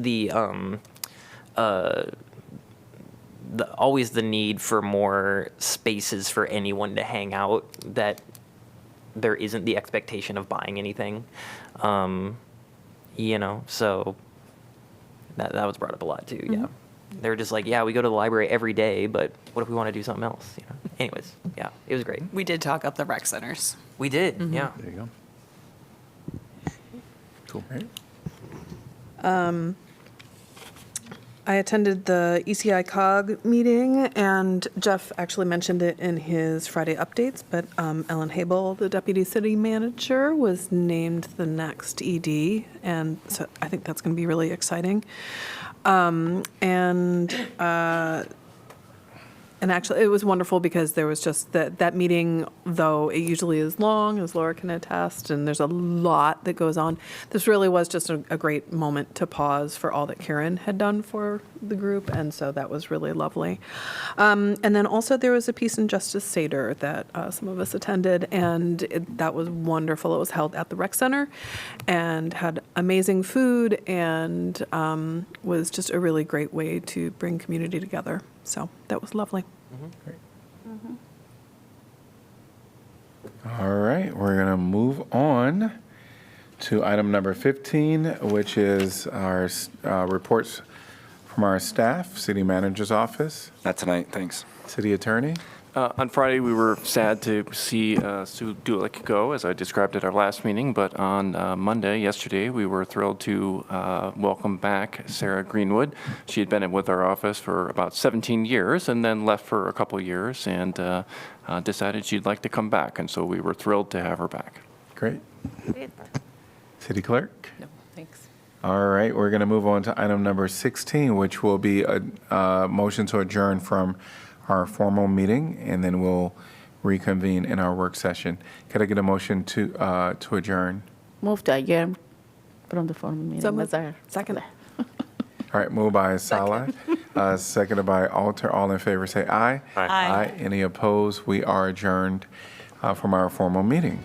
always the need for more spaces for anyone to hang out, that there isn't the expectation of buying anything. So that was brought up a lot too. Yeah. They're just like, yeah, we go to the library every day, but what if we want to do something else? Anyways, yeah, it was great.
We did talk up the rec centers.
We did. Yeah.
There you go. Cool.
I attended the ECI COG meeting, and Jeff actually mentioned it in his Friday updates, but Ellen Habel, the deputy city manager, was named the next ED, and so I think that's going to be really exciting. And actually, it was wonderful because there was just that meeting, though it usually is long, as Laura can attest, and there's a lot that goes on. This really was just a great moment to pause for all that Karen had done for the group, and so that was really lovely. And then also there was a Peace and Justice Seder that some of us attended, and that was wonderful. It was held at the rec center and had amazing food, and was just a really great way to bring community together. So that was lovely.
Great. All right, we're going to move on to item number 15, which is our reports from our staff, city manager's office.
Not tonight, thanks.
City attorney.
On Friday, we were sad to see Sue Dulick go, as I described at our last meeting, but on Monday, yesterday, we were thrilled to welcome back Sarah Greenwood. She had been with our office for about 17 years and then left for a couple years and decided she'd like to come back, and so we were thrilled to have her back.
Great. City clerk.
No, thanks.
All right, we're going to move on to item number 16, which will be a motion to adjourn from our formal meeting, and then we'll reconvene in our work session. Could I get a motion to adjourn?
Move to adjourn from the formal meeting.
So second.
All right, moved by Salah, seconded by Alter. All in favor say aye.
Aye.
Any opposed? We are adjourned from our formal meeting.